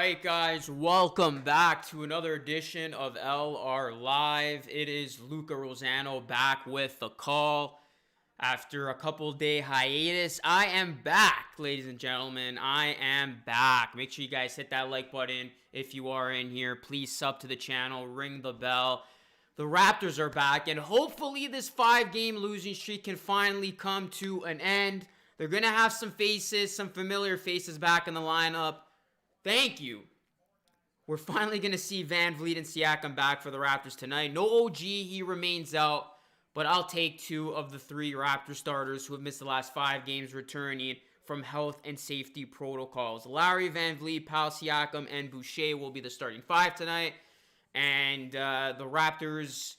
right, guys, welcome back to another edition of LR Live. It is Luca Rosano back with the call. After a couple day hiatus, I am back, ladies and gentlemen. I am back. Make sure you guys hit that like button if you are in here. Please sub to the channel, ring the bell. The Raptors are back, and hopefully this 5-game losing streak can finally come to an end. They're going to have some faces, some familiar faces back in the lineup. Thank you. We're finally going to see Van Vliet and Siakam back for the Raptors tonight. No OG, he remains out, but I'll take 2 of the 3 Raptor starters who have missed the last 5 games returning from health and safety protocols. Lowry, Van Vliet, Pau Siakam, and Boucher will be the starting 5 tonight. And the Raptors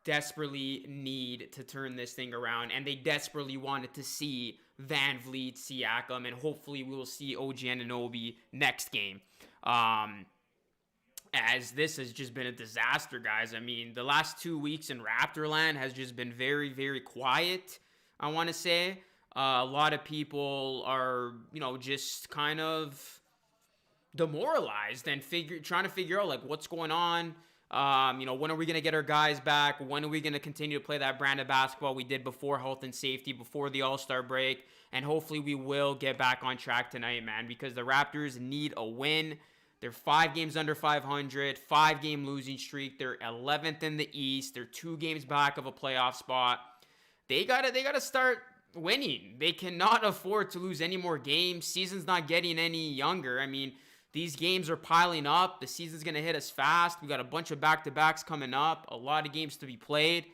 desperately need to turn this thing around, and they desperately wanted to see Van Vliet, Siakam, and hopefully we will see OG Anunoby next game. As this has just been a disaster, guys. I mean, the last 2 weeks in Raptorland has just been very, very quiet, I want to say. A lot of people are, just kind of demoralized and trying to figure out, like, what's going on. When are we going to get our guys back? When are we going to continue to play that brand of basketball we did before health and safety, before the All-Star break? And hopefully we will get back on track tonight, man, because the Raptors need a win. They're 5 games under 500, 5-game losing streak. They're 11th in the East. They're 2 games back of a playoff spot. They gotta start winning. They cannot afford to lose any more games. Season's not getting any younger. I mean, these games are piling up. The season's going to hit us fast. We got a bunch of back-to-backs coming up. A lot of games to be played.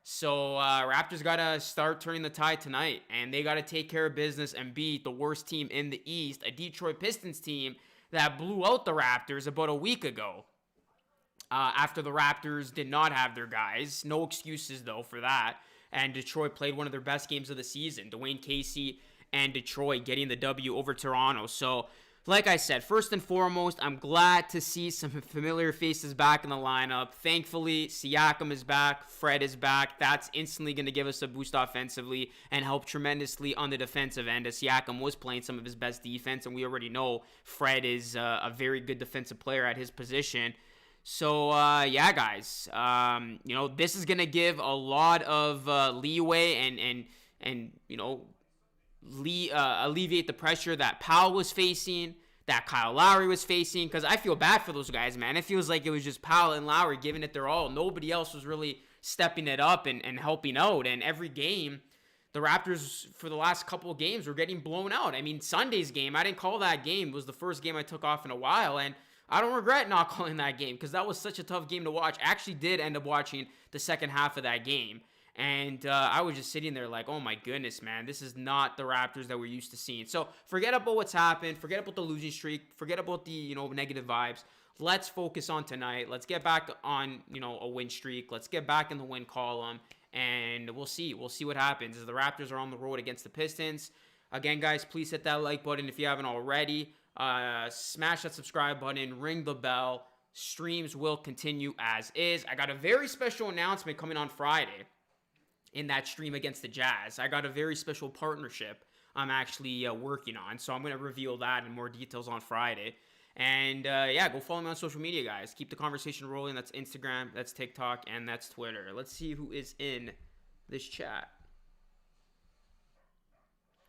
So Raptors got to start turning the tide tonight. And they got to take care of business and beat the worst team in the East, a Detroit Pistons team that blew out the Raptors about a week ago. After the Raptors did not have their guys. No excuses, though, for that. And Detroit played one of their best games of the season. Dwayne Casey and Detroit getting the W over Toronto. So, like I said, first and foremost, I'm glad to see some familiar faces back in the lineup. Thankfully, Siakam is back. Fred is back. That's instantly going to give us a boost offensively and help tremendously on the defensive end, as Siakam was playing some of his best defense, and we already know Fred is a very good defensive player at his position. So, guys, this is going to give a lot of leeway and alleviate the pressure that Powell was facing, that Kyle Lowry was facing, because I feel bad for those guys, man. It feels like it was just Powell and Lowry giving it their all. Nobody else was really stepping it up and helping out, and every game, the Raptors, for the last couple of games, were getting blown out. I mean, Sunday's game, I didn't call that game. It was the first game I took off in a while, and I don't regret not calling that game, because that was such a tough game to watch. I actually did end up watching the second half of that game. And I was just sitting there like, oh my goodness, man, this is not the Raptors that we're used to seeing. So forget about what's happened. Forget about the losing streak. Forget about the, negative vibes. Let's focus on tonight. Let's get back on, a win streak. Let's get back in the win column. And we'll see. We'll see what happens as the Raptors are on the road against the Pistons. Again, guys, please hit that like button if you haven't already. Smash that subscribe button. Ring the bell. Streams will continue as is. I got a very special announcement coming on Friday. In that stream against the Jazz, I got a very special partnership I'm actually working on. So I'm going to reveal that in more details on Friday. And go follow me on social media, guys. Keep the conversation rolling. That's Instagram, that's TikTok, and that's Twitter. Let's see who is in this chat.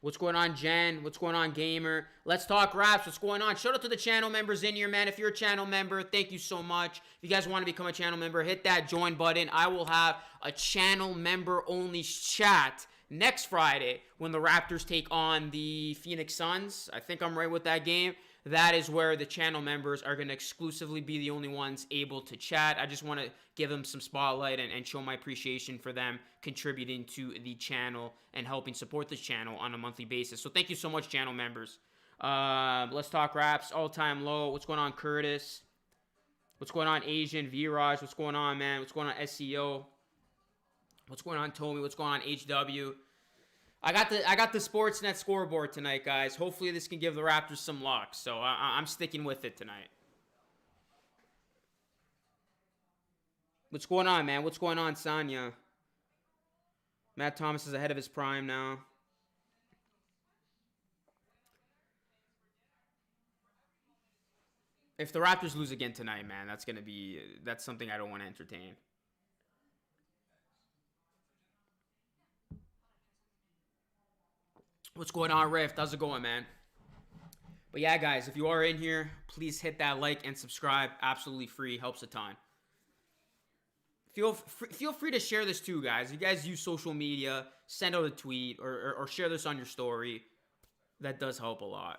What's going on, Jen? What's going on, Gamer? Let's talk Raps. What's going on? Shout out to the channel members in here, man. If you're a channel member, thank you so much. If you guys want to become a channel member, hit that join button. I will have a channel member-only chat next Friday when the Raptors take on the Phoenix Suns. I think I'm right with that game. That is where the channel members are going to exclusively be the only ones able to chat. I just want to give them some spotlight and show my appreciation for them contributing to the channel and helping support this channel on a monthly basis. So thank you so much, channel members. Let's talk Raps. All-time low. What's going on, Curtis? What's going on, Asian? V-Raj. What's going on, man? What's going on, SEO? What's going on, Tommy? What's going on, HW? I got the Sportsnet scoreboard tonight, guys. Hopefully this can give the Raptors some luck. So I'm sticking with it tonight. What's going on, man? What's going on, Sanya? Matt Thomas is ahead of his prime now. If the Raptors lose again tonight, man, that's something I don't want to entertain. What's going on, Rift? How's it going, man? But yeah, guys, if you are in here, please hit that like and subscribe. Absolutely free. Helps a ton. Feel free to share this too, guys. If you guys use social media, send out a tweet or share this on your story. That does help a lot.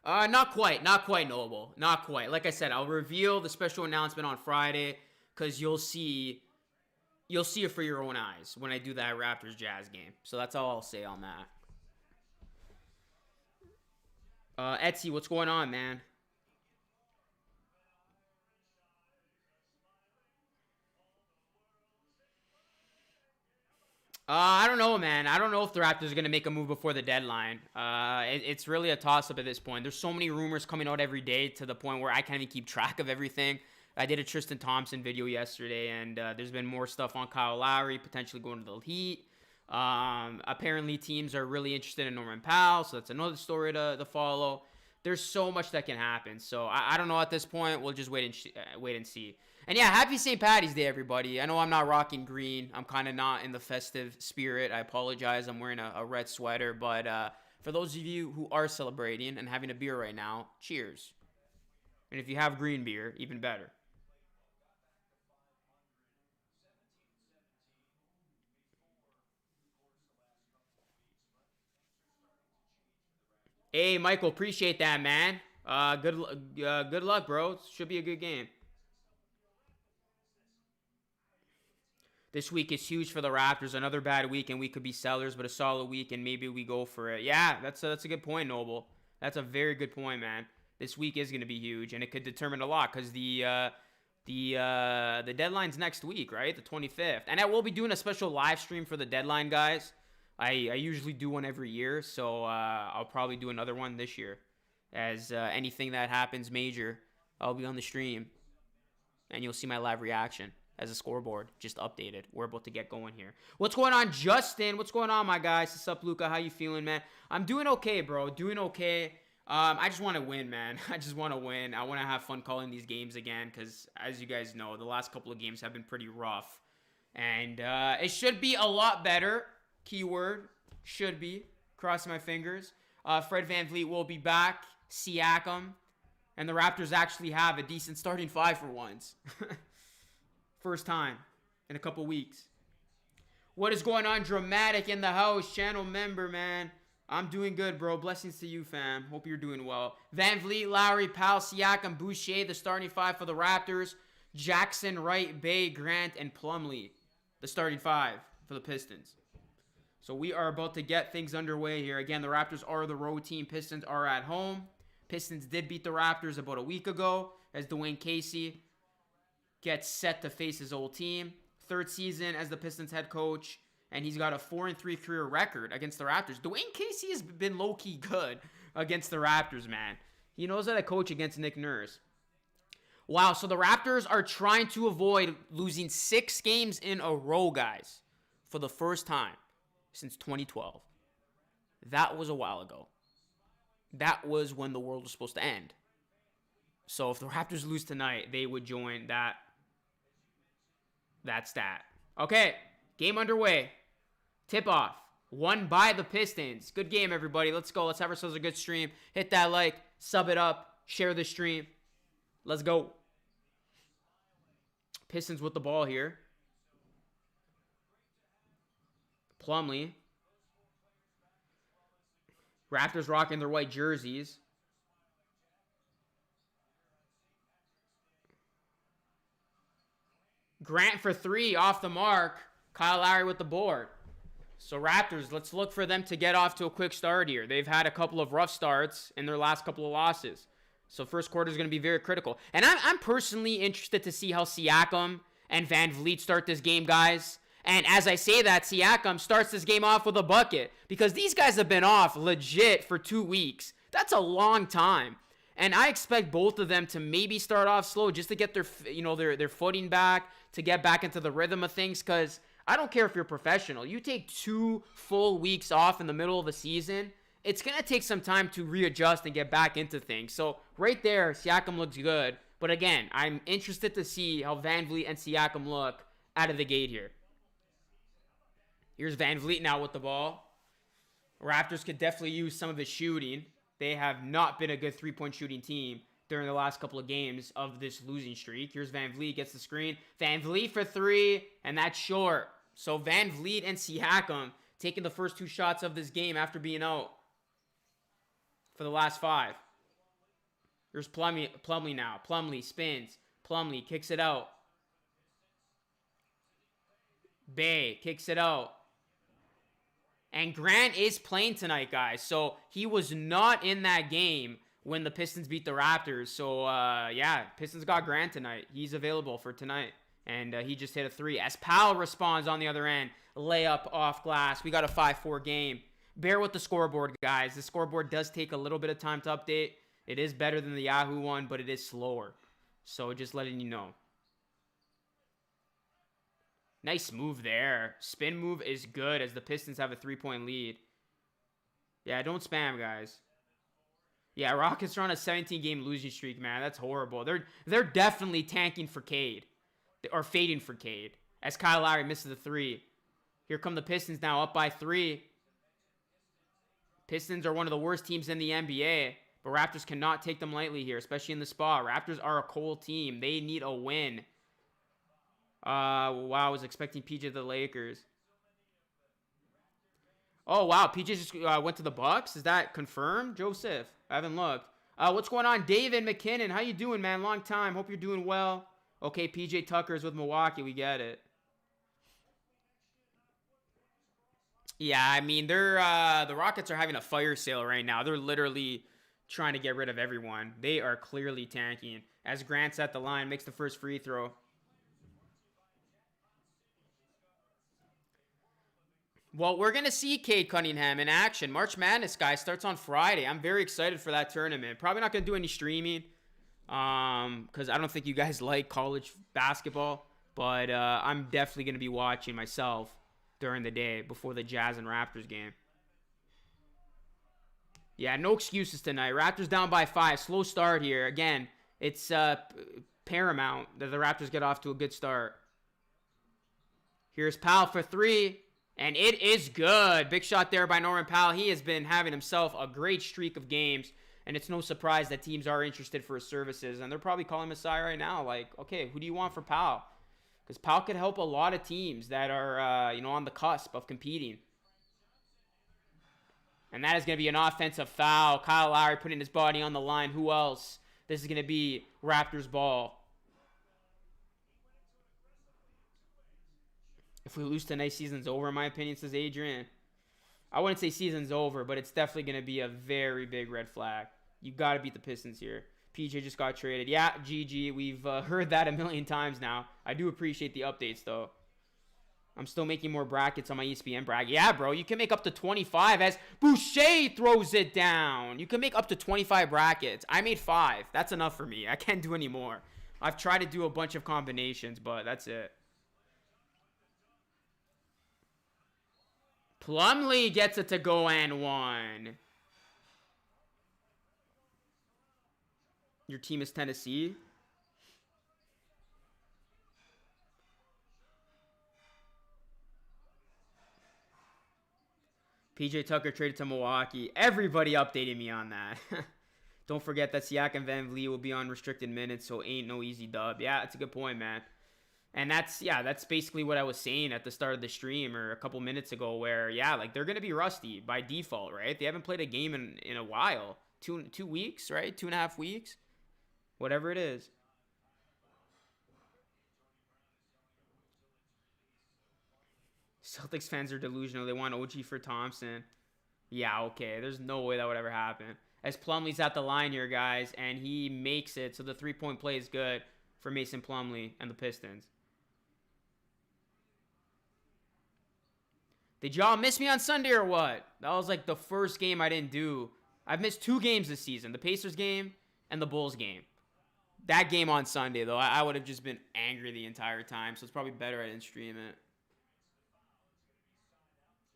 Not quite, Noble. Not quite. Like I said, I'll reveal the special announcement on Friday because you'll see it for your own eyes when I do that Raptors Jazz game. So that's all I'll say on that. Etsy, what's going on, man? I don't know, man. I don't know if the Raptors are going to make a move before the deadline. It's really a toss-up at this point. There's so many rumors coming out every day to the point where I can't even keep track of everything. I did a Tristan Thompson video yesterday, and there's been more stuff on Kyle Lowry, potentially going to the Heat. Apparently, teams are really interested in Norman Powell, so that's another story to follow. There's so much that can happen. So I don't know at this point. We'll just wait and see. And yeah, happy St. Patty's Day, everybody. I know I'm not rocking green. I'm kind of not in the festive spirit. I apologize. I'm wearing a red sweater. But for those of you who are celebrating and having a beer right now, cheers. And if you have green beer, even better. Hey, Michael, appreciate that, man. Good luck, bro. Should be a good game. This week is huge for the Raptors. Another bad week, and we could be sellers, but a solid week, and maybe we go for it. Yeah, that's a good point, Noble. That's a very good point, man. This week is going to be huge, and it could determine a lot because the deadline's next week, right? The 25th, and I will be doing a special live stream for the deadline, guys. I usually do one every year, so I'll probably do another one this year. As anything that happens major, I'll be on the stream, and you'll see my live reaction as a scoreboard, just updated. We're about to get going here. What's going on, Justin? What's going on, my guys? What's up, Luca? How you feeling, man? I'm doing okay, bro. Doing okay. I just want to win, man. I just want to win. I want to have fun calling these games again because, as you guys know, the last couple of games have been pretty rough. And it should be a lot better. Keyword, should be. Crossing my fingers. Fred VanVleet will be back. Siakam. And the Raptors actually have a decent starting five for once. First time in a couple weeks. What is going on, Dramatic in the house? Channel member, man. I'm doing good, bro. Blessings to you, fam. Hope you're doing well. VanVleet, Lowry, Powell, Siakam, Boucher, the starting five for the Raptors. Jackson, Wright, Bay, Grant, and Plumlee, the starting five for the Pistons. So we are about to get things underway here. Again, the Raptors are the road team. Pistons are at home. Pistons did beat the Raptors about a week ago as Dwayne Casey gets set to face his old team. Third season as the Pistons head coach, and he's got a 4-3 career record against the Raptors. Dwayne Casey has been low-key good against the Raptors, man. He knows how to coach against Nick Nurse. Wow, so the Raptors are trying to avoid losing 6 games in a row, guys, for the first time since 2012. That was a while ago. That was when the world was supposed to end. So if the Raptors lose tonight, they would join that stat. Okay, game underway. Tip-off. Won by the Pistons. Good game, everybody. Let's go. Let's have ourselves a good stream. Hit that like, sub it up, share the stream. Let's go. Pistons with the ball here. Plumlee. Raptors rocking their white jerseys. Grant for 3 off the mark. Kyle Lowry with the board. So Raptors, let's look for them to get off to a quick start here. They've had a couple of rough starts in their last couple of losses. So first quarter is going to be very critical. And I'm personally interested to see how Siakam and VanVleet start this game, guys. And as I say that, Siakam starts this game off with a bucket because these guys have been off legit for 2 weeks. That's a long time. And I expect both of them to maybe start off slow just to get their footing back, to get back into the rhythm of things, because I don't care if you're professional. You take 2 full weeks off in the middle of the season, it's going to take some time to readjust and get back into things. So right there, Siakam looks good. But again, I'm interested to see how Van Vliet and Siakam look out of the gate here. Here's Van Vliet now with the ball. Raptors could definitely use some of his shooting. They have not been a good three-point shooting team during the last couple of games of this losing streak. Here's Van Vliet, gets the screen. Van Vliet for 3, and that's short. So Van Vliet and Siakam taking the first 2 shots of this game after being out for the last 5. Here's Plumlee now. Plumlee spins. Plumlee kicks it out. Bay kicks it out. And Grant is playing tonight, guys. So he was not in that game when the Pistons beat the Raptors. So, yeah, Pistons got Grant tonight. He's available for tonight. And he just hit a 3. As Powell responds on the other end. Layup off glass. We got a 5-4 game. Bear with the scoreboard, guys. The scoreboard does take a little bit of time to update. It is better than the Yahoo one, but it is slower. So just letting you know. Nice move there. Spin move is good as the Pistons have a 3-point lead. Yeah, don't spam, guys. Yeah, Rockets are on a 17-game losing streak, man. That's horrible. They're definitely tanking for Cade. Or fading for Cade. As Kyle Lowry misses the 3. Here come the Pistons now up by 3. Pistons are one of the worst teams in the NBA. But Raptors cannot take them lightly here, especially in the spa. Raptors are a cold team. They need a win. Wow, I was expecting PJ to the Lakers. Oh, wow, PJ just went to the Bucks? Is that confirmed, Joseph? I haven't looked. What's going on? David McKinnon, how you doing, man? Long time. Hope you're doing well. Okay, PJ Tucker's with Milwaukee. We get it. Yeah, I mean, they're the Rockets are having a fire sale right now. They're literally trying to get rid of everyone. They are clearly tanking. As Grant's at the line, makes the first free throw. Well, we're going to see Cade Cunningham in action. March Madness, guys, starts on Friday. I'm very excited for that tournament. Probably not going to do any streaming because I don't think you guys like college basketball. But I'm definitely going to be watching myself during the day before the Jazz and Raptors game. Yeah, no excuses tonight. Raptors down by 5. Slow start here. Again, it's paramount that the Raptors get off to a good start. Here's Powell for 3. And it is good. Big shot there by Norman Powell. He has been having himself a great streak of games. And it's no surprise that teams are interested for his services. And they're probably calling Messiah right now. Like, okay, who do you want for Powell? Because Powell could help a lot of teams that are, on the cusp of competing. And that is going to be an offensive foul. Kyle Lowry putting his body on the line. Who else? This is going to be Raptors ball. If we lose tonight, season's over, in my opinion, says Adrian. I wouldn't say season's over, but it's definitely going to be a very big red flag. You got to beat the Pistons here. PJ just got traded. Yeah, GG. We've heard that a million times now. I do appreciate the updates, though. I'm still making more brackets on my ESPN bracket. Yeah, bro, you can make up to 25 as Boucher throws it down. You can make up to 25 brackets. I made 5. That's enough for me. I can't do any more. I've tried to do a bunch of combinations, but that's it. Plumlee gets it to go and 1. Your team is Tennessee. PJ Tucker traded to Milwaukee. Everybody updated me on that. Don't forget that Siakam and Van Vliet will be on restricted minutes, so ain't no easy dub. Yeah, that's a good point, man. And that's basically what I was saying at the start of the stream or a couple minutes ago where, yeah, like they're going to be rusty by default, right? They haven't played a game in a while. 2 weeks, right? 2.5 weeks? Whatever it is. Celtics fans are delusional. They want OG for Thompson. Yeah, okay. There's no way that would ever happen. As Plumlee's at the line here, guys, and he makes it. So the 3-point play is good for Mason Plumlee and the Pistons. Did y'all miss me on Sunday or what? That was like the first game I didn't do. I've missed 2 games this season. The Pacers game and the Bulls game. That game on Sunday, though, I would have just been angry the entire time. So it's probably better I didn't stream it.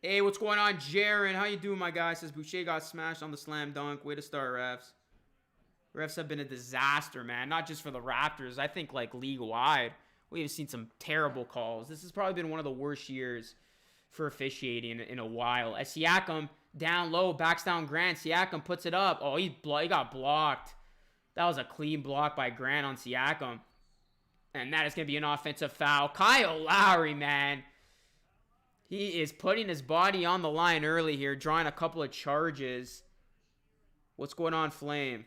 Hey, what's going on, Jaron? How you doing, my guy? Says Boucher got smashed on the slam dunk. Way to start, refs. Refs have been a disaster, man. Not just for the Raptors. I think like league wide, we have seen some terrible calls. This has probably been one of the worst years for officiating in a while. As Siakam down low, backs down Grant. Siakam puts it up. Oh, he got blocked. That was a clean block by Grant on Siakam. And that is going to be an offensive foul. Kyle Lowry, man. He is putting his body on the line early here, drawing a couple of charges. What's going on, Flame?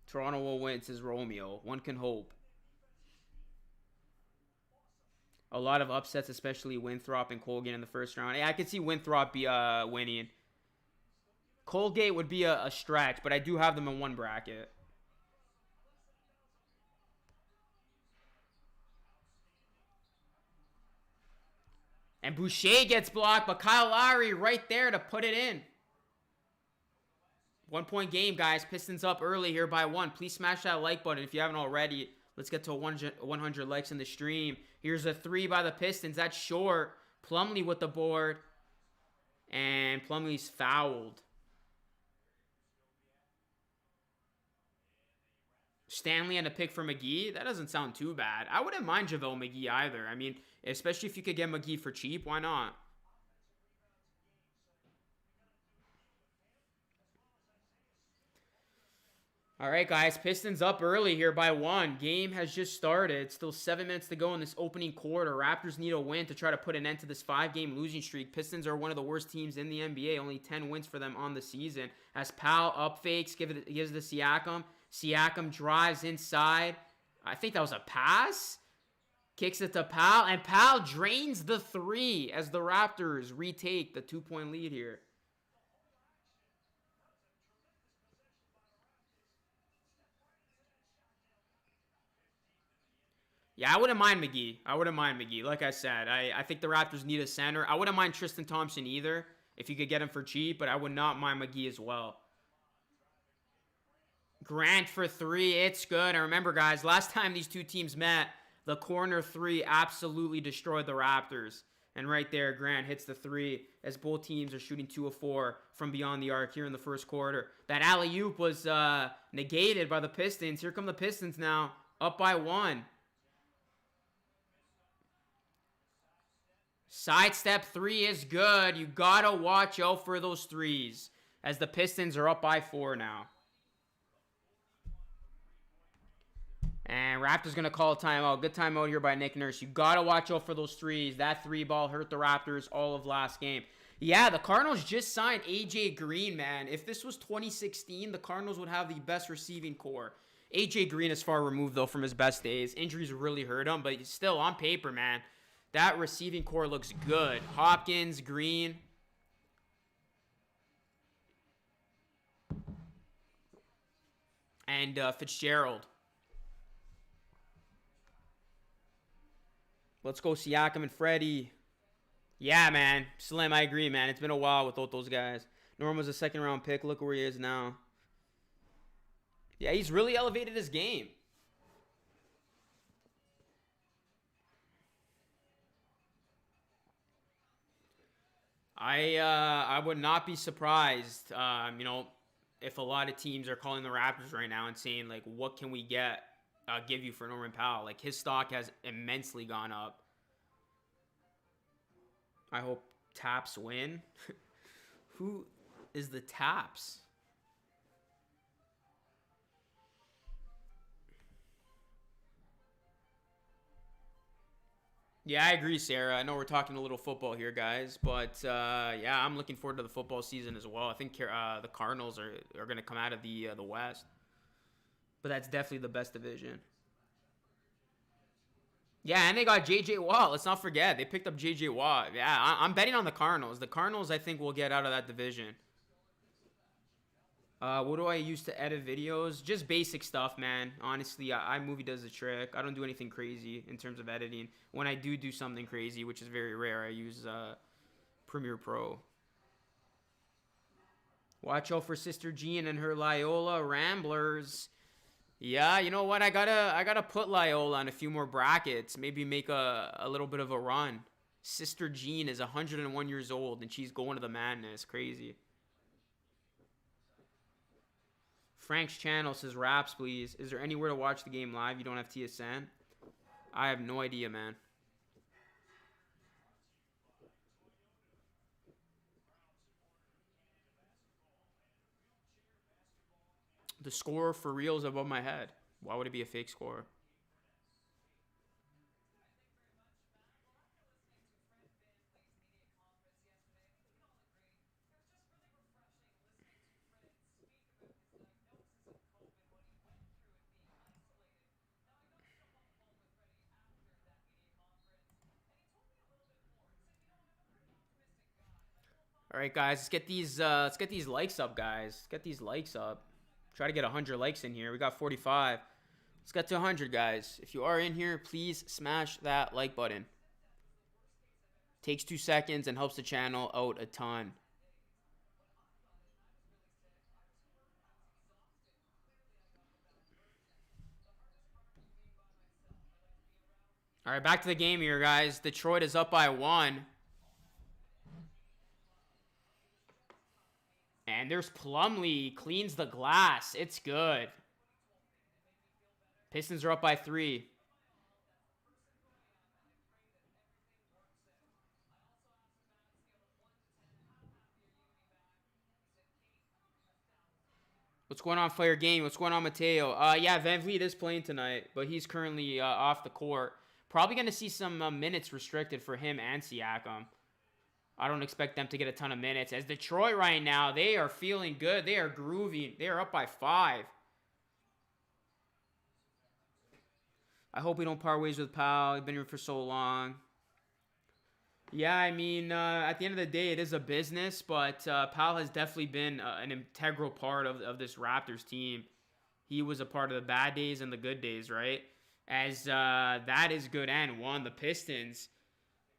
Toronto will win, says Romeo. One can hope. A lot of upsets, especially Winthrop and Colgate in the first round. Yeah, I could see Winthrop be winning. Colgate would be a stretch, but I do have them in one bracket. And Boucher gets blocked, but Kyle Lowry right there to put it in. 1 point game, guys. Pistons up early here by 1. Please smash that like button if you haven't already. Let's get to 100 likes in the stream. Here's a 3 by the Pistons. That's short. Plumlee with the board. And Plumlee's fouled. Stanley and a pick for McGee. That doesn't sound too bad. I wouldn't mind JaVale McGee either. I mean, especially if you could get McGee for cheap. Why not? All right, guys. Pistons up early here by 1. Game has just started. Still 7 minutes to go in this opening quarter. Raptors need a win to try to put an end to this 5-game losing streak. Pistons are one of the worst teams in the NBA. Only 10 wins for them on the season. As Powell up fakes, gives it to Siakam. Siakam drives inside. I think that was a pass. Kicks it to Powell. And Powell drains the 3 as the Raptors retake the 2-point lead here. Yeah, I wouldn't mind McGee. Like I said, I think the Raptors need a center. I wouldn't mind Tristan Thompson either if you could get him for cheap, but I would not mind McGee as well. Grant for 3. It's good. And remember, guys, last time these two teams met, the corner 3 absolutely destroyed the Raptors. And right there, Grant hits the 3 as both teams are shooting 2 of 4 from beyond the arc here in the first quarter. That alley-oop was negated by the Pistons. Here come the Pistons now, up by 1. Sidestep 3 is good. You gotta watch out for those 3s as the Pistons are up by 4 now. And Raptors going to call a timeout. Good timeout here by Nick Nurse. You got to watch out for those 3s. That 3 ball hurt the Raptors all of last game. Yeah, the Cardinals just signed A.J. Green, man. If this was 2016, the Cardinals would have the best receiving core. A.J. Green is far removed, though, from his best days. Injuries really hurt him, but still, on paper, man, that receiving core looks good. Hopkins, Green. And Fitzgerald. Let's go Siakam and Freddie. Yeah, man. Slim, I agree, man. It's been a while with both those guys. Norm was a second-round pick. Look where he is now. Yeah, he's really elevated his game. I would not be surprised, if a lot of teams are calling the Raptors right now and saying, like, what can we give you for Norman Powell? Like, his stock has immensely gone up. I hope Taps win. Who is the Taps? Yeah, I agree, Sarah. I know we're talking a little football here, guys, but yeah, I'm looking forward to the football season as well. I think the Cardinals are going to come out of the West, but that's definitely the best division. Yeah, and they got J.J. Watt. Let's not forget. They picked up J.J. Watt. Yeah, I'm betting on the Cardinals. The Cardinals, I think, will get out of that division. What do I use to edit videos? Just basic stuff, man. Honestly, iMovie does the trick. I don't do anything crazy in terms of editing. When I do something crazy, which is very rare, I use Premiere Pro. Watch out for Sister Jean and her Loyola Ramblers. Yeah, you know what? I gotta put Loyola on a few more brackets. Maybe make a little bit of a run. Sister Jean is 101 years old, and she's going to the madness. Crazy. Frank's channel says, Raps, please. Is there anywhere to watch the game live? You don't have TSN? I have no idea, man. The score for real is above my head. Why would it be a fake score? All right, guys, let's get these likes up, guys. Let's get these likes up. Try to get 100 likes in here. We got 45. Let's get to 100, guys. If you are in here, please smash that like button. Takes 2 seconds and helps the channel out a ton. All right, back to the game here, guys. Detroit is up by 1. And there's Plumlee. Cleans the glass. It's good. Pistons are up by 3. What's going on, Fire Game? What's going on, Mateo? Yeah, Van Vliet is playing tonight, but he's currently off the court. Probably going to see some minutes restricted for him and Siakam. I don't expect them to get a ton of minutes. As Detroit right now, they are feeling good. They are grooving. They are up by 5. I hope we don't part ways with Powell. He's been here for so long. Yeah, I mean, at the end of the day, it is a business, but Powell has definitely been an integral part of this Raptors team. He was a part of the bad days and the good days, right? As that is good and one, the Pistons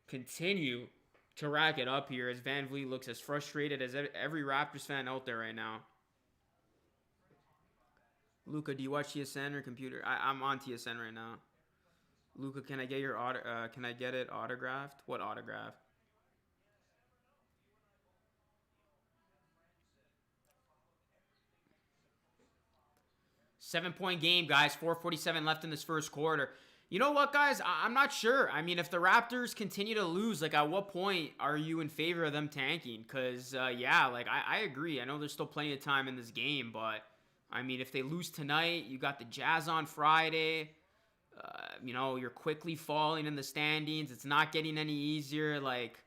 continue to rack it up here as Van Vliet looks as frustrated as every Raptors fan out there right now. Luca, do you watch TSN or computer? I'm on TSN right now. Luca, can I get your can I get it autographed? What autograph? Seven-point game, guys. 4:47 left in this first quarter. You know what, guys? I'm not sure. I mean, if the Raptors continue to lose, like, at what point are you in favor of them tanking? Because, yeah, like, I agree. I know there's still plenty of time in this game, but, I mean, if they lose tonight, you got the Jazz on Friday. You know, you're quickly falling in the standings. It's not getting any easier. Like,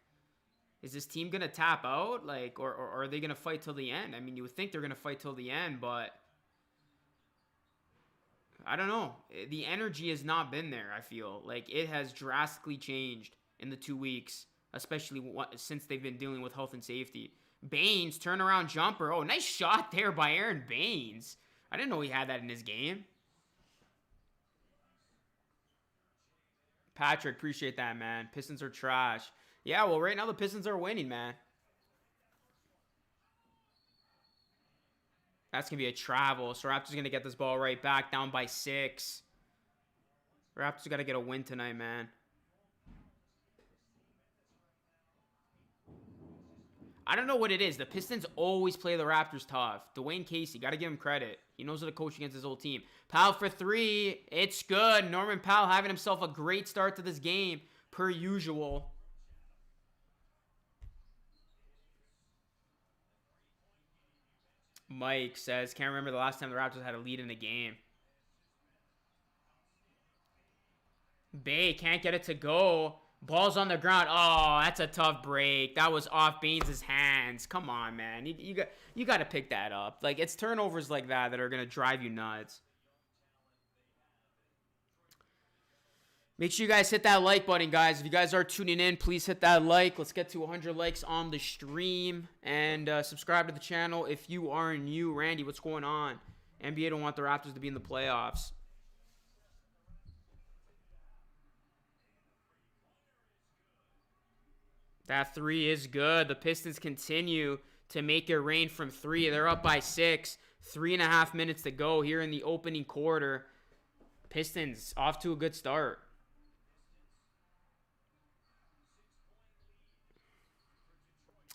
is this team going to tap out? Like, or are they going to fight till the end? I mean, you would think they're going to fight till the end, but I don't know. The energy has not been there, I feel. Like, it has drastically changed in the 2 weeks, especially since they've been dealing with health and safety. Baines, turnaround jumper. Oh, nice shot there by Aaron Baines. I didn't know he had that in his game. Patrick, appreciate that, man. Pistons are trash. Yeah, well, right now the Pistons are winning, man. That's going to be a travel. So Raptors going to get this ball right back, down by 6. Raptors got to get a win tonight, man. I don't know what it is. The Pistons always play the Raptors tough. Dwayne Casey, got to give him credit. He knows how to coach against his old team. Powell for 3. It's good. Norman Powell having himself a great start to this game, per usual. Mike says, can't remember the last time the Raptors had a lead in a game. Bay can't get it to go. Ball's on the ground. Oh, that's a tough break. That was off Baines' hands. Come on, man. You got to pick that up. Like, it's turnovers like that are going to drive you nuts. Make sure you guys hit that like button, guys. If you guys are tuning in, please hit that like. Let's get to 100 likes on the stream. And subscribe to the channel if you are new. Randy, what's going on? NBA don't want the Raptors to be in the playoffs. That 3 is good. The Pistons continue to make it rain from 3. They're up by 6. 3.5 minutes to go here in the opening quarter. Pistons off to a good start.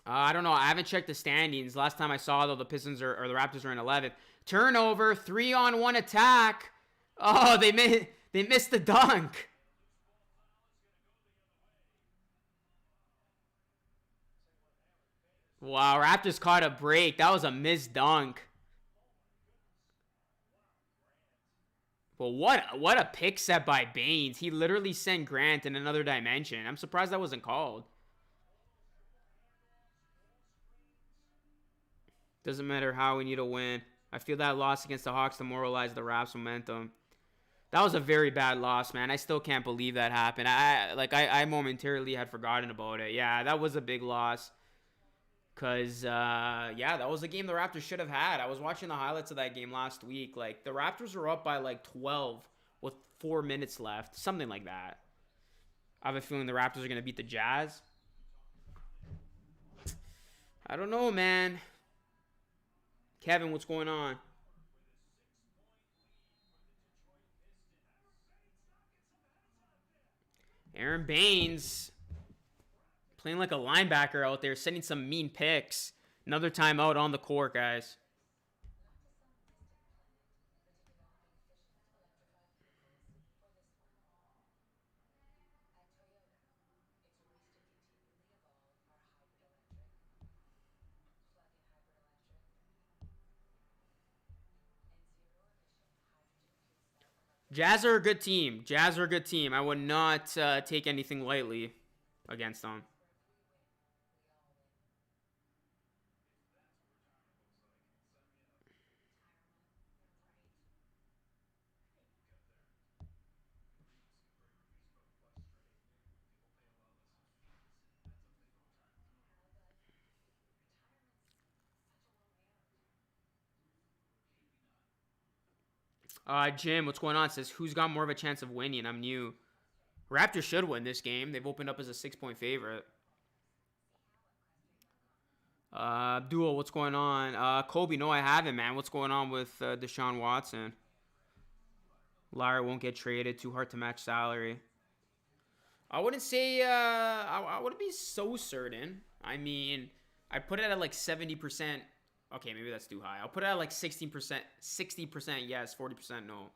I don't know. I haven't checked the standings. Last time I saw, though, the Pistons or the Raptors are in 11th. Turnover, 3-on-1 attack. Oh, they missed the dunk. Wow, Raptors caught a break. That was a missed dunk. But what a pick set by Baines. He literally sent Grant in another dimension. I'm surprised that wasn't called. Doesn't matter how, we need a win. I feel that loss against the Hawks demoralized the Raps' momentum. That was a very bad loss, man. I still can't believe that happened. I momentarily had forgotten about it. Yeah, that was a big loss. Because, yeah, that was a game the Raptors should have had. I was watching the highlights of that game last week. Like, the Raptors were up by, like, 12 with 4 minutes left. Something like that. I have a feeling the Raptors are going to beat the Jazz. I don't know, man. Kevin, what's going on? Aaron Baines playing like a linebacker out there, sending some mean picks. Another timeout on the court, guys. Jazz are a good team. Jazz are a good team. I would not take anything lightly against them. Jim, what's going on? Says, who's got more of a chance of winning? I'm new. Raptors should win this game. They've opened up as a 6-point favorite. Abdul, what's going on? Kobe, no, I haven't, man. What's going on with Deshaun Watson? Larry won't get traded. Too hard to match salary. I wouldn't say, I wouldn't be so certain. I mean, I put it at like 70%. Okay, maybe that's too high. I'll put it at like 16%, 60% yes, 40% no.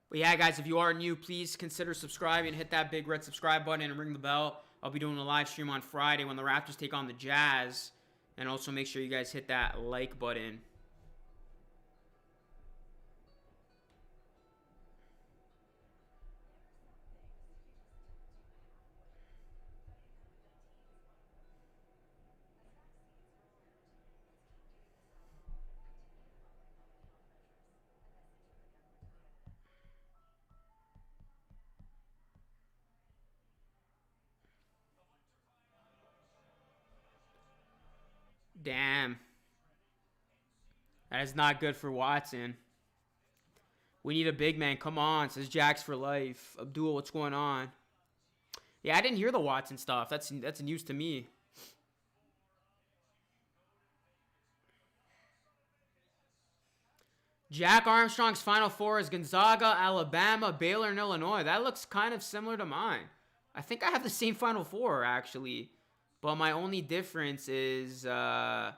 But yeah, guys, if you are new, please consider subscribing. Hit that big red subscribe button and ring the bell. I'll be doing a live stream on Friday when the Raptors take on the Jazz. And also make sure you guys hit that like button. Damn. That is not good for Watson. We need a big man. Come on, says Jax for life. Abdul, what's going on? Yeah, I didn't hear the Watson stuff. That's news to me. Jack Armstrong's Final Four is Gonzaga, Alabama, Baylor, and Illinois. That looks kind of similar to mine. I think I have the same Final Four, actually. But my only difference is... I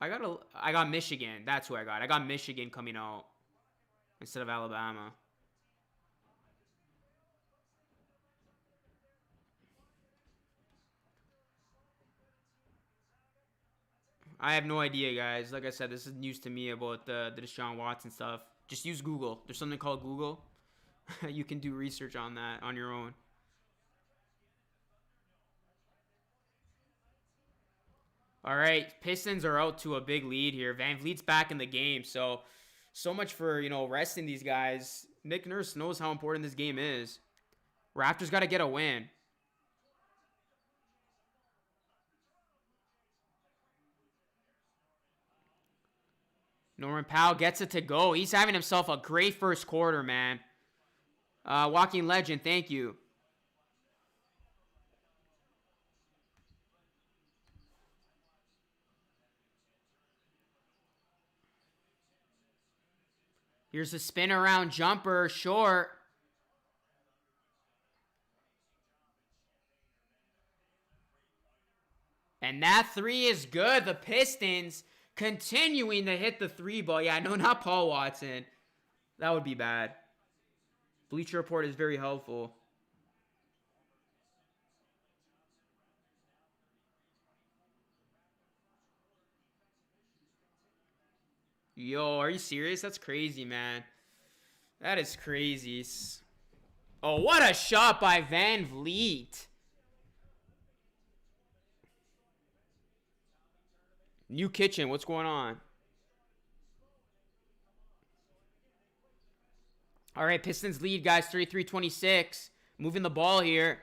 got Michigan. That's who I got. I got Michigan coming out instead of Alabama. I have no idea, guys. Like I said, this is news to me about the Deshaun Watson stuff. Just use Google. There's something called Google. You can do research on that on your own. All right, Pistons are out to a big lead here. Van Vliet's back in the game, so much for resting these guys. Nick Nurse knows how important this game is. Raptors got to get a win. Norman Powell gets it to go. He's having himself a great first quarter, man. Walking legend, thank you. Here's a spin around jumper, short. And that three is good. The Pistons continuing to hit the three ball. Yeah, no, not Paul Watson. That would be bad. Bleacher Report is very helpful. Yo, are you serious? That's crazy, man. That is crazy. Oh, what a shot by Van Vliet. New Kitchen, what's going on? All right, Pistons lead, guys, 33-26. Moving the ball here.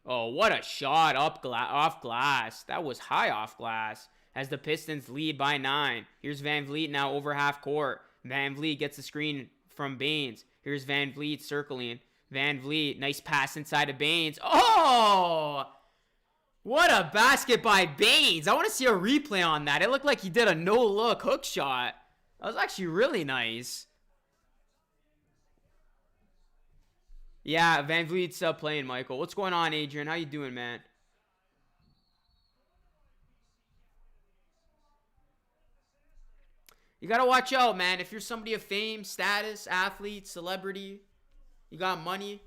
Oh, what a shot off glass. That was high off glass as the Pistons lead by 9. Here's Van Vliet now over half court. Van Vliet gets the screen from Baines. Here's Van Vliet circling. Van Vliet, nice pass inside of Baines. Oh! What a basket by Baines. I want to see a replay on that. It looked like he did a no-look hook shot. That was actually really nice. Yeah, Van Vliet's playing, Michael. What's going on, Adrian? How you doing, man? You got to watch out, man. If you're somebody of fame, status, athlete, celebrity, you got money,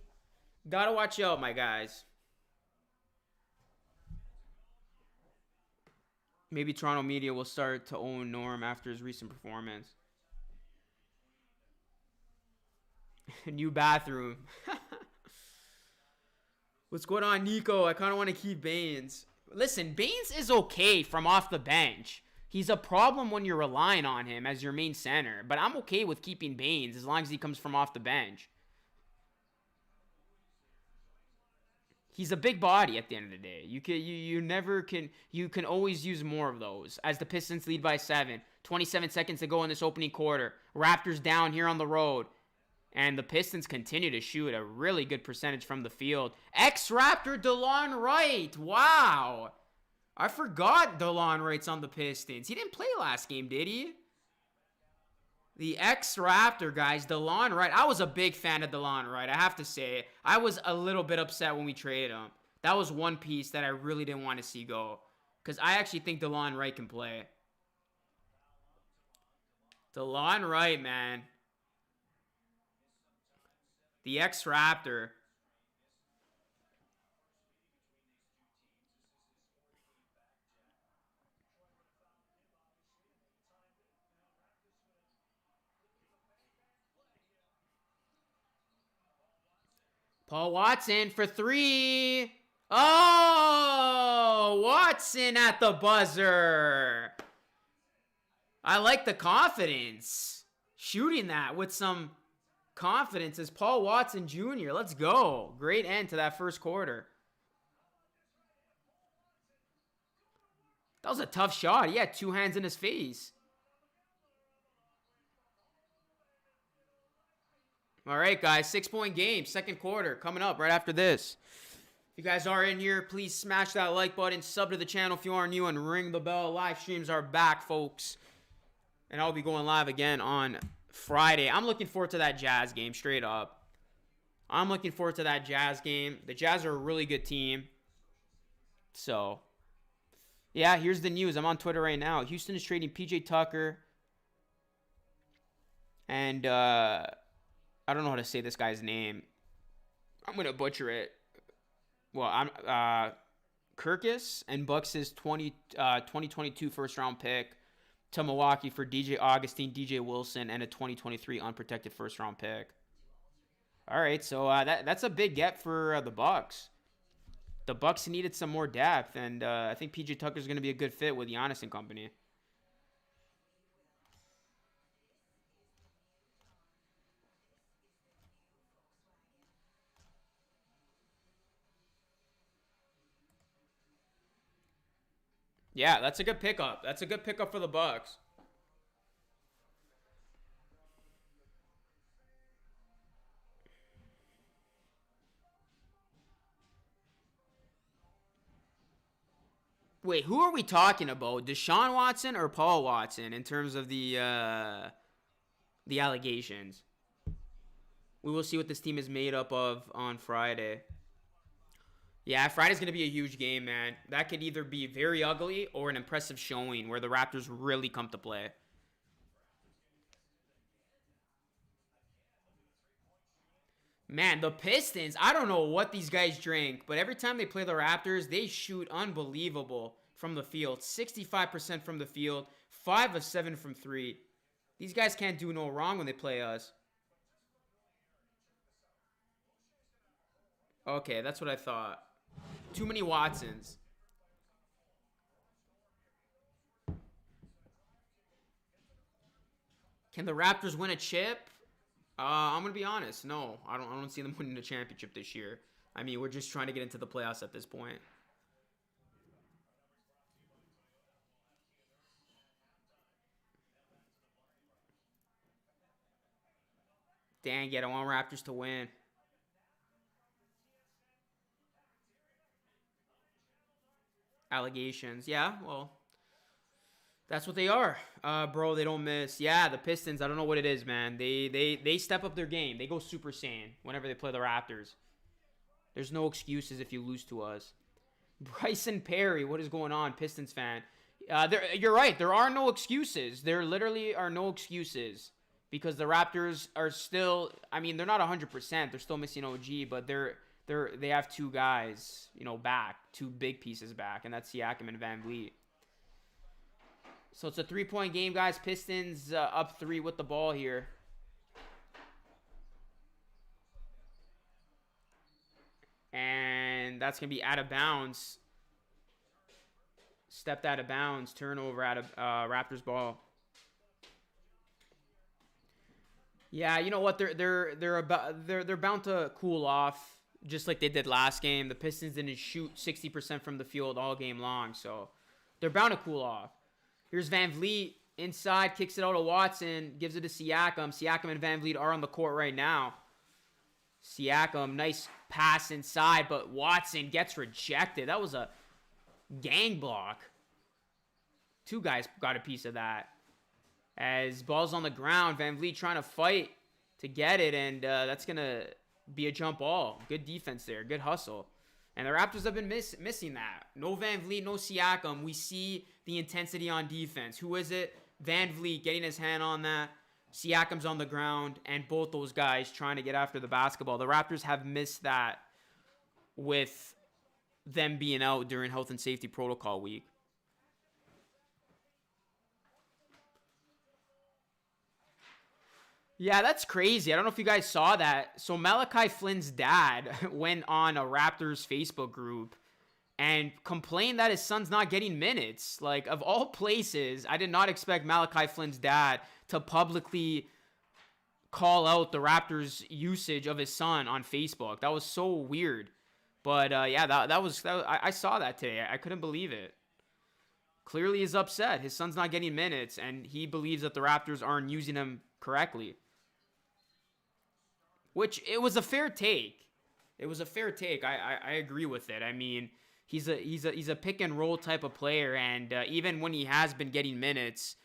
got to watch out, my guys. Maybe Toronto media will start to own Norm after his recent performance. New bathroom. What's going on, Nico? I kind of want to keep Baines. Listen, Baines is okay from off the bench. He's a problem when you're relying on him as your main center. But I'm okay with keeping Baines as long as he comes from off the bench. He's a big body at the end of the day. You can always use more of those. As the Pistons lead by 7. 27 seconds to go in this opening quarter. Raptors down here on the road. And the Pistons continue to shoot a really good percentage from the field. Ex-Raptor DeLon Wright. Wow. I forgot DeLon Wright's on the Pistons. He didn't play last game, did he? The ex-Raptor, guys, DeLon Wright. I was a big fan of DeLon Wright, I have to say. I was a little bit upset when we traded him. That was one piece that I really didn't want to see go. Because I actually think DeLon Wright can play. DeLon Wright, man. The ex-Raptor. Paul Watson for 3. Oh, Watson at the buzzer. I like the confidence. Shooting that with some confidence as Paul Watson Jr. Let's go. Great end to that first quarter. That was a tough shot. He had 2 hands in his face. All right, guys. 6-point game. Second quarter coming up right after this. If you guys are in here, please smash that like button. Sub to the channel if you are new and ring the bell. Live streams are back, folks. And I'll be going live again on Friday. I'm looking forward to that Jazz game, straight up. I'm looking forward to that Jazz game. The Jazz are a really good team. So, yeah, here's the news. I'm on Twitter right now. Houston is trading PJ Tucker. And, I don't know how to say this guy's name. I'm going to butcher it. Well, Kirkus and Bucks' 2022 first-round pick to Milwaukee for DJ Augustine, DJ Wilson, and a 2023 unprotected first-round pick. All right, so that's a big get for the Bucks. The Bucks needed some more depth, and I think PJ Tucker's going to be a good fit with Giannis and company. Yeah, that's a good pickup. That's a good pickup for the Bucks. Wait, who are we talking about? Deshaun Watson or Paul Watson in terms of the the allegations. We will see what this team is made up of on Friday. Yeah, Friday's going to be a huge game, man. That could either be very ugly or an impressive showing where the Raptors really come to play. Man, the Pistons, I don't know what these guys drink, but every time they play the Raptors, they shoot unbelievable from the field. 65% from the field, 5 of 7 from 3. These guys can't do no wrong when they play us. Okay, that's what I thought. Too many Watsons. Can the Raptors win a chip? I'm gonna be honest. No, I don't see them winning a championship this year. I mean, we're just trying to get into the playoffs at this point. Dang it, I want Raptors to win. Allegations. Yeah, well, that's what they are. Bro, they don't miss. Yeah, the Pistons, I don't know what it is, man. They step up their game. They go Super Saiyan whenever they play the Raptors. There's no excuses if you lose to us. Bryson Perry, what is going on, Pistons fan? You're right. There are no excuses. There literally are no excuses because the Raptors are still. I mean, they're not 100%. They're still missing OG, but they have two guys, back, two big pieces back, and that's Siakam and Van Vliet. So it's a 3-point game, guys. Pistons up 3 with the ball here. And that's going to be out of bounds. Stepped out of bounds. Turnover out of Raptors ball. Yeah, you know what? They're bound to cool off just like they did last game. The Pistons didn't shoot 60% from the field all game long, so they're bound to cool off. Here's Van Vliet inside, kicks it out to Watson, gives it to Siakam. Siakam and Van Vliet are on the court right now. Siakam, nice pass inside, but Watson gets rejected. That was a gang block. Two guys got a piece of that. As ball's on the ground, Van Vliet trying to fight to get it, and that's going to be a jump ball. Good defense there. Good hustle. And the Raptors have been missing that. No Van Vliet, no Siakam. We see the intensity on defense. Who is it? Van Vliet getting his hand on that. Siakam's on the ground, and both those guys trying to get after the basketball. The Raptors have missed that with them being out during health and safety protocol week. Yeah, that's crazy. I don't know if you guys saw that. So Malachi Flynn's dad went on a Raptors Facebook group and complained that his son's not getting minutes. Like, of all places, I did not expect Malachi Flynn's dad to publicly call out the Raptors' usage of his son on Facebook. That was so weird. But yeah, I saw that today. I couldn't believe it. Clearly he's upset. His son's not getting minutes, and he believes that the Raptors aren't using him correctly. Which, it was a fair take. It was a fair take. I agree with it. I mean, he's a pick and roll type of player, and even when he has been getting minutes,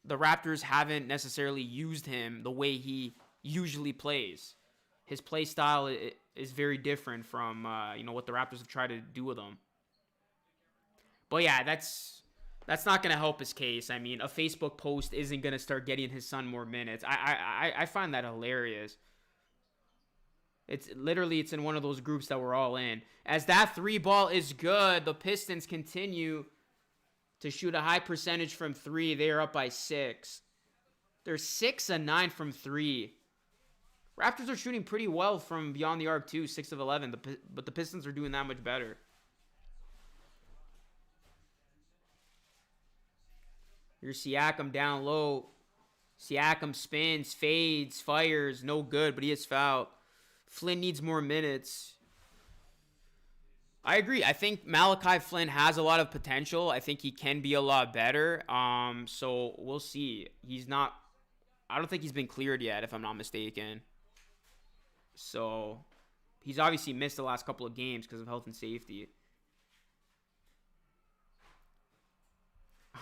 the Raptors haven't necessarily used him the way he usually plays. His play style is very different from what the Raptors have tried to do with him. But yeah, that's not going to help his case. I mean, a Facebook post isn't going to start getting his son more minutes. I find that hilarious. It's in one of those groups that we're all in. As that 3 ball is good, the Pistons continue to shoot a high percentage from 3. They are up by 6. They're 6 and 9 from 3. Raptors are shooting pretty well from beyond the arc too, 6 of 11. But the Pistons are doing that much better. Here's Siakam down low. Siakam spins, fades, fires. No good, but he is fouled. Flynn needs more minutes. I agree. I think Malachi Flynn has a lot of potential. I think he can be a lot better. So we'll see. I don't think he's been cleared yet, if I'm not mistaken. So he's obviously missed the last couple of games because of health and safety.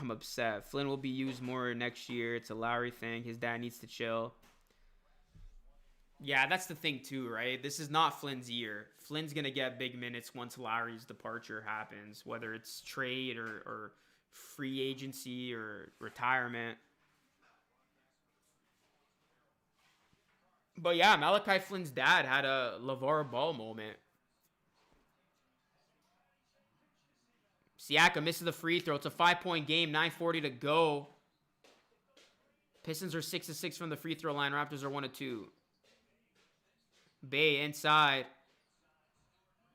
I'm upset. Flynn will be used more next year. It's a Lowry thing. His dad needs to chill. Yeah, that's the thing too, right? This is not Flynn's year. Flynn's gonna get big minutes once Lowry's departure happens, whether it's trade or free agency or retirement. But yeah, Malachi Flynn's dad had a LeVar Ball moment. Siakam misses the free throw. It's a 5-point game, 9:40 to go. Pistons are 6-6 from the free throw line. Raptors are 1-2. Bay inside.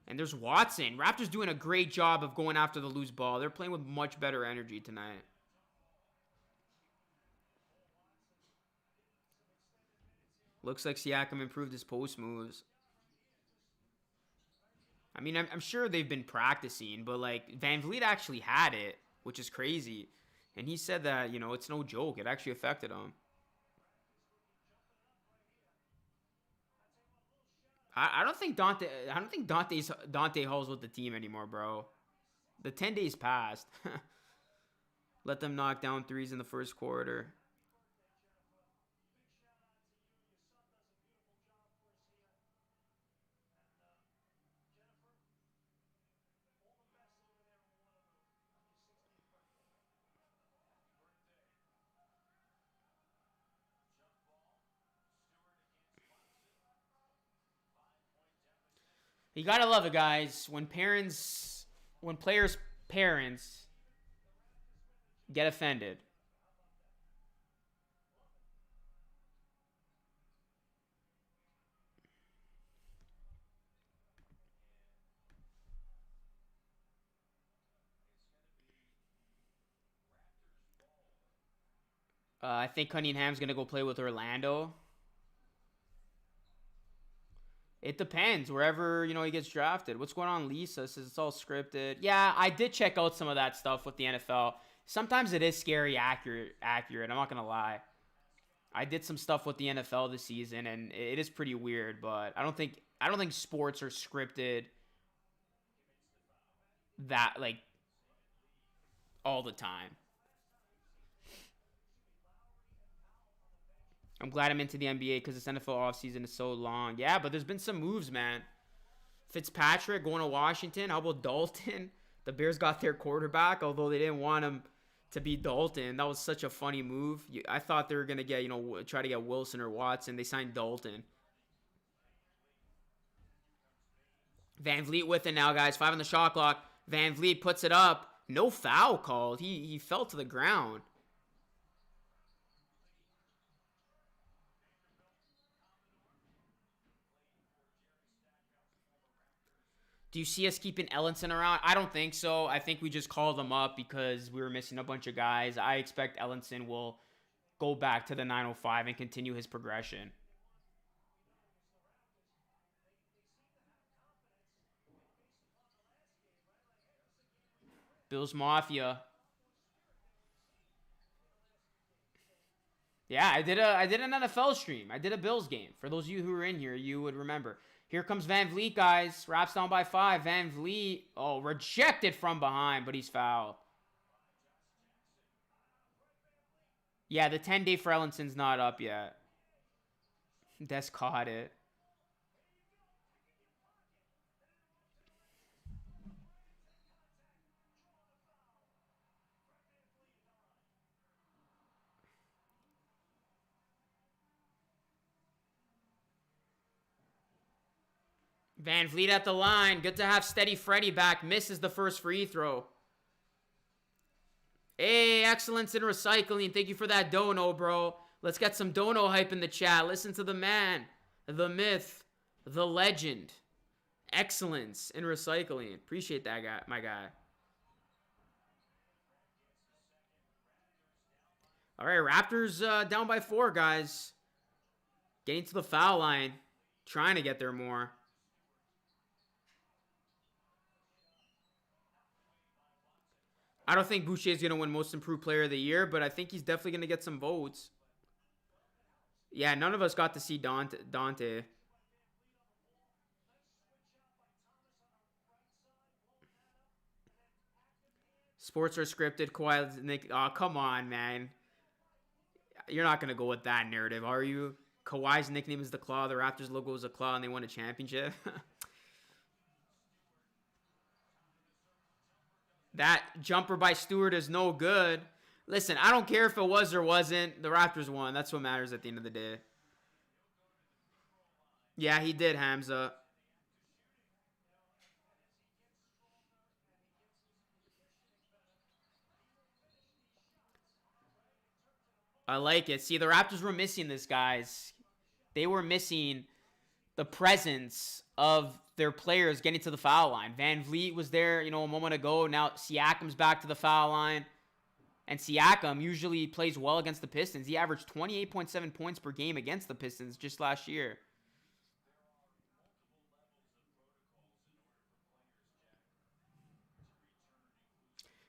And there's Watson. Raptors doing a great job of going after the loose ball. They're playing with much better energy tonight. Looks like Siakam improved his post moves. I mean, I'm sure they've been practicing, but like Van Vliet actually had it, which is crazy. And he said that, it's no joke. It actually affected him. I don't think Dante Hall's with the team anymore, bro. The 10 days passed. Let them knock down threes in the first quarter. You gotta love it, guys. When players' parents get offended. I think Cunningham's gonna go play with Orlando. It depends. Wherever, he gets drafted. What's going on, Lisa? Says it's all scripted. Yeah, I did check out some of that stuff with the NFL. Sometimes it is scary accurate. I'm not going to lie. I did some stuff with the NFL this season, and it is pretty weird, but I don't think sports are scripted that, like, all the time. I'm glad I'm into the NBA because this NFL offseason is so long. Yeah, but there's been some moves, man. Fitzpatrick going to Washington. How about Dalton? The Bears got their quarterback, although they didn't want him to be Dalton. That was such a funny move. I thought they were going to get, try to get Wilson or Watson. They signed Dalton. Van Vliet with it now, guys. 5 on the shot clock. Van Vliet puts it up. No foul called. He fell to the ground. Do you see us keeping Ellenson around? I don't think so. I think we just called him up because we were missing a bunch of guys. I expect Ellenson will go back to the 905 and continue his progression. Bills Mafia. Yeah, I did an NFL stream. I did a Bills game. For those of you who are in here, you would remember. Here comes Van Vliet, guys. Raps down by 5. Van Vliet, rejected from behind, but he's fouled. Yeah, the 10-day for Ellenson's not up yet. Des caught it. Van Vliet at the line. Good to have Steady Freddy back. Misses the first free throw. Hey, excellence in recycling. Thank you for that dono, bro. Let's get some dono hype in the chat. Listen to the man, the myth, the legend. Excellence in recycling. Appreciate that guy, my guy. All right, Raptors down by 4, guys. Getting to the foul line. Trying to get there more. I don't think Boucher is going to win Most Improved Player of the Year, but I think he's definitely going to get some votes. Yeah, none of us got to see Dante. Sports are scripted. Kawhi's nick. Oh, come on, man. You're not gonna go with that narrative, are you? Kawhi's nickname is the Claw. The Raptors logo is a claw, and they won a championship. That jumper by Stewart is no good. Listen, I don't care if it was or wasn't. The Raptors won. That's what matters at the end of the day. Yeah, he did, Hamza. I like it. See, the Raptors were missing this, guys. They were missing the presence of their players getting to the foul line. Van Vliet was there, a moment ago. Now Siakam's back to the foul line. And Siakam usually plays well against the Pistons. He averaged 28.7 points per game against the Pistons just last year.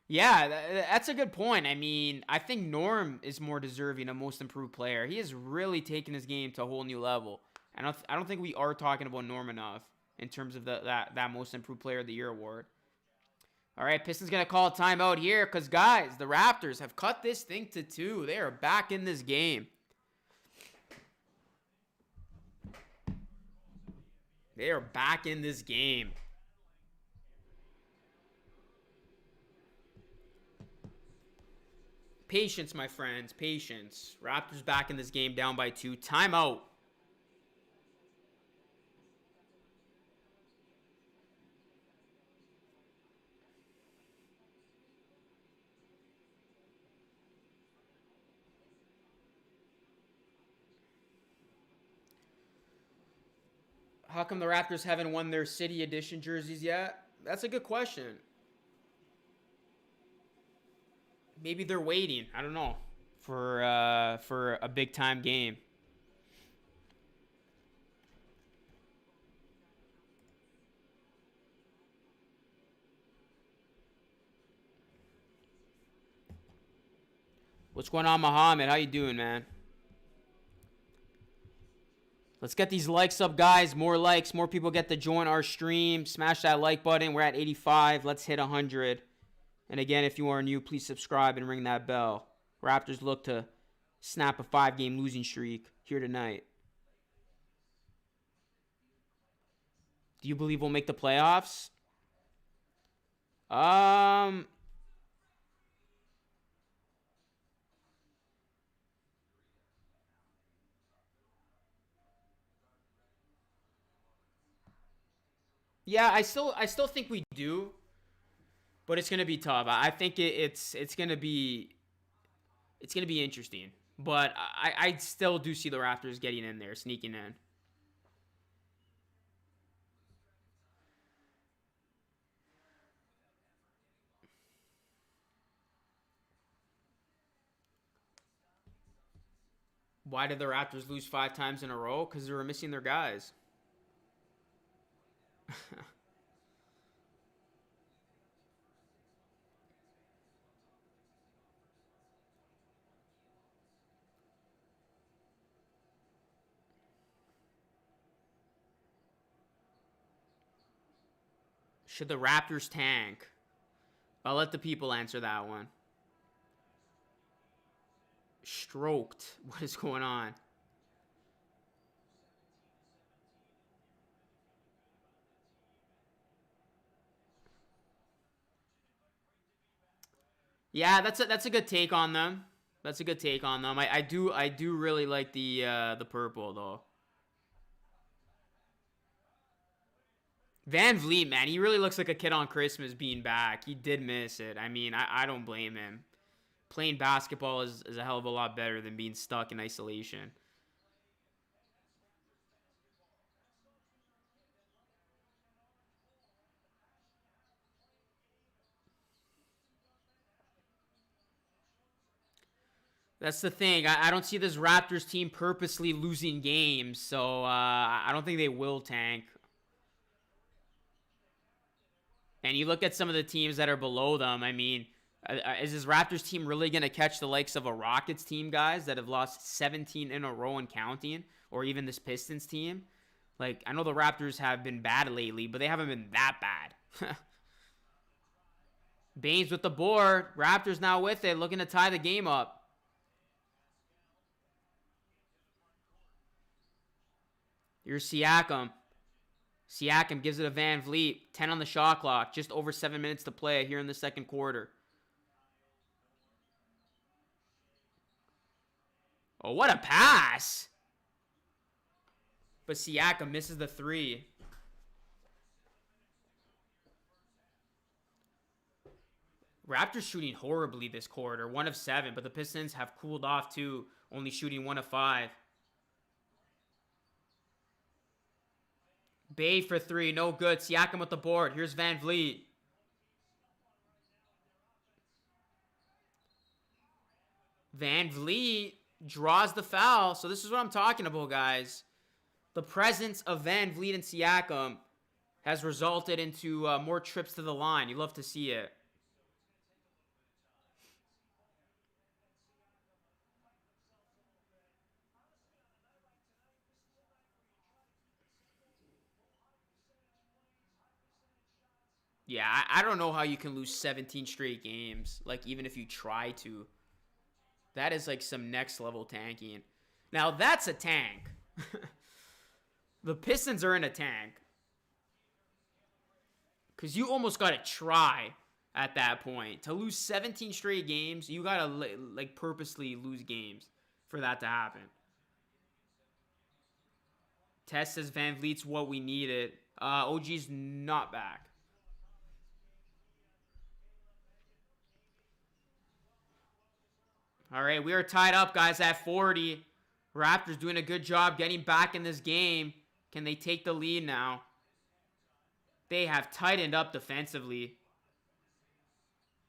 Yeah, that's a good point. I mean, I think Norm is more deserving of most improved player. He has really taken his game to a whole new level. And I don't think we are talking about Norm enough in terms of that most improved player of the year award. All right, Pistons going to call a timeout here because, guys, the Raptors have cut this thing to 2. They are back in this game. They are back in this game. Patience, my friends. Patience. Raptors back in this game down by 2. Timeout. How come the Raptors haven't won their City Edition jerseys yet? That's a good question. Maybe they're waiting. I don't know for a big time game. What's going on, Muhammad? How you doing, man? Let's get these likes up, guys. More likes. More people get to join our stream. Smash that like button. We're at 85. Let's hit 100. And again, if you are new, please subscribe and ring that bell. Raptors look to snap a 5-game losing streak here tonight. Do you believe we'll make the playoffs? Yeah, I still think we do, but it's gonna be tough. I think it's gonna be interesting. But I still do see the Raptors getting in there, sneaking in. Why did the Raptors lose 5 times in a row? Because they were missing their guys. Should the Raptors tank? I'll let the people answer that one. Stroked. What is going on? Yeah, that's a good take on them. That's a good take on them. I do really like the purple though. Van Vliet, man, he really looks like a kid on Christmas being back. He did miss it. I mean, I don't blame him. Playing basketball is a hell of a lot better than being stuck in isolation. That's the thing. I don't see this Raptors team purposely losing games, so I don't think they will tank. And you look at some of the teams that are below them. I mean, is this Raptors team really going to catch the likes of a Rockets team, guys, that have lost 17 in a row and counting? Or even this Pistons team? Like, I know the Raptors have been bad lately, but they haven't been that bad. Baines with the board. Raptors now with it, looking to tie the game up. Here's Siakam. Siakam gives it to Van Vliet. 10 on the shot clock. Just over 7 minutes to play here in the second quarter. Oh, what a pass. But Siakam misses the three. Raptors shooting horribly this quarter. 1 of 7, but the Pistons have cooled off too. Only shooting 1 of 5. Bay for 3. No good. Siakam with the board. Here's Van Vliet. Van Vliet draws the foul. So this is what I'm talking about, guys. The presence of Van Vliet and Siakam has resulted into more trips to the line. You love to see it. Yeah, I don't know how you can lose 17 straight games. Like, even if you try to. That is like some next level tanking. Now, that's a tank. The Pistons are in a tank. Because you almost got to try at that point. To lose 17 straight games, you got to like purposely lose games for that to happen. Tess says Van Vliet's what we needed. OG's not back. All right, we are tied up, guys, at 40. Raptors doing a good job getting back in this game. Can they take the lead now? They have tightened up defensively.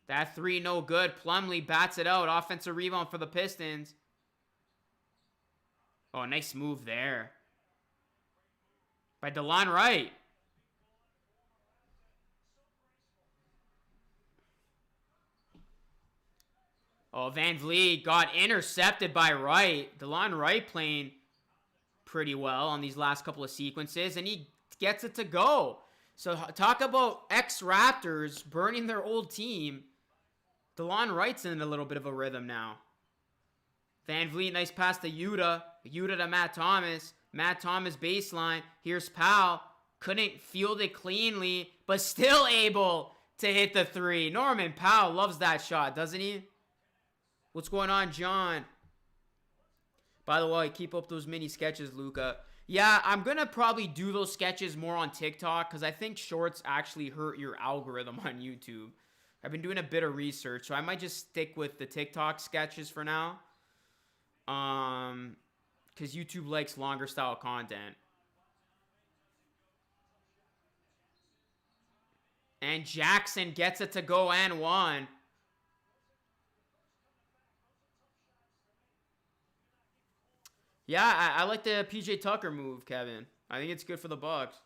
That 3 no good. Plumlee bats it out. Offensive rebound for the Pistons. Oh, nice move there. By DeLon Wright. Oh, Van Vliet got intercepted by Wright. DeLon Wright playing pretty well on these last couple of sequences, and he gets it to go. So talk about ex-Raptors burning their old team. DeLon Wright's in a little bit of a rhythm now. Van Vliet, nice pass to Yuta. Yuta to Matt Thomas. Matt Thomas baseline. Here's Powell. Couldn't field it cleanly, but still able to hit the 3. Norman Powell loves that shot, doesn't he? What's going on, John? By the way, keep up those mini sketches, Luca. Yeah, I'm going to probably do those sketches more on TikTok because I think shorts actually hurt your algorithm on YouTube. I've been doing a bit of research, so I might just stick with the TikTok sketches for now. Because YouTube likes longer style content. And Jackson gets it to go and 1. Yeah, I like the PJ Tucker move, Kevin. I think it's good for the Bucks.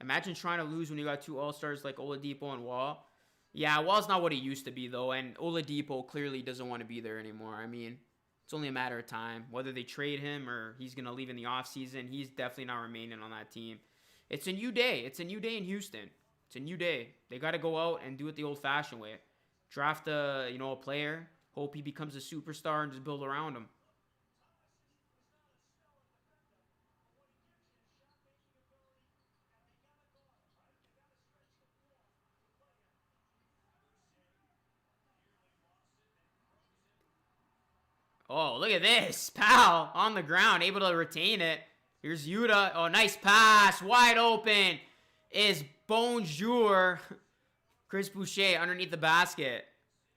Imagine trying to lose when you got 2 All-Stars like Oladipo and Wall. Yeah, Wall's not what he used to be, though, and Oladipo clearly doesn't want to be there anymore. I mean, it's only a matter of time. Whether they trade him or he's going to leave in the offseason, he's definitely not remaining on that team. It's a new day. It's a new day in Houston. It's a new day. They got to go out and do it the old-fashioned way. Draft a player, hope he becomes a superstar, and just build around him. Oh, look at this. Powell on the ground, able to retain it. Here's Yuta. Oh, nice pass. Wide open is Bonjour. Chris Boucher underneath the basket.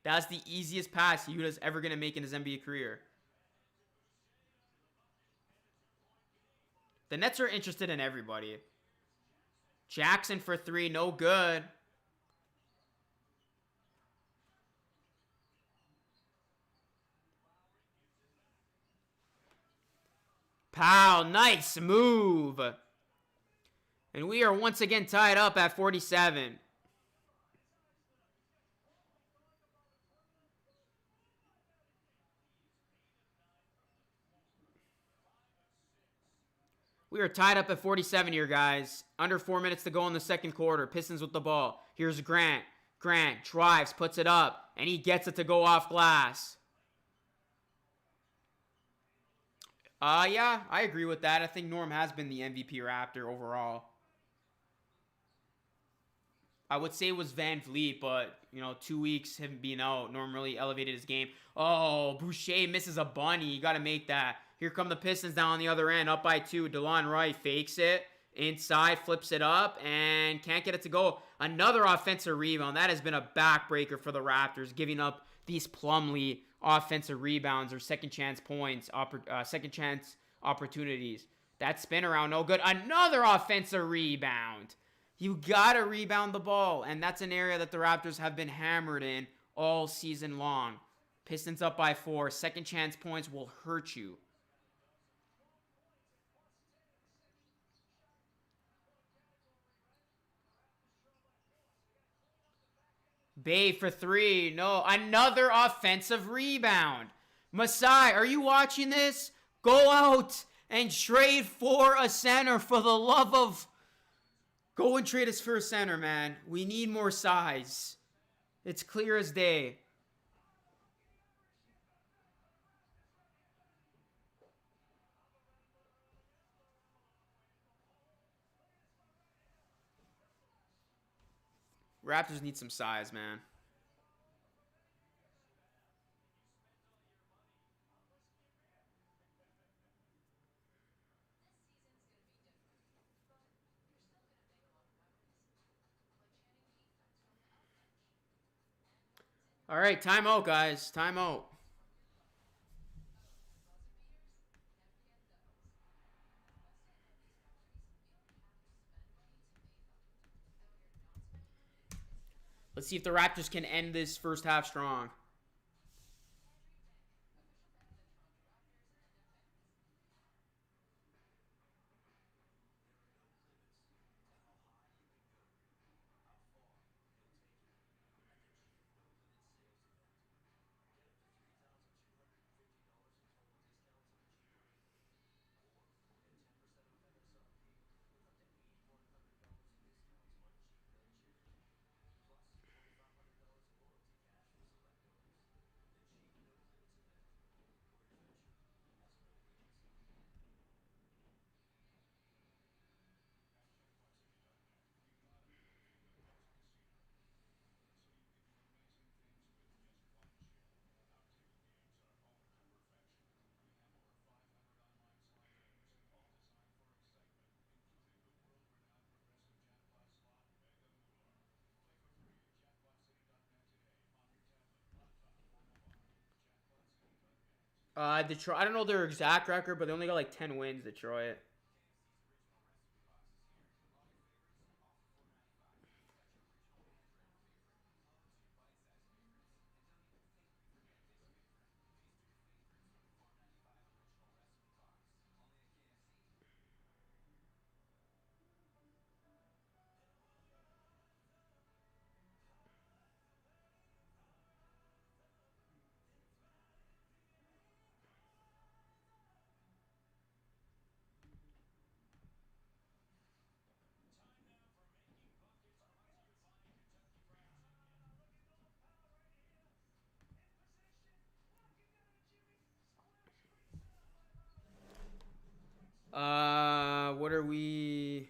That's the easiest pass Yuta's ever going to make in his NBA career. The Nets are interested in everybody. Jackson for 3, no good. Powell, nice move. And we are once again tied up at 47. We are tied up at 47 here, guys. Under 4 minutes to go in the second quarter. Pistons with the ball. Here's Grant. Grant drives, puts it up, and he gets it to go off glass. Yeah, I agree with that. I think Norm has been the MVP Raptor overall. I would say it was Van Vliet, but, 2 weeks him being out, Norm really elevated his game. Oh, Boucher misses a bunny. You got to make that. Here come the Pistons down on the other end, up by 2. DeLon Wright fakes it. Inside, flips it up, and can't get it to go. Another offensive rebound. That has been a backbreaker for the Raptors, giving up these Plumlee offensive rebounds or second chance points, second chance opportunities. That spin around, no good. Another offensive rebound. You got to rebound the ball, and that's an area that the Raptors have been hammered in all season long. Pistons up by 4. Second chance points will hurt you. Bay for 3. No, another offensive rebound. Masai, are you watching this? Go out and trade for a center for the love of... Go and trade us for a center, man. We need more size. It's clear as day. Raptors need some size, man. All right, timeout, guys. Timeout. Let's see if the Raptors can end this first half strong. Detroit. I don't know their exact record, but they only got like 10 wins. Detroit. What are we?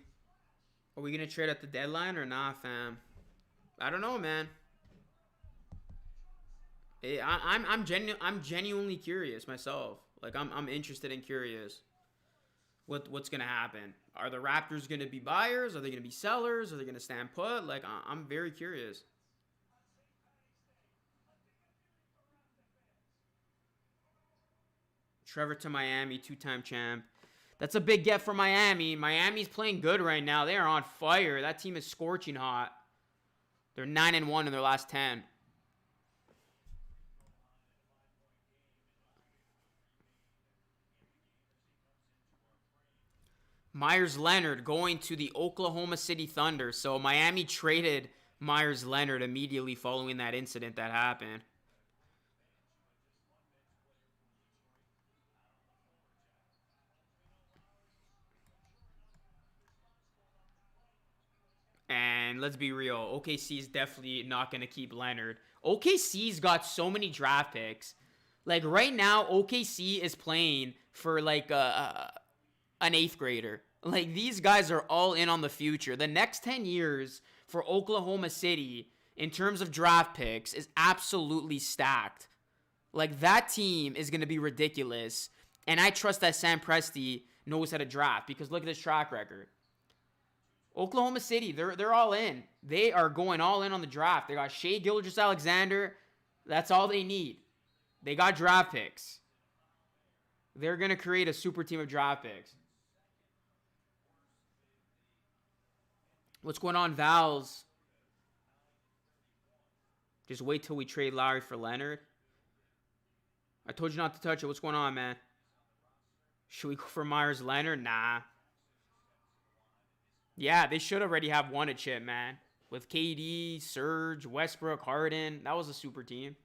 Are we gonna trade at the deadline or not, fam? I don't know, man. I'm genuinely curious myself. Like I'm interested and curious. What's gonna happen? Are the Raptors gonna be buyers? Are they gonna be sellers? Are they gonna stand put? Like I'm very curious. Trevor to Miami, 2-time champ. That's a big get for Miami. Miami's playing good right now. They are on fire. That team is scorching hot. They're 9-1 in their last 10. Myers Leonard going to the Oklahoma City Thunder. So Miami traded Myers Leonard immediately following that incident that happened. And let's be real, OKC is definitely not going to keep Leonard. OKC's got so many draft picks. Like right now, OKC is playing for like an 8th grader. Like these guys are all in on the future. The next 10 years for Oklahoma City in terms of draft picks is absolutely stacked. Like that team is going to be ridiculous. And I trust that Sam Presti knows how to draft because look at his track record. Oklahoma City, they're all in. They are going all in on the draft. They got Shai Gilgeous-Alexander. That's all they need. They got draft picks. They're going to create a super team of draft picks. What's going on, Vals? Just wait till we trade Lowry for Leonard. I told you not to touch it. What's going on, man? Should we go for Myers Leonard? Nah. Yeah, they should already have won a chip, man. With KD, Serge, Westbrook, Harden. That was a super team.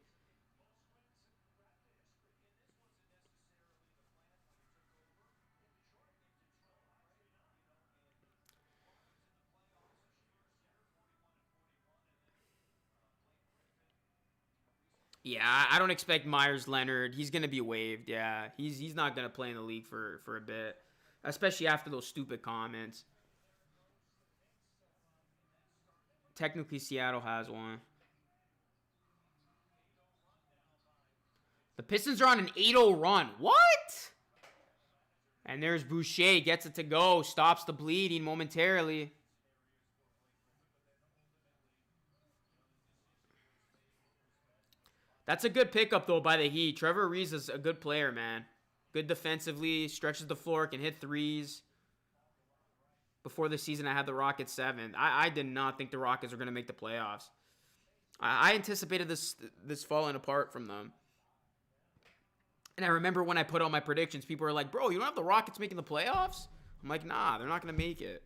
Yeah, I don't expect Myers Leonard. He's going to be waived, yeah. He's not going to play in the league for a bit. Especially after those stupid comments. Technically, Seattle has one. The Pistons are on an 8-0 run. What? And there's Boucher. Gets it to go. Stops the bleeding momentarily. That's a good pickup, though, by the Heat. Trevor Ariza is a good player, man. Good defensively. Stretches the floor. Can hit threes. Before the season, I had the Rockets 7th. I did not think the Rockets were going to make the playoffs. I anticipated this falling apart from them. And I remember when I put out my predictions, people were like, bro, you don't have the Rockets making the playoffs? I'm like, nah, they're not going to make it.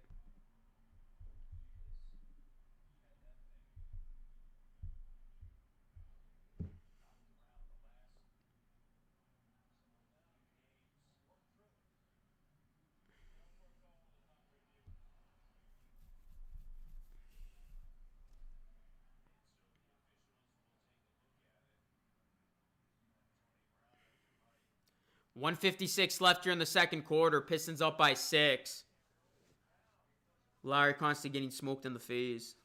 .156 left here in the second quarter. Pistons up by 6. Larry constantly getting smoked in the face.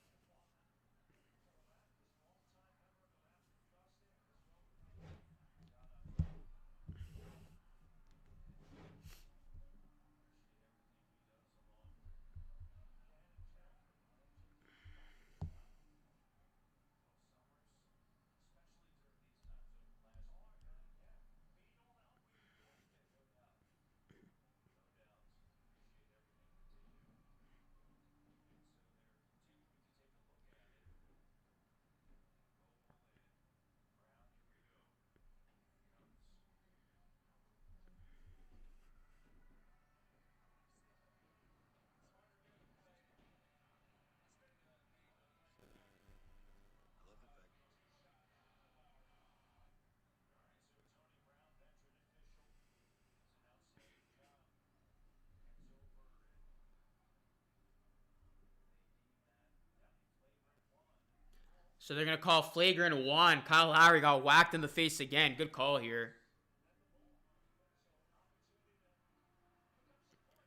So they're going to call flagrant 1. Kyle Lowry got whacked in the face again. Good call here.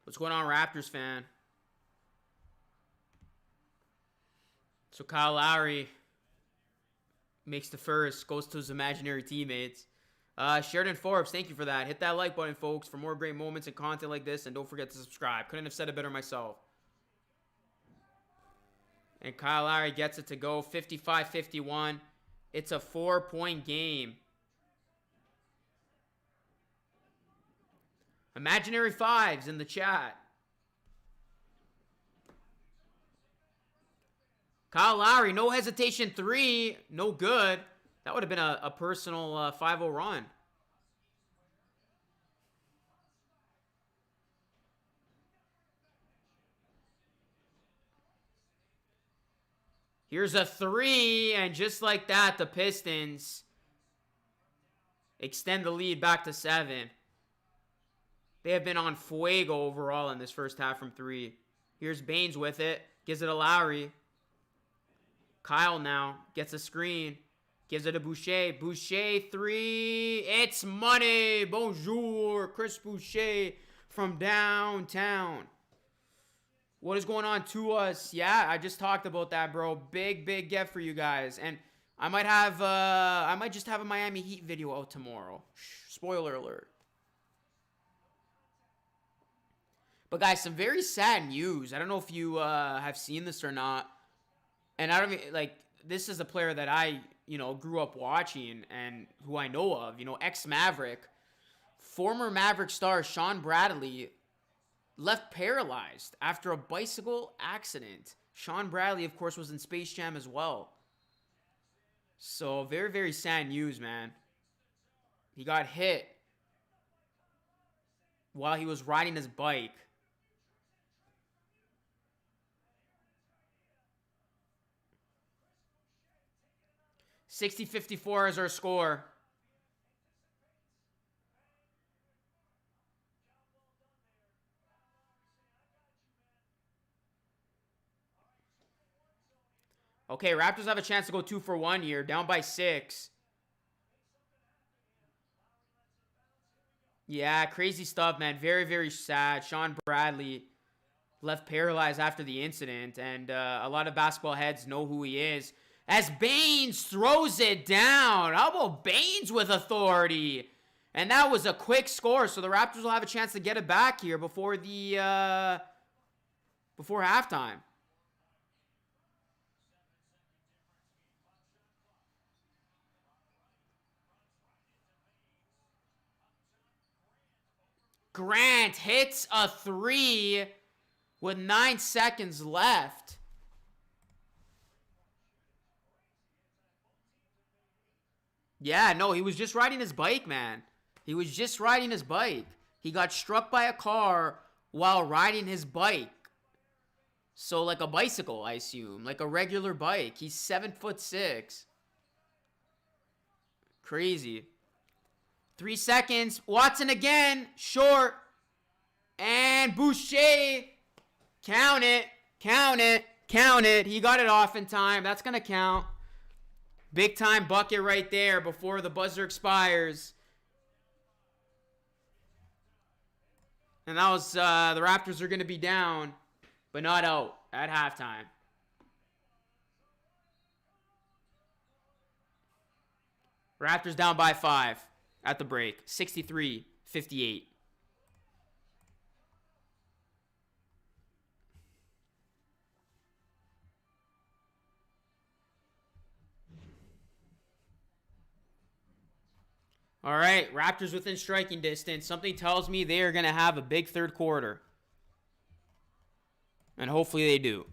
What's going on, Raptors fan? So Kyle Lowry makes the first, goes to his imaginary teammates. Sheridan Forbes, thank you for that. Hit that like button, folks, for more great moments and content like this. And don't forget to subscribe. Couldn't have said it better myself. And Kyle Lowry gets it to go 55-51. It's a 4-point game. Imaginary 5s in the chat. Kyle Lowry, no hesitation 3. No good. That would have been a personal 5-0 run. Here's a 3, and just like that, the Pistons extend the lead back to 7. They have been on fuego overall in this first half from 3. Here's Baines with it. Gives it to Lowry. Kyle now gets a screen. Gives it to Boucher. Boucher, 3. It's money. Bonjour. Chris Boucher from downtown. What is going on to us? Yeah, I just talked about that, bro. Big get for you guys. And I might just have a Miami Heat video out tomorrow. Spoiler alert. But guys, some very sad news. I don't know if you have seen this or not. And I don't mean, like, this is a player that I, grew up watching and who I know of, ex-Maverick. Former Maverick star Sean Bradley left paralyzed after a bicycle accident. Sean Bradley, of course, was in Space Jam as well. So, very, very sad news, man. He got hit while he was riding his bike. $60-54 is our score. Okay, Raptors have a chance to go 2 for 1 here. Down by 6. Yeah, crazy stuff, man. Very, very sad. Sean Bradley left paralyzed after the incident. And a lot of basketball heads know who he is. As Baines throws it down. How about Baines with authority? And that was a quick score. So the Raptors will have a chance to get it back here before the before halftime. Grant hits a 3 with 9 seconds left. Yeah, no, he was just riding his bike, man. He was just riding his bike. He got struck by a car while riding his bike. So like a bicycle, I assume. Like a regular bike. He's 7'6". Crazy. 3 seconds. Watson again. Short. And Boucher. Count it. Count it. Count it. He got it off in time. That's going to count. Big time bucket right there before the buzzer expires. And that was, the Raptors are going to be down, but not out at halftime. Raptors down by 5 at the break. 63-58. All right, Raptors within striking distance. Something tells me they are going to have a big third quarter. And hopefully they do.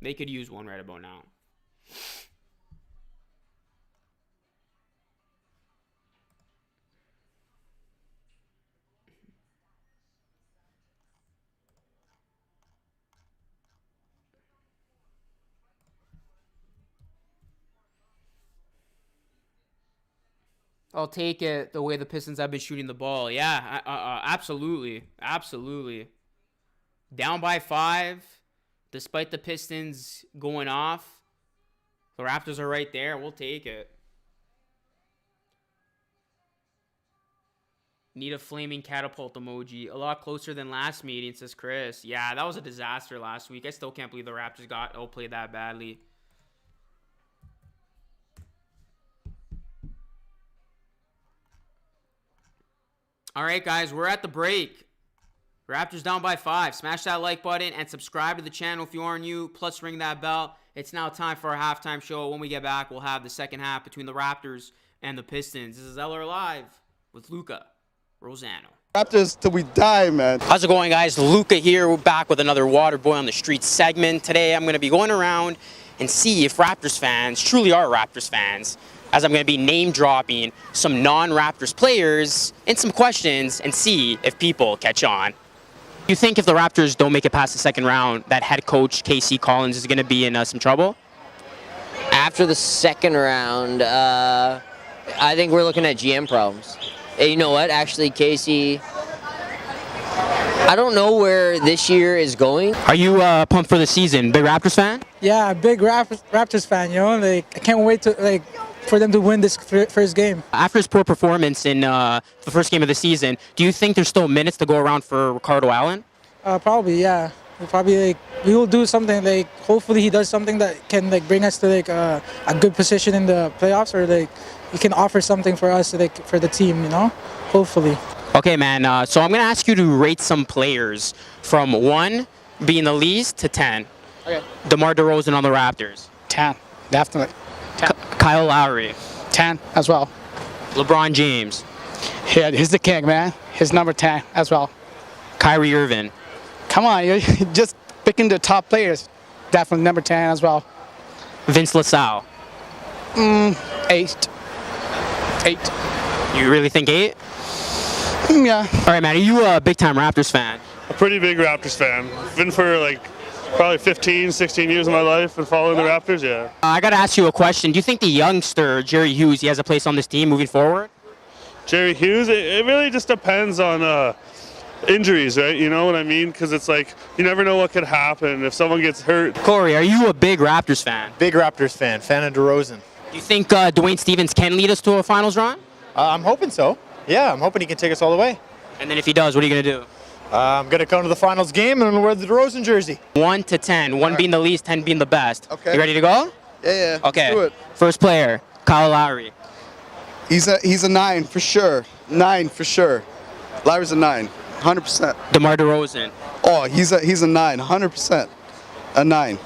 They could use one right about now. I'll take it the way the Pistons have been shooting the ball. Yeah, absolutely. Absolutely. Down by 5, despite the Pistons going off. The Raptors are right there. We'll take it. Need a flaming catapult emoji. A lot closer than last meeting, says Chris. Yeah, that was a disaster last week. I still can't believe the Raptors got outplayed that badly. All right, guys, we're at the break. Raptors down by 5. Smash that like button and subscribe to the channel if you are new. Plus, ring that bell. It's now time for our halftime show. When we get back, we'll have the second half between the Raptors and the Pistons. This is LR Live with Luca Rosano. Raptors till we die, man. How's it going, guys? Luca here. We're back with another Water Boy on the Street segment. Today, I'm going to be going around and see if Raptors fans truly are Raptors fans, as I'm going to be name-dropping some non-Raptors players and some questions and see if people catch on. You think if the Raptors don't make it past the second round, that head coach K.C. Collins is going to be in some trouble? After the second round, I think we're looking at GM problems. And you know what? Actually, Casey I don't know where this year is going. Are you pumped for the season? Big Raptors fan? Yeah, big Raptors fan, Like, I can't wait to for them to win this first game. After his poor performance in the first game of the season, do you think there's still minutes to go around for Ricardo Allen? Probably, yeah. We will do something hopefully he does something that can bring us to a good position in the playoffs, or he can offer something for us for the team, Hopefully. Okay, man. So I'm gonna ask you to rate some players from 1 being the least to 10. Okay. DeMar DeRozan on the Raptors. 10, definitely. 10. Kyle Lowry. 10 as well. LeBron James. Yeah, he's the king, man. He's number 10 as well. Kyrie Irving. Come on, you're just picking the top players. Definitely number 10 as well. Vince LaSalle. 8. 8. You really think 8? Yeah. All right, man. Are you a big-time Raptors fan? A pretty big Raptors fan. Been for probably 15, 16 years of my life and following the Raptors, yeah. I got to ask you a question. Do you think the youngster, Jerry Hughes, he has a place on this team moving forward? Jerry Hughes, it really just depends on injuries, right? You know what I mean? Because it's you never know what could happen if someone gets hurt. Corey, are you a big Raptors fan? Big Raptors fan of DeRozan. Do you think Dwayne Stevens can lead us to a finals run? I'm hoping so. Yeah, I'm hoping he can take us all the way. And then if he does, what are you going to do? I'm going to come to the finals game and wear the DeRozan jersey. 1 to 10. 1 being the least, 10 being the best. Okay. You ready to go? Yeah. Okay. Let's do it. First player, Kyle Lowry. He's a 9 for sure. 9 for sure. Lowry's a 9, 100%. DeMar DeRozan. Oh, he's a 9, 100%. A 9.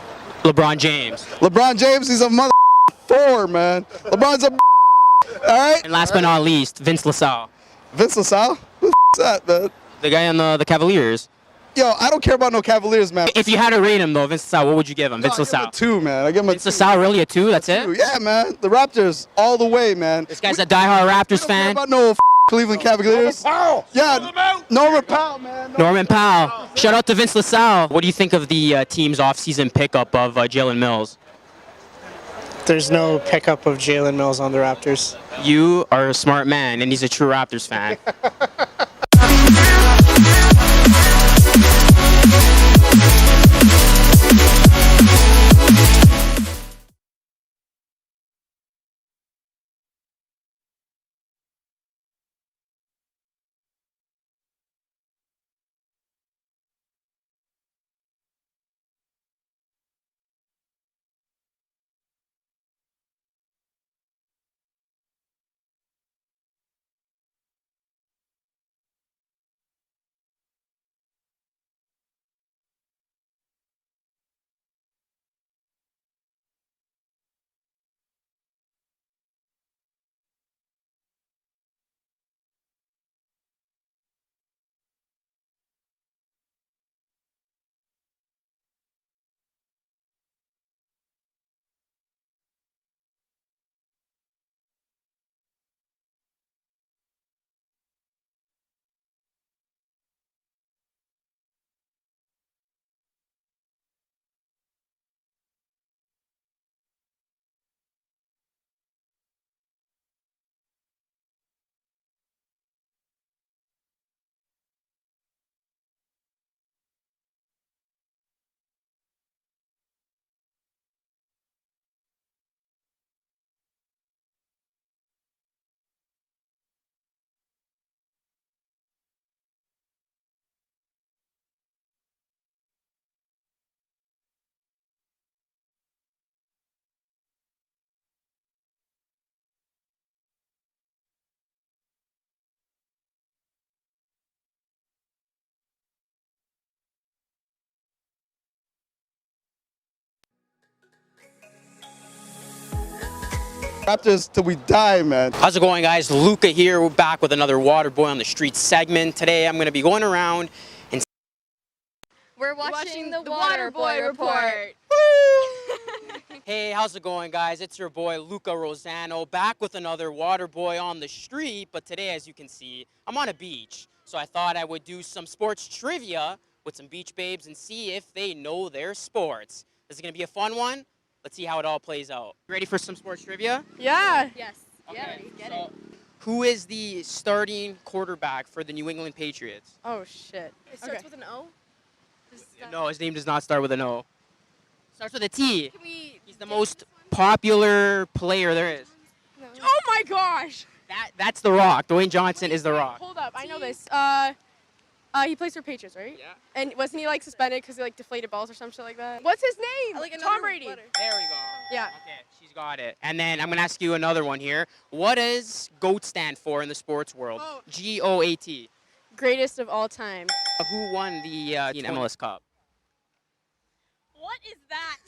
LeBron James. LeBron James, he's a mother 4, man. LeBron's a all right. And last but not least, Vince LaSalle. Vince LaSalle? Who's that, man? The guy on the Cavaliers. Yo, I don't care about no Cavaliers, man. If you had to rate him, though, Vince LaSalle, what would you give him? Vince I give him LaSalle. a 2, man. I give him a Vince LaSalle, really a 2? That's it? 2. Yeah, man. The Raptors all the way, man. This guy's a diehard Raptors I don't care fan. about no Cleveland Cavaliers. Yeah, Norman Powell, man. Norman Powell. Shout out to Vince LaSalle. What do you think of the team's offseason pickup of Jalen Mills? There's no pickup of Jalen Mills on the Raptors. You are a smart man, and he's a true Raptors fan. Raptors till we die, man. How's it going, guys? Luca here. We're back with another Water Boy on the Street segment. Today, I'm going to be going around and... We're watching the Water Boy Report. Hey, how's it going, guys? It's your boy, Luca Rosano, back with another Water Boy on the street. But today, as you can see, I'm on a beach. So I thought I would do some sports trivia with some beach babes and see if they know their sports. This is going to be a fun one. Let's see how it all plays out. You ready for some sports trivia? Yeah. Yes. Okay. Yeah, get So, it. Who is the starting quarterback for the New England Patriots? Oh shit. It starts with an O. No, his name does not start with an O. Starts with a T. Can we? He's the most popular player there is. No. Oh my gosh. That's The Rock. Dwayne Johnson is The Rock. Hold up, I know this. He plays for Patriots, right? Yeah. And wasn't he like suspended because he like deflated balls or some shit like that? What's his name? Like Tom Brady. letter. There we go. Yeah. Okay, she's got it. And then I'm going to ask you another one here. What does GOAT stand for in the sports world? Oh. GOAT. Greatest of all time. Who won the MLS Cup? What is that?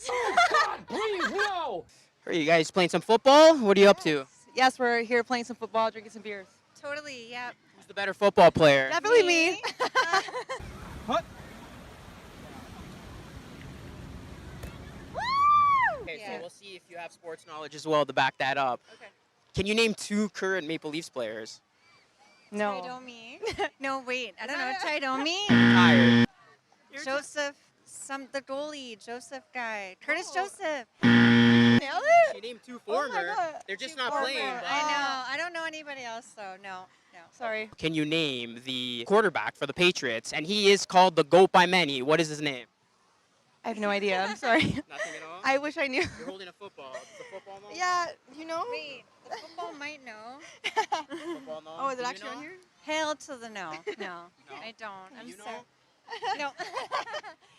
Please, no! Are you guys playing some football? What are you up to? Yes, we're here playing some football, drinking some beers. Totally, yeah. Who's the better football player? Definitely me. Okay, so we'll see if you have sports knowledge as well to back that up. Okay. Can you name 2 current Maple Leafs players? No. Chidomi. No, wait. I don't know. Chidomi? Tired. Joseph. The goalie. Joseph guy. Curtis Joseph. Nailed it? She named 2 Oh my foreigners. God. They're just 2 not playing. foreigners. but- I know. I don't know anybody else, though. No. Sorry. Can you name the quarterback for the Patriots? And he is called the GOAT by many. What is his name? I have no idea. I'm sorry. Nothing at all? I wish I knew. You're holding a football. Does the football know? Yeah, you know? Wait. The football might know. Football know? Oh, is Do it you actually know? on here? Hail to the no. No, I don't. I'm You know? sorry. No.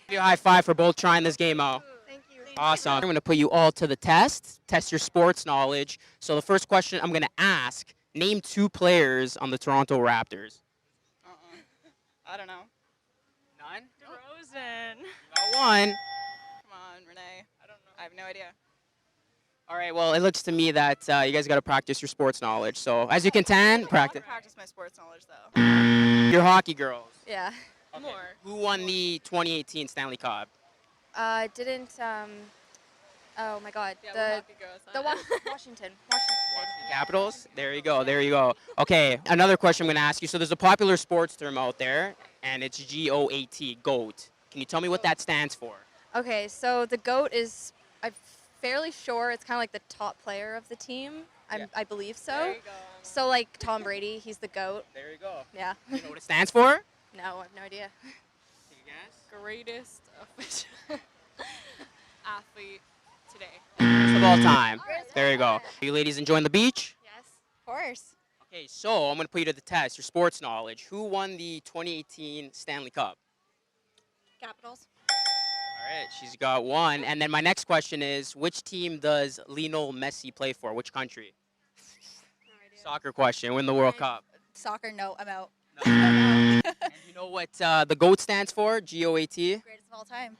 Give you a high five for both trying this game out. Thank you. Awesome. I'm going to put you all to the test your sports knowledge. So the first question I'm going to ask, name 2 players on the Toronto Raptors. I don't know. None? DeRozan. Got one. Come on, Renee. I don't know. I have no idea. All right, well, it looks to me that you guys got to practice your sports knowledge. So as you can tan, practice. Practice my sports knowledge, though. Your hockey girls. Yeah. Okay. More. Who won the 2018 Stanley Cup? Didn't oh my God. Yeah, the we're hockey girls, huh? Washington. Capitals? There you go, there you go. Okay, another question I'm going to ask you. So there's a popular sports term out there, and it's GOAT, GOAT. Can you tell me what that stands for? Okay, so the GOAT is, I'm fairly sure it's kind of like the top player of the team. I believe so. There you go. So like Tom Brady, he's the GOAT. There you go. Yeah. You know what it stands for? No, I have no idea. Take a guess. Greatest official athlete today. First of all time. There you go. Are you ladies enjoying the beach? Yes. Of course. Okay, so I'm going to put you to the test, your sports knowledge. Who won the 2018 Stanley Cup? Capitals. All right, she's got one. And then my next question is, which team does Lionel Messi play for? Which country? No idea. Soccer question. Win the World Cup. Soccer, no, I'm out. And you know what the GOAT stands for? G-O-A-T? Greatest of all time.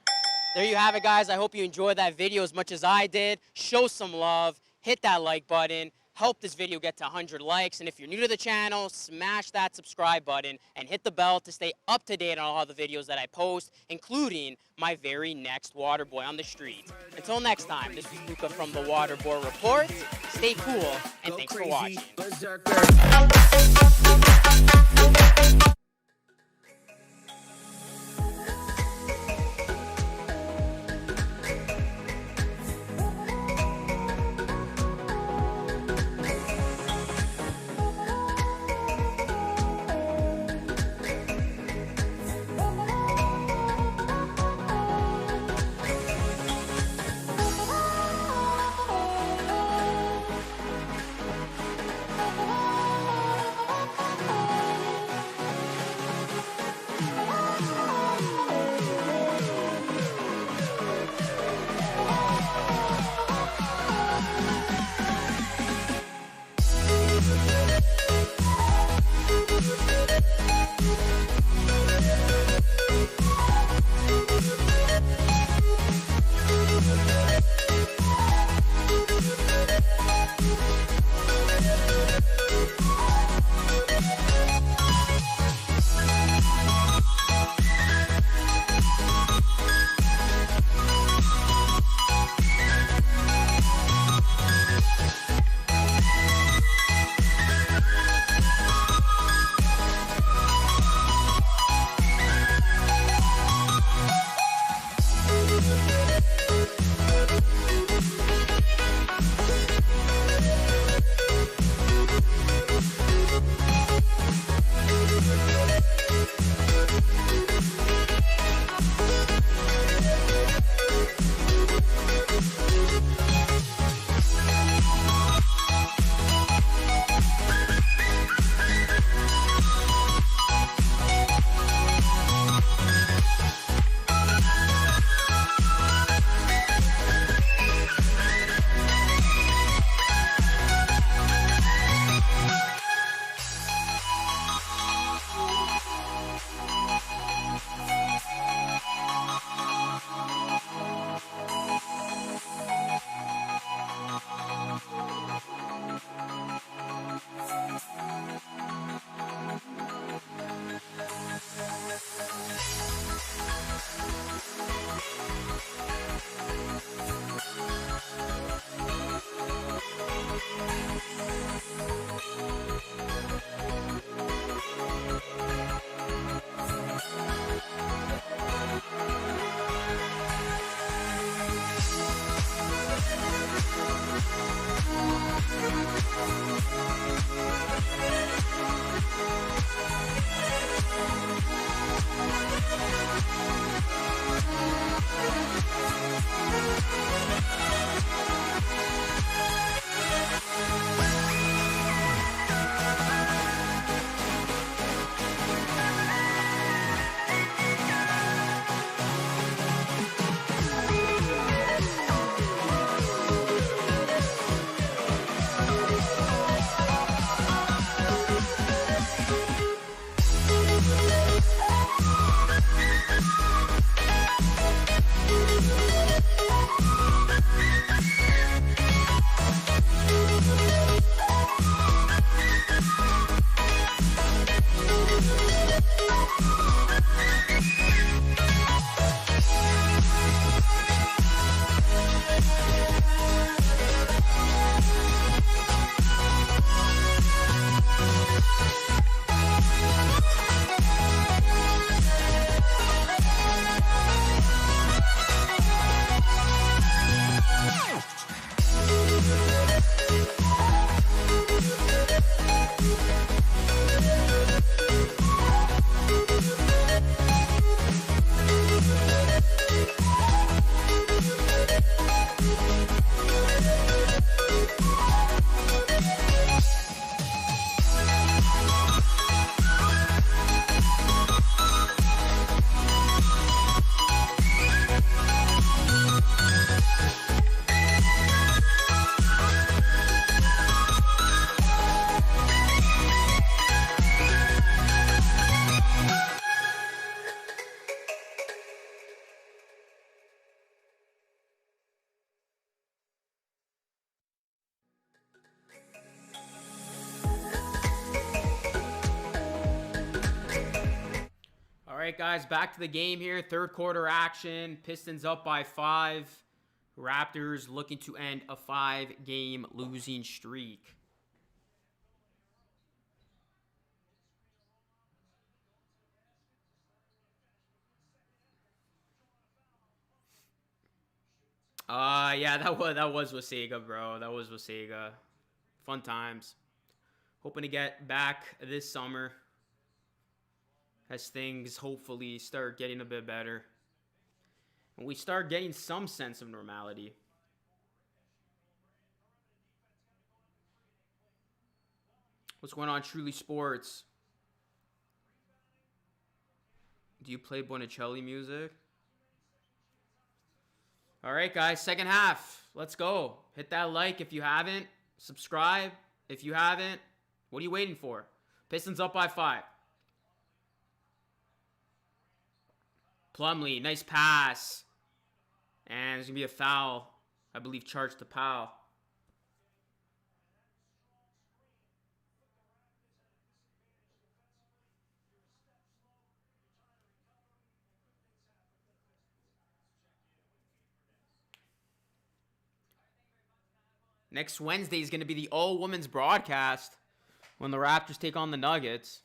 There you have it, guys. I hope you enjoyed that video as much as I did. Show some love. Hit that like button. Help this video get to 100 likes. And if you're new to the channel, smash that subscribe button and hit the bell to stay up to date on all the videos that I post, including my very next Waterboy on the street. Until next time, this is Luca from the Waterboy Report. Stay cool, and thanks for watching. right, guys, back to the game here. Third quarter action. Pistons up by 5. Raptors looking to end a 5-game losing streak. Yeah, that was Wasega, bro. That was Wasega. Fun times. Hoping to get back this summer as things hopefully start getting a bit better. And we start getting some sense of normality. What's going on, Truly Sports? Do you play Bonicelli music? All right, guys, second half. Let's go. Hit that like if you haven't. Subscribe if you haven't. What are you waiting for? Pistons up by 5. Plumlee, nice pass. And there's going to be a foul, I believe, charged to Powell. Next Wednesday is going to be the all-women's broadcast when the Raptors take on the Nuggets.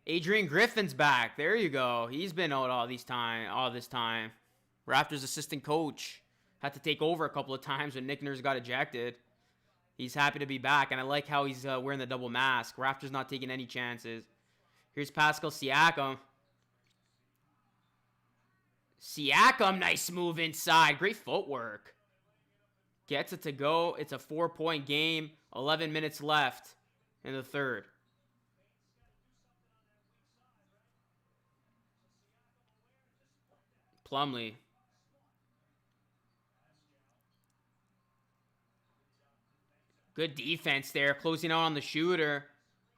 Adrian Griffin's back. There you go. He's been out all this time. Raptors assistant coach had to take over a couple of times when Nick Nurse got ejected. He's happy to be back, and I like how he's wearing the double mask. Raptors not taking any chances. Here's Pascal Siakam. Siakam, nice move inside. Great footwork. Gets it to go. It's a 4-point game. 11 minutes left in the third. Plumlee. Good defense there. Closing out on the shooter.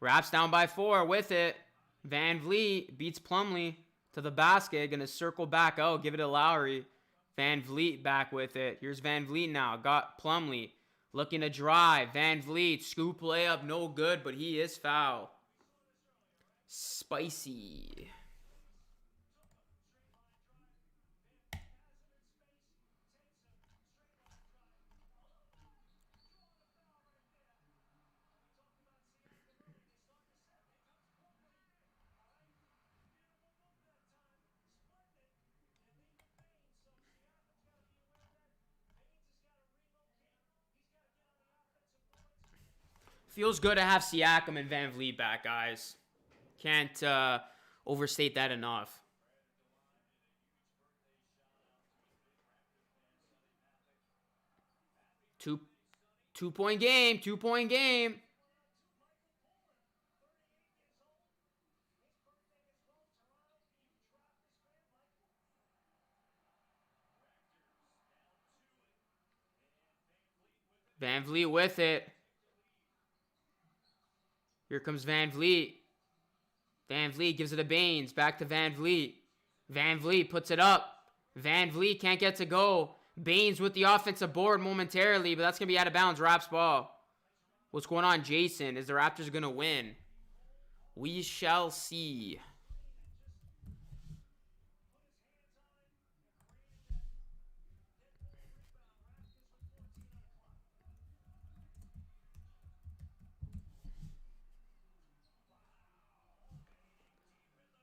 Raps down by 4 with it. Van Vliet beats Plumlee to the basket. Going to circle back out. Give it to Lowry. Van Vliet back with it. Here's Van Vliet now. Got Plumlee. Looking to drive. Van Vliet. Scoop layup. No good, but he is foul. Spicy. Feels good to have Siakam and Van Vliet back, guys. Can't overstate that enough. Two-point game. 2-point game. Van Vliet with it. Here comes Van Vliet. Van Vliet gives it to Baines. Back to Van Vliet. Van Vliet puts it up. Van Vliet can't get to go. Baines with the offensive board momentarily, but that's going to be out of bounds. Raps ball. What's going on, Jason? Is the Raptors going to win? We shall see.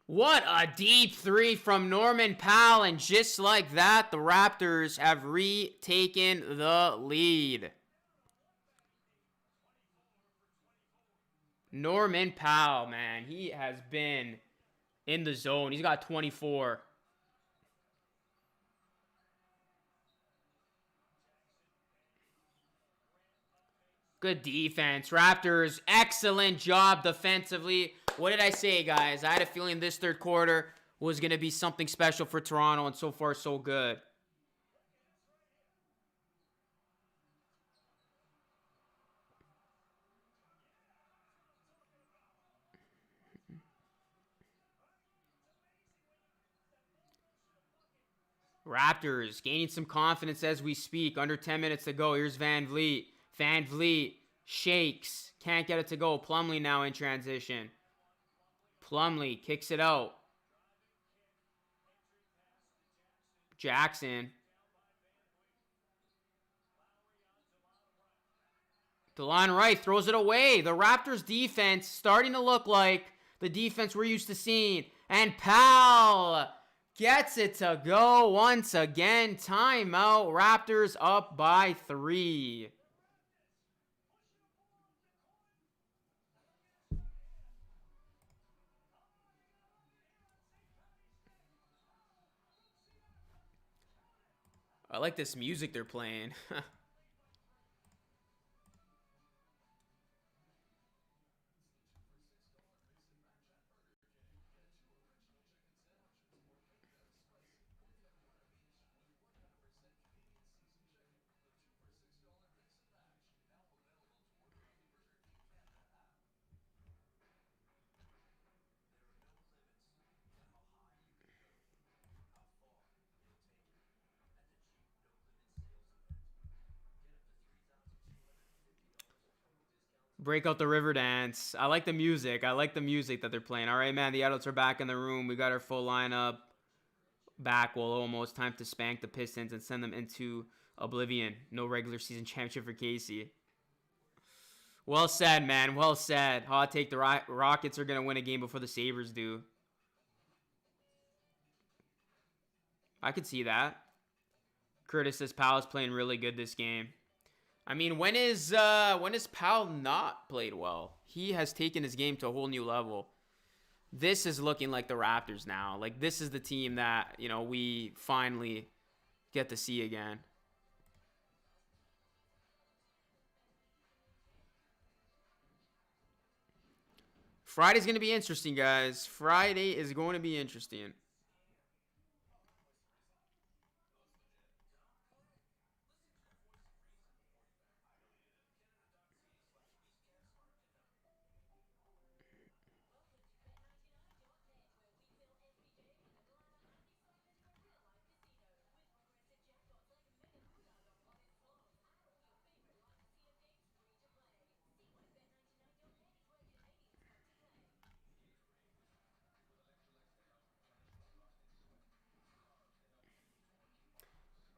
What a deep 3 from Norman Powell, and just like that, the Raptors have retaken the lead. Norman Powell, man, he has been in the zone. He's got 24. Good defense. Raptors, excellent job defensively. What did I say, guys? I had a feeling this third quarter was going to be something special for Toronto, and so far, so good. Raptors gaining some confidence as we speak. Under 10 minutes to go. Here's Van Vliet. Van Vliet Shakes. Can't get it to go. Plumlee now in transition. Plumlee kicks it out. Jackson. DeLon Wright throws it away. The Raptors defense starting to look like the defense we're used to seeing. And Powell gets it to go once again. Timeout. Raptors up by 3. I like this music they're playing. Break out the river dance. I like the music. I like the music that they're playing. All right, man. The adults are back in the room. We got our full lineup back. Well, almost time to spank the Pistons and send them into oblivion. No regular season championship for Casey. Well said, man. Well said. Hot take. The Rockets are going to win a game before the Sabres do. I could see that. Curtis says Powell's playing really good this game. I mean, when is Powell not played well? He has taken his game to a whole new level. This is looking like the Raptors now. Like, this is the team that, you know, we finally get to see again. Friday's going to be interesting, guys. Friday is going to be interesting.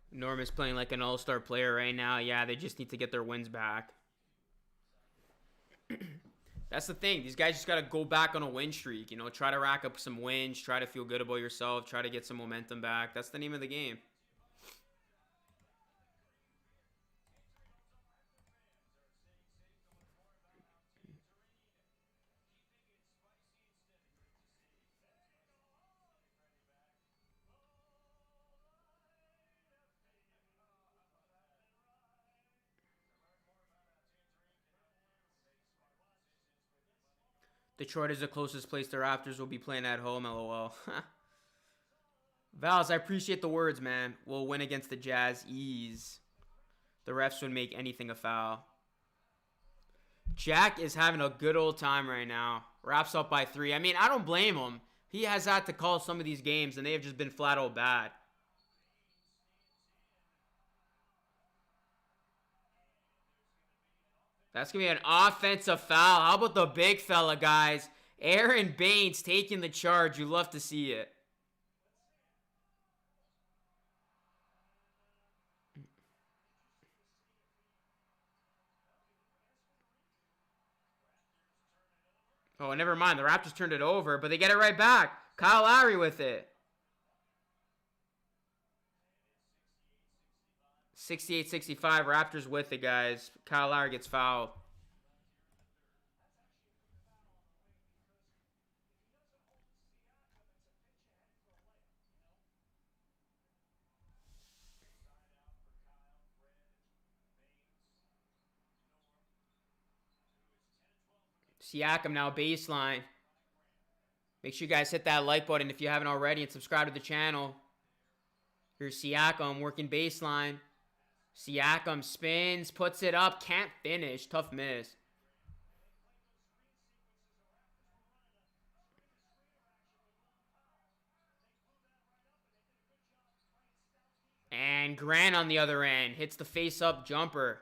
Norm is playing like an all-star player right now. Yeah, they just need to get their wins back. That's the thing. These guys just got to go back on a win streak. You know, try to rack up some wins. Try to feel good about yourself. Try to get some momentum back. That's the name of the game. Detroit is the closest place the Raptors will be playing at home, LOL. Vals, I appreciate the words, man. We'll win against the Jazz. Ease. The refs would make anything a foul. Jack is having a good old time right now. Raps up by 3. I mean, I don't blame him. He has had to call some of these games, and they have just been flat out bad. That's going to be an offensive foul. How about the big fella, guys? Aaron Baines taking the charge. You love to see it. Oh, never mind. The Raptors turned it over, but they get it right back. Kyle Lowry with it. 68-65. Raptors with it, guys. Kyle Lowry gets fouled. Siakam now baseline. Make sure you guys hit that like button if you haven't already and subscribe to the channel. Here's Siakam working baseline. Siakam spins, puts it up, can't finish. Tough miss. And Grant on the other end hits the face-up jumper.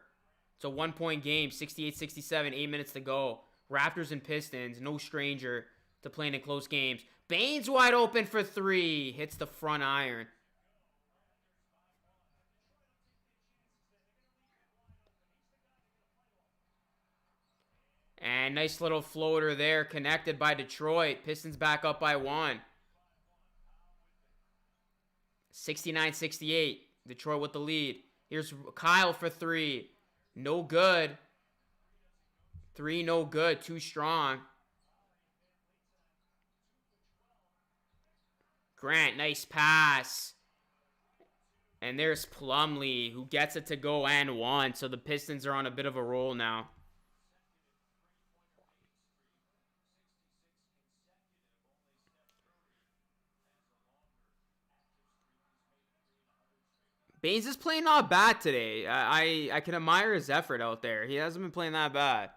It's It's a 1-point game, 68-67, 8 minutes to go. Raptors and Pistons, no stranger to playing in close games. Baines wide open for 3. Hits the front iron. And nice little floater there, connected by Detroit. Pistons back up by 1. 69-68. Detroit with the lead. Here's Kyle for 3. No good. 3 no good. Too strong. Grant, nice pass. And there's Plumlee, who gets it to go and 1. So the Pistons are on a bit of a roll now. Baines is playing not bad today. I can admire his effort out there. He hasn't been playing that bad.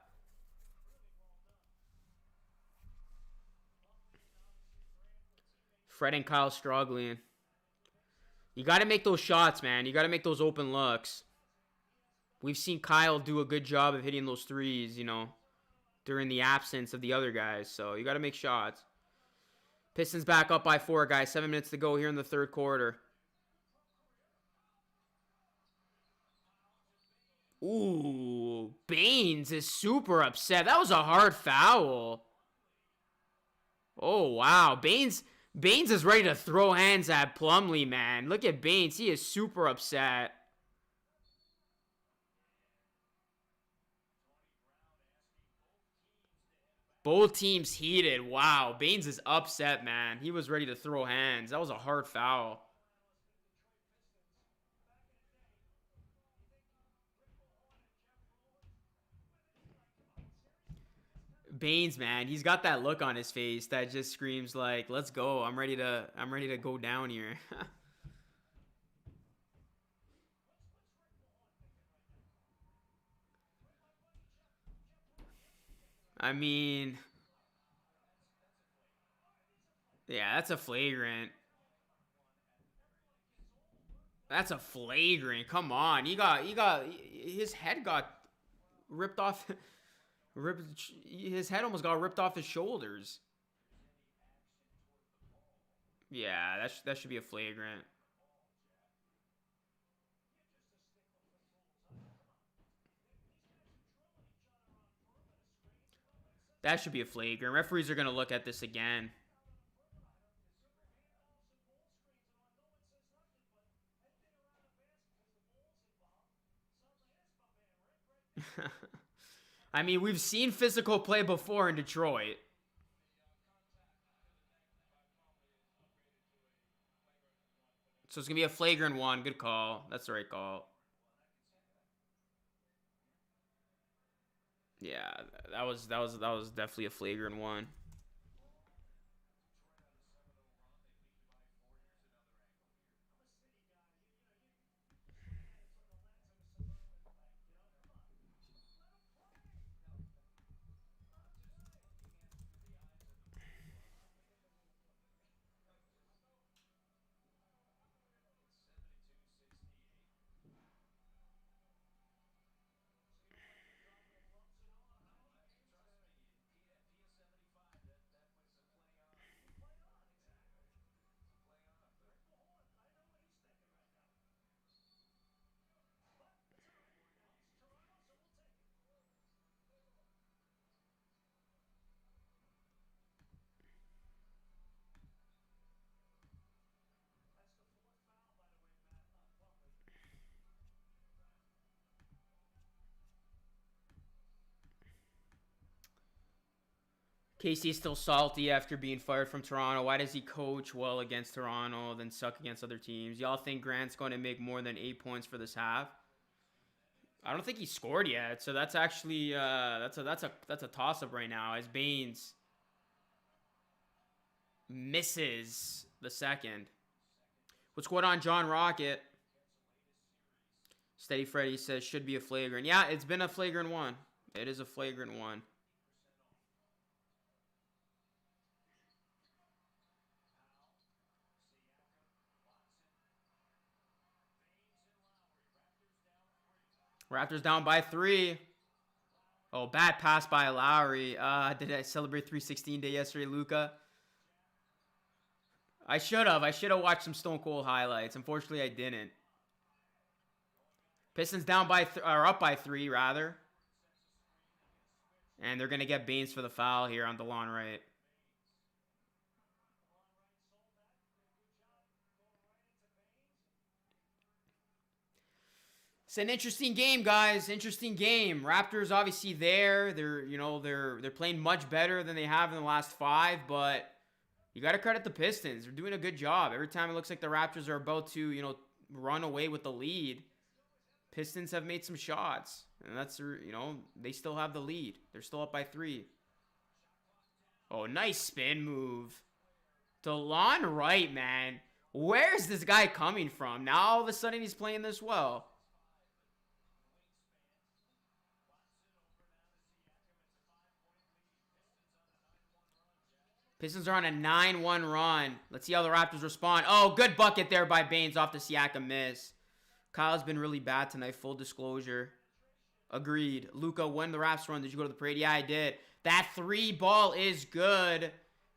Fred and Kyle struggling. You got to make those shots, man. You got to make those open looks. We've seen Kyle do a good job of hitting those threes, you know, during the absence of the other guys. So you got to make shots. Pistons back up by 4, guys. 7 minutes to go here in the third quarter. Ooh, Baines is super upset. That was a hard foul. Oh, wow. Baines is ready to throw hands at Plumlee, man. Look at Baines. He is super upset. Both teams heated. Wow. Baines is upset, man. He was ready to throw hands. That was a hard foul. Baines, man, he's got that look on his face that just screams like, "Let's go! I'm ready to go down here." I mean, yeah, that's a flagrant. That's a flagrant. Come on, his head got ripped off. His head almost got ripped off his shoulders. Yeah, that should be a flagrant. That should be a flagrant. Referees are going to look at this again. I mean, we've seen physical play before in Detroit. So it's going to be a flagrant 1. Good call. That's the right call. Yeah, that was definitely a flagrant 1. Casey's still salty after being fired from Toronto. Why does he coach well against Toronto, then suck against other teams? Y'all think Grant's going to make more than 8 points for this half? I don't think he scored yet, so that's actually that's a toss up right now. As Baines misses the second. What's going on, John Rocket? Steady Freddy says should be a flagrant. Yeah, it's been a flagrant 1. It is a flagrant 1. Raptors down by 3. Oh, bad pass by Lowry. Did I celebrate 316 day yesterday, Luca? I should have. I should have watched some Stone Cold highlights. Unfortunately, I didn't. Pistons down by or up by 3 rather. And they're gonna get Baines for the foul here on DeLon Wright. It's an interesting game, guys. Interesting game. Raptors obviously there. They're playing much better than they have in the last 5, but you got to credit the Pistons. They're doing a good job. Every time it looks like the Raptors are about to, run away with the lead, Pistons have made some shots. And that's, they still have the lead. They're still up by 3. Oh, nice spin move. DeLon Wright, man. Where's this guy coming from? Now all of a sudden he's playing this well. Pistons are on a 9-1 run. Let's see how the Raptors respond. Oh, good bucket there by Baines off the Siakam miss. Kyle's been really bad tonight, full disclosure. Agreed. Luca, when the Raps run, did you go to the parade? Yeah, I did. That 3 ball is good.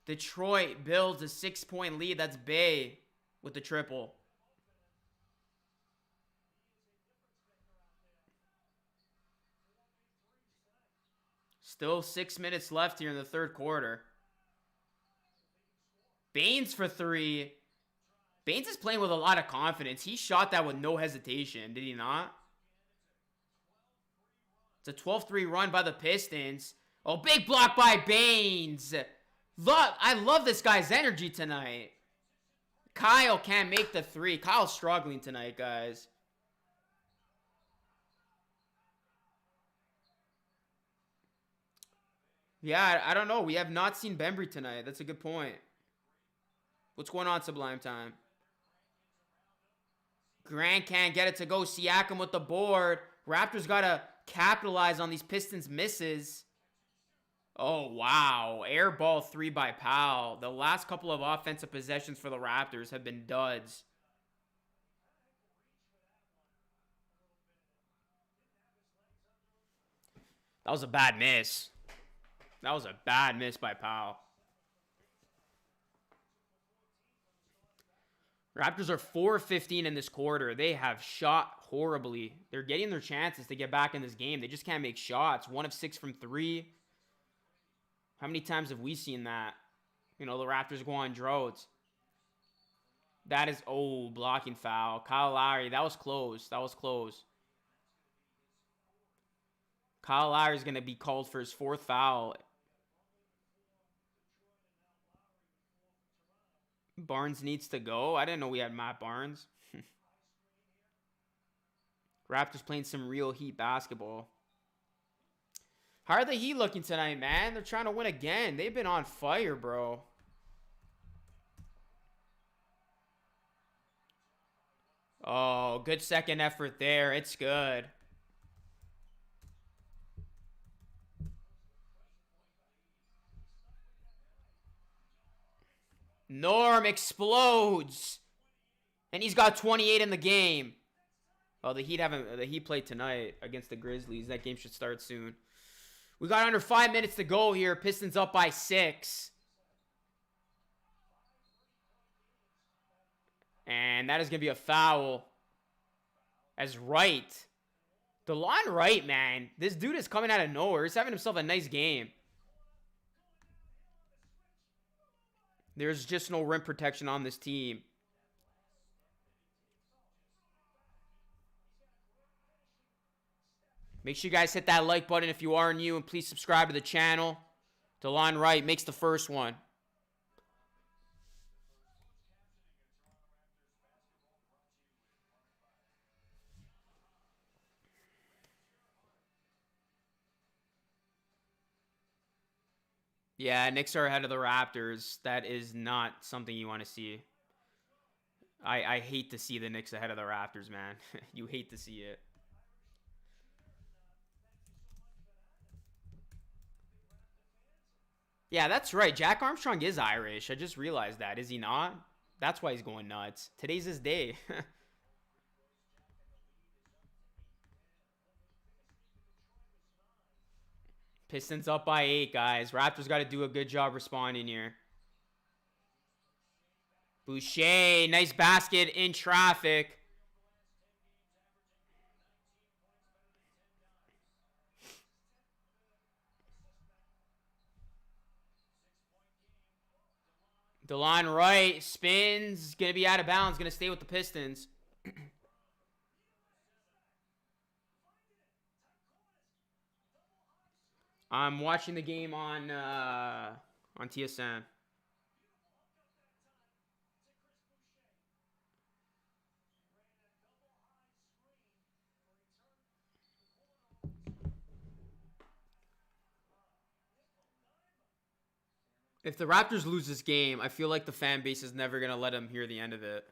Detroit builds a 6-point lead. That's Bay with the triple. Still 6 minutes left here in the third quarter. Baines for 3. Baines is playing with a lot of confidence. He shot that with no hesitation, did he not? It's a 12-3 run by the Pistons. Oh, big block by Baines. I love this guy's energy tonight. Kyle can't make the 3. Kyle's struggling tonight, guys. Yeah, I don't know. We have not seen Bembry tonight. That's a good point. What's going on, Sublime Time? Grant can't get it to go. Siakam with the board. Raptors got to capitalize on these Pistons misses. Oh, wow. Air ball 3 by Powell. The last couple of offensive possessions for the Raptors have been duds. That was a bad miss. That was a bad miss by Powell. Raptors are 4-15 in this quarter. They have shot horribly. They're getting their chances to get back in this game. They just can't make shots. 1 of 6 from 3. How many times have we seen that? The Raptors go on droughts. That is, blocking foul. Kyle Lowry, that was close. That was close. Kyle Lowry is going to be called for his 4th foul. Barnes needs to go. I didn't know we had Matt Barnes. Raptors playing some real Heat basketball. How are the Heat looking tonight, man? They're trying to win again. They've been on fire, bro. Oh, good second effort there. It's good. Norm explodes. And he's got 28 in the game. Oh, the Heat played tonight against the Grizzlies. That game should start soon. We got under 5 minutes to go here. Pistons up by 6. And that is going to be a foul. As Wright. DeLon Wright, man. This dude is coming out of nowhere. He's having himself a nice game. There's just no rim protection on this team. Make sure you guys hit that like button if you are new, and please subscribe to the channel. DeLon Wright makes the first one. Yeah, Knicks are ahead of the Raptors. That is not something you want to see. I hate to see the Knicks ahead of the Raptors, man. You hate to see it. Yeah, that's right. Jack Armstrong is Irish. I just realized that. Is he not? That's why he's going nuts. Today's his day. Pistons up by 8, guys. Raptors got to do a good job responding here. Boucher, nice basket in traffic. DeLon Wright spins. Going to be out of bounds. Going to stay with the Pistons. I'm watching the game on TSN. If the Raptors lose this game, I feel like the fan base is never going to let them hear the end of it.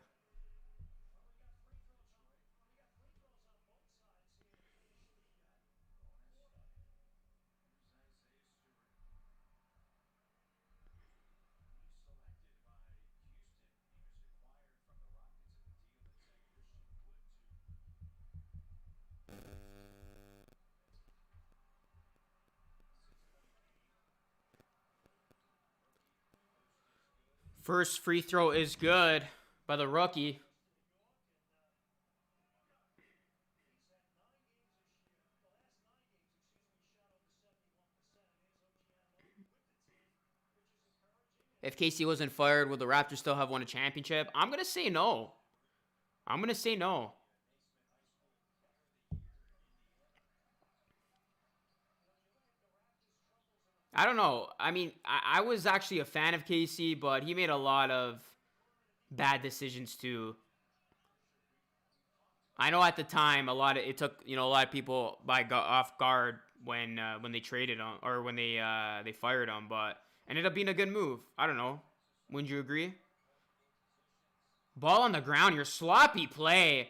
First free throw is good by the rookie. If KC wasn't fired, would the Raptors still have won a championship? I'm going to say no. I'm going to say no. I don't know. I mean, I was actually a fan of KC, but he made a lot of bad decisions too. I know at the time it took a lot of people off guard when they traded him or when they fired him, but ended up being a good move. I don't know. Wouldn't you agree? Ball on the ground, your sloppy play,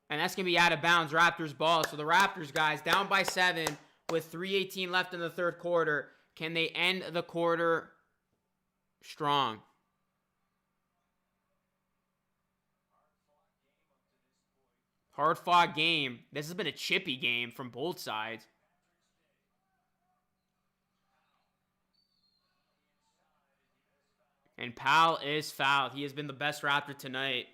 and that's gonna be out of bounds. Raptors ball. So the Raptors guys down by 7 with 3:18 left in the third quarter. Can they end the quarter strong? Hard-fought game. This has been a chippy game from both sides. And Powell is fouled. He has been the best Raptor tonight.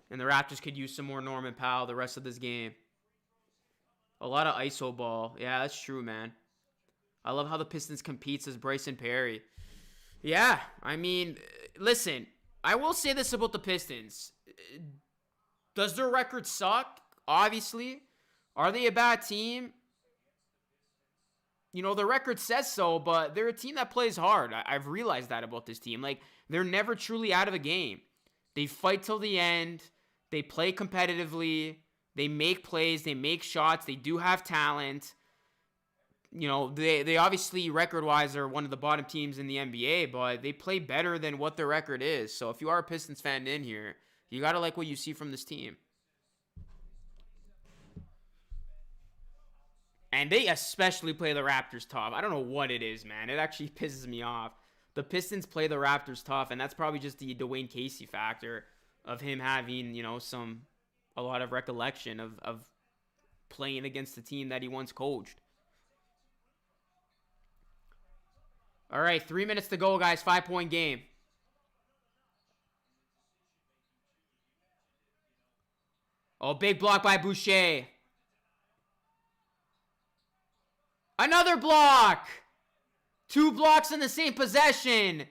And the Raptors could use some more Norman Powell the rest of this game. A lot of ISO ball. Yeah, that's true, man. I love how the Pistons competes as Bryson Perry. Yeah, I mean, listen, I will say this about the Pistons. Does their record suck? Obviously. Are they a bad team? You know, the record says so, but they're a team that plays hard. I've realized that about this team. Like, they're never truly out of a game. They fight till the end. They play competitively. They make plays. They make shots. They do have talent. You know, they obviously record-wise are one of the bottom teams in the NBA, but they play better than what their record is. So if you are a Pistons fan in here, you got to like what you see from this team. And they especially play the Raptors tough. I don't know what it is, man. It actually pisses me off. The Pistons play the Raptors tough, and that's probably just the Dwayne Casey factor of him having, you know, a lot of recollection of playing against the team that he once coached. All right, 3 minutes to go, guys. 5-point game. Oh, big block by Boucher. Another block. 2 blocks in the same possession.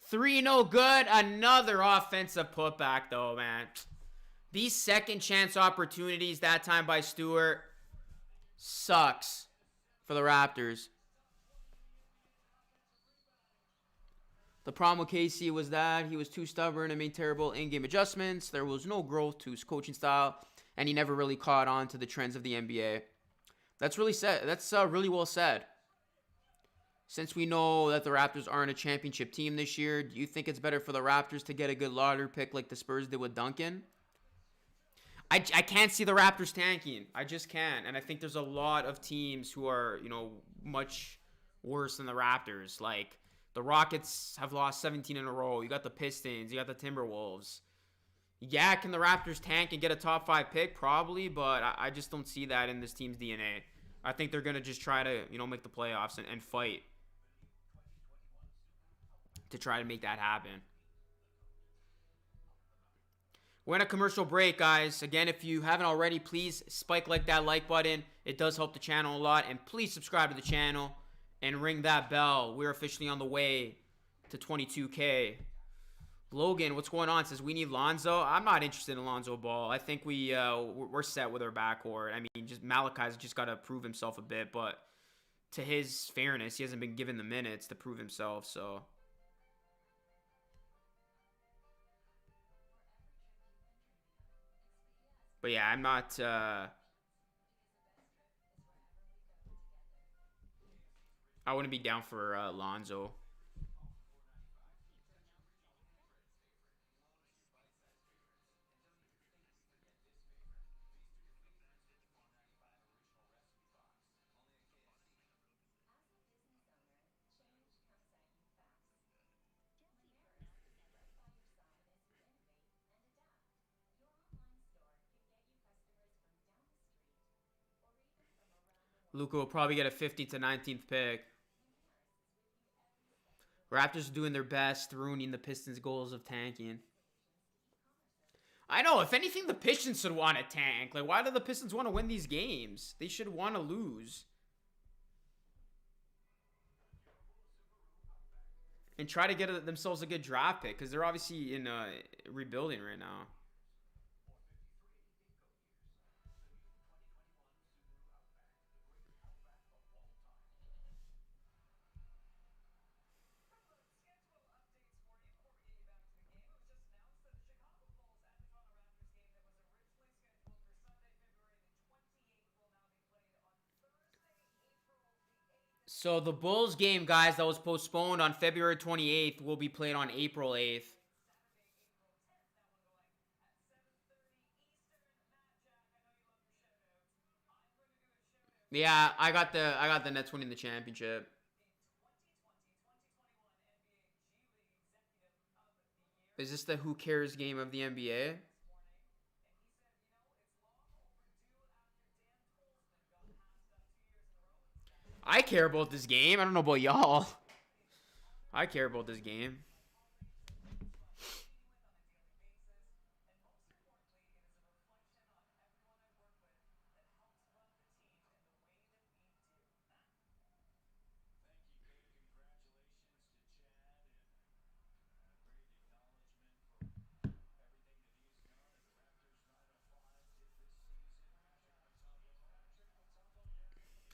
3 no good. Another offensive putback, though, man. These second chance opportunities, that time by Stewart, sucks for the Raptors. The problem with Casey was that he was too stubborn and made terrible in-game adjustments. There was no growth to his coaching style, and he never really caught on to the trends of the NBA. That's really said. That's really well said. Since we know that the Raptors aren't a championship team this year, do you think it's better for the Raptors to get a good lottery pick like the Spurs did with Duncan? I can't see the Raptors tanking. I just can't. And I think there's a lot of teams who are, you know, much worse than the Raptors. Like, the Rockets have lost 17 in a row. You got the Pistons. You got the Timberwolves. Yeah, can the Raptors tank and get a top 5 pick? Probably, but I just don't see that in this team's DNA. I think they're going to just try to, make the playoffs and fight to try to make that happen. We're in a commercial break, guys. Again, if you haven't already, please like that like button. It does help the channel a lot. And please subscribe to the channel and ring that bell. We're officially on the way to 22K. Logan, what's going on? Says we need Lonzo. I'm not interested in Lonzo Ball. I think we're set with our backcourt. I mean, just Malachi's just got to prove himself a bit. But to his fairness, he hasn't been given the minutes to prove himself. So... But yeah, I'm not... I wouldn't be down for Lonzo. Luka will probably get a 15th to 19th pick. Raptors doing their best, ruining the Pistons' goals of tanking. I know, if anything, the Pistons should want to tank. Like, why do the Pistons want to win these games? They should want to lose. And try to get themselves a good draft pick, because they're obviously in rebuilding right now. So the Bulls game, guys, that was postponed on February 28th will be played on April 8th. Yeah, I got the Nets winning the championship. Is this the who cares game of the NBA? I care about this game. I don't know about y'all. I care about this game.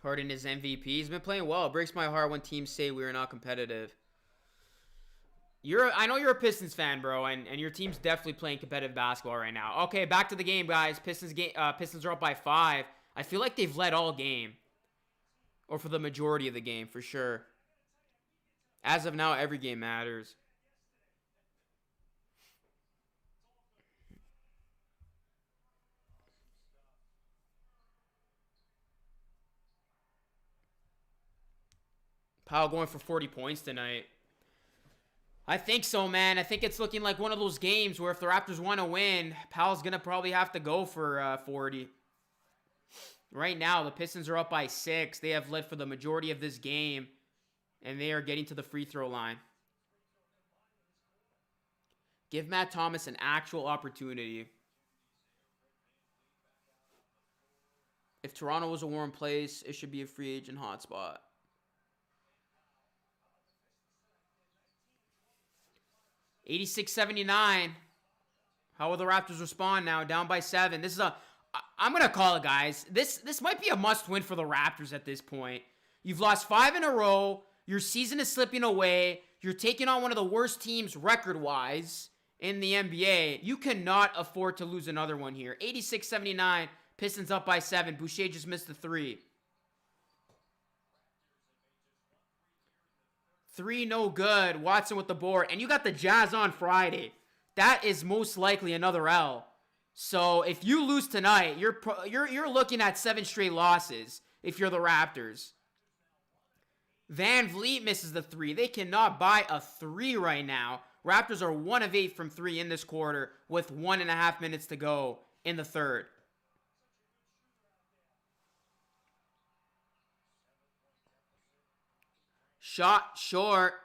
Harden is MVP. He's been playing well. It breaks my heart when teams say we are not competitive. I know you're a Pistons fan, bro, and your team's definitely playing competitive basketball right now. Okay, back to the game, guys. Pistons are up by 5. I feel like they've led all game. Or for the majority of the game, for sure. As of now, every game matters. Powell going for 40 points tonight. I think so, man. I think it's looking like one of those games where if the Raptors want to win, Powell's going to probably have to go for 40. Right now, the Pistons are up by 6. They have led for the majority of this game, and they are getting to the free throw line. Give Matt Thomas an actual opportunity. If Toronto was a warm place, it should be a free agent hotspot. 86-79. How will the Raptors respond now? Down by 7. This is I'm going to call it, guys. This might be a must-win for the Raptors at this point. You've lost 5 in a row. Your season is slipping away. You're taking on one of the worst teams record-wise in the NBA. You cannot afford to lose another one here. 86-79. Pistons up by 7. Boucher just missed the 3. 3 no good. Watson with the board. And you got the Jazz on Friday. That is most likely another L. So if you lose tonight, you're looking at 7 straight losses if you're the Raptors. Van Vliet misses the 3. They cannot buy a 3 right now. Raptors are 1 of 8 from 3 in this quarter with 1.5 minutes to go in the third. Shot short.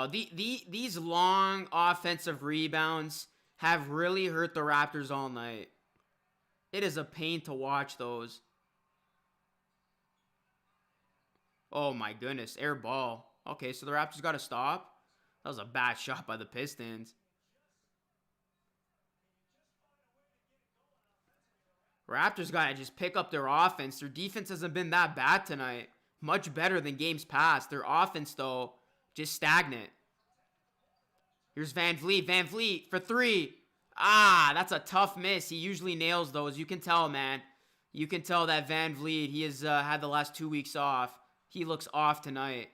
These long offensive rebounds have really hurt the Raptors all night. It is a pain to watch those. Oh my goodness, air ball. Okay, so the Raptors got to stop. That was a bad shot by the Pistons. Raptors got to just pick up their offense. Their defense hasn't been that bad tonight. Much better than games past. Their offense, though, just stagnant. Here's Van Vliet. Van Vliet for three. Ah, that's a tough miss. He usually nails those. You can tell, man. You can tell that Van Vliet, he has had the last 2 weeks off. He looks off tonight.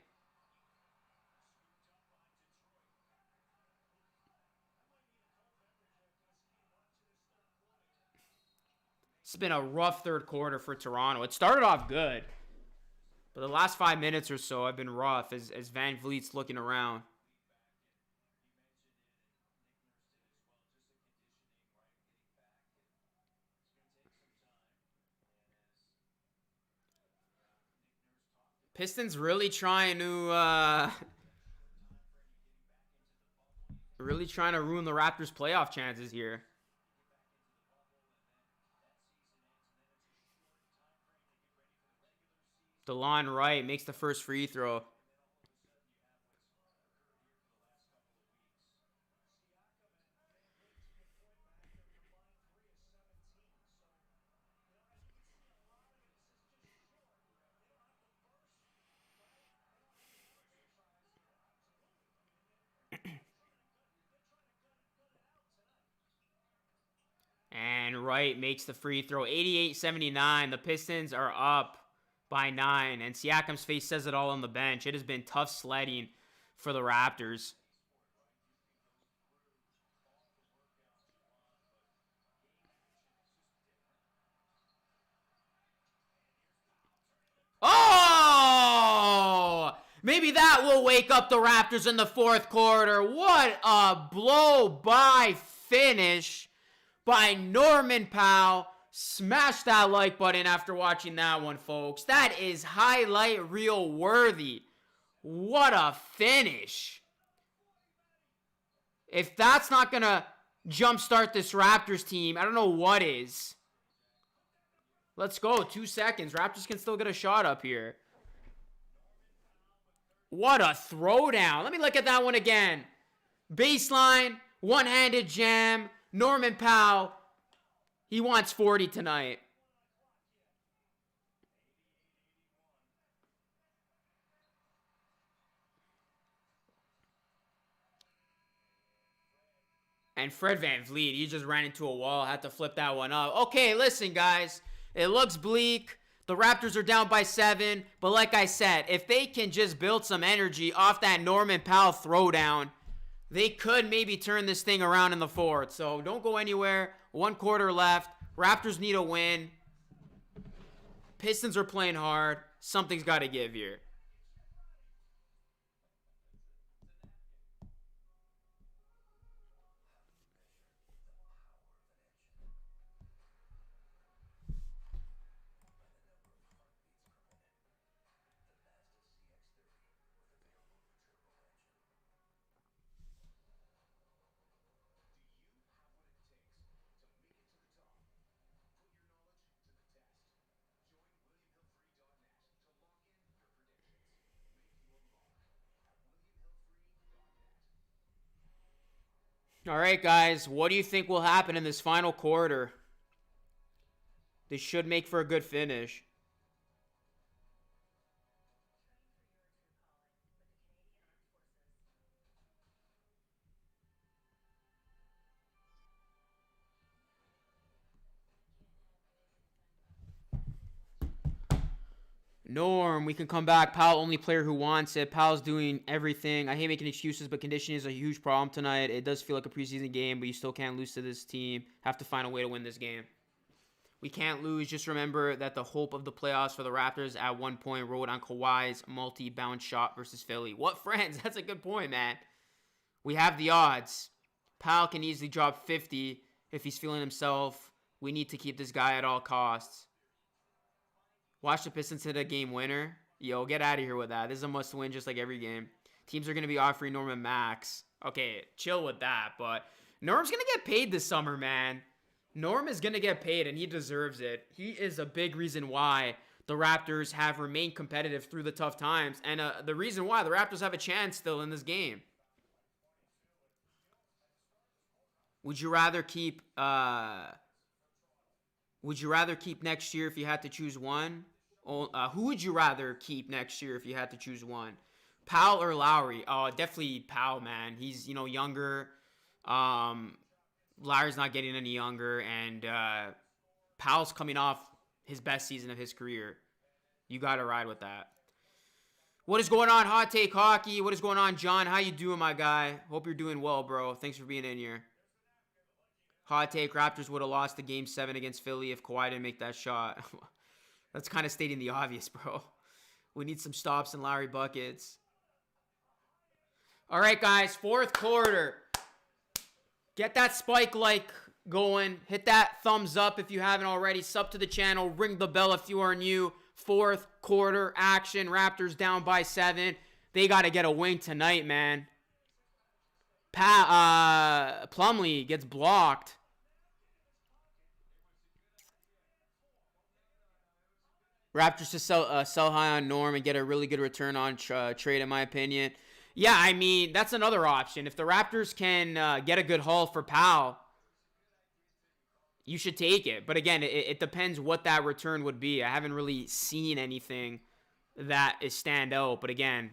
It's been a rough third quarter for Toronto. It started off good, but the last 5 minutes or so have been rough as Van Vliet's looking around. Pistons really trying to ruin the Raptors' playoff chances here. DeLon Wright makes the first free throw. And Wright makes the free throw. 88-79. The Pistons are up by 9. And Siakam's face says it all on the bench. It has been tough sledding for the Raptors. Oh! Maybe that will wake up the Raptors in the fourth quarter. What a blow-by finish by Norman Powell. Smash that like button after watching that one, folks. That is highlight reel worthy. What a finish. If that's not going to jumpstart this Raptors team, I don't know what is. Let's go. 2 seconds. Raptors can still get a shot up here. What a throwdown. Let me look at that one again. Baseline, one-handed jam. Norman Powell, he wants 40 tonight. And Fred VanVleet, he just ran into a wall, had to flip that one up. Okay, listen, guys. It looks bleak. The Raptors are down by 7. But like I said, if they can just build some energy off that Norman Powell throwdown, they could maybe turn this thing around in the fourth. So don't go anywhere. 1 quarter left. Raptors need a win. Pistons are playing hard. Something's got to give here. All right, guys, what do you think will happen in this final quarter? This should make for a good finish. Norm, we can come back. Powell, only player who wants it. Powell's doing everything. I hate making excuses, but conditioning is a huge problem tonight. It does feel like a preseason game, but you still can't lose to this team. Have to find a way to win this game. We can't lose. Just remember that the hope of the playoffs for the Raptors at one point rode on Kawhi's multi-bounce shot versus Philly. What friends? That's a good point, man. We have the odds. Powell can easily drop 50 if he's feeling himself. We need to keep this guy at all costs. Watch the Pistons hit a game winner. Yo, get out of here with that. This is a must-win just like every game. Teams are going to be offering Norm a max. Okay, chill with that. But Norm's going to get paid this summer, man. Norm is going to get paid, and he deserves it. He is a big reason why the Raptors have remained competitive through the tough times. And the reason why the Raptors have a chance still in this game. Would you rather keep next year if you had to choose one? Who would you rather keep next year if you had to choose one? Powell or Lowry? Oh, definitely Powell, man. He's, younger. Lowry's not getting any younger, and Powell's coming off his best season of his career. You got to ride with that. What is going on, Hot Take Hockey? What is going on, John? How you doing, my guy? Hope you're doing well, bro. Thanks for being in here. Hot take, Raptors would have lost the Game 7 against Philly if Kawhi didn't make that shot. That's kind of stating the obvious, bro. We need some stops and Lowry buckets. All right, guys, fourth quarter. Get that spike like going. Hit that thumbs up if you haven't already. Sub to the channel. Ring the bell if you are new. Fourth quarter action. Raptors down by 7. They got to get a win tonight, man. Plumlee gets blocked. Raptors to sell high on Norm and get a really good return on trade, in my opinion. Yeah, I mean, that's another option. If the Raptors can get a good haul for Powell, you should take it. But again, it depends what that return would be. I haven't really seen anything that is stand out. But again,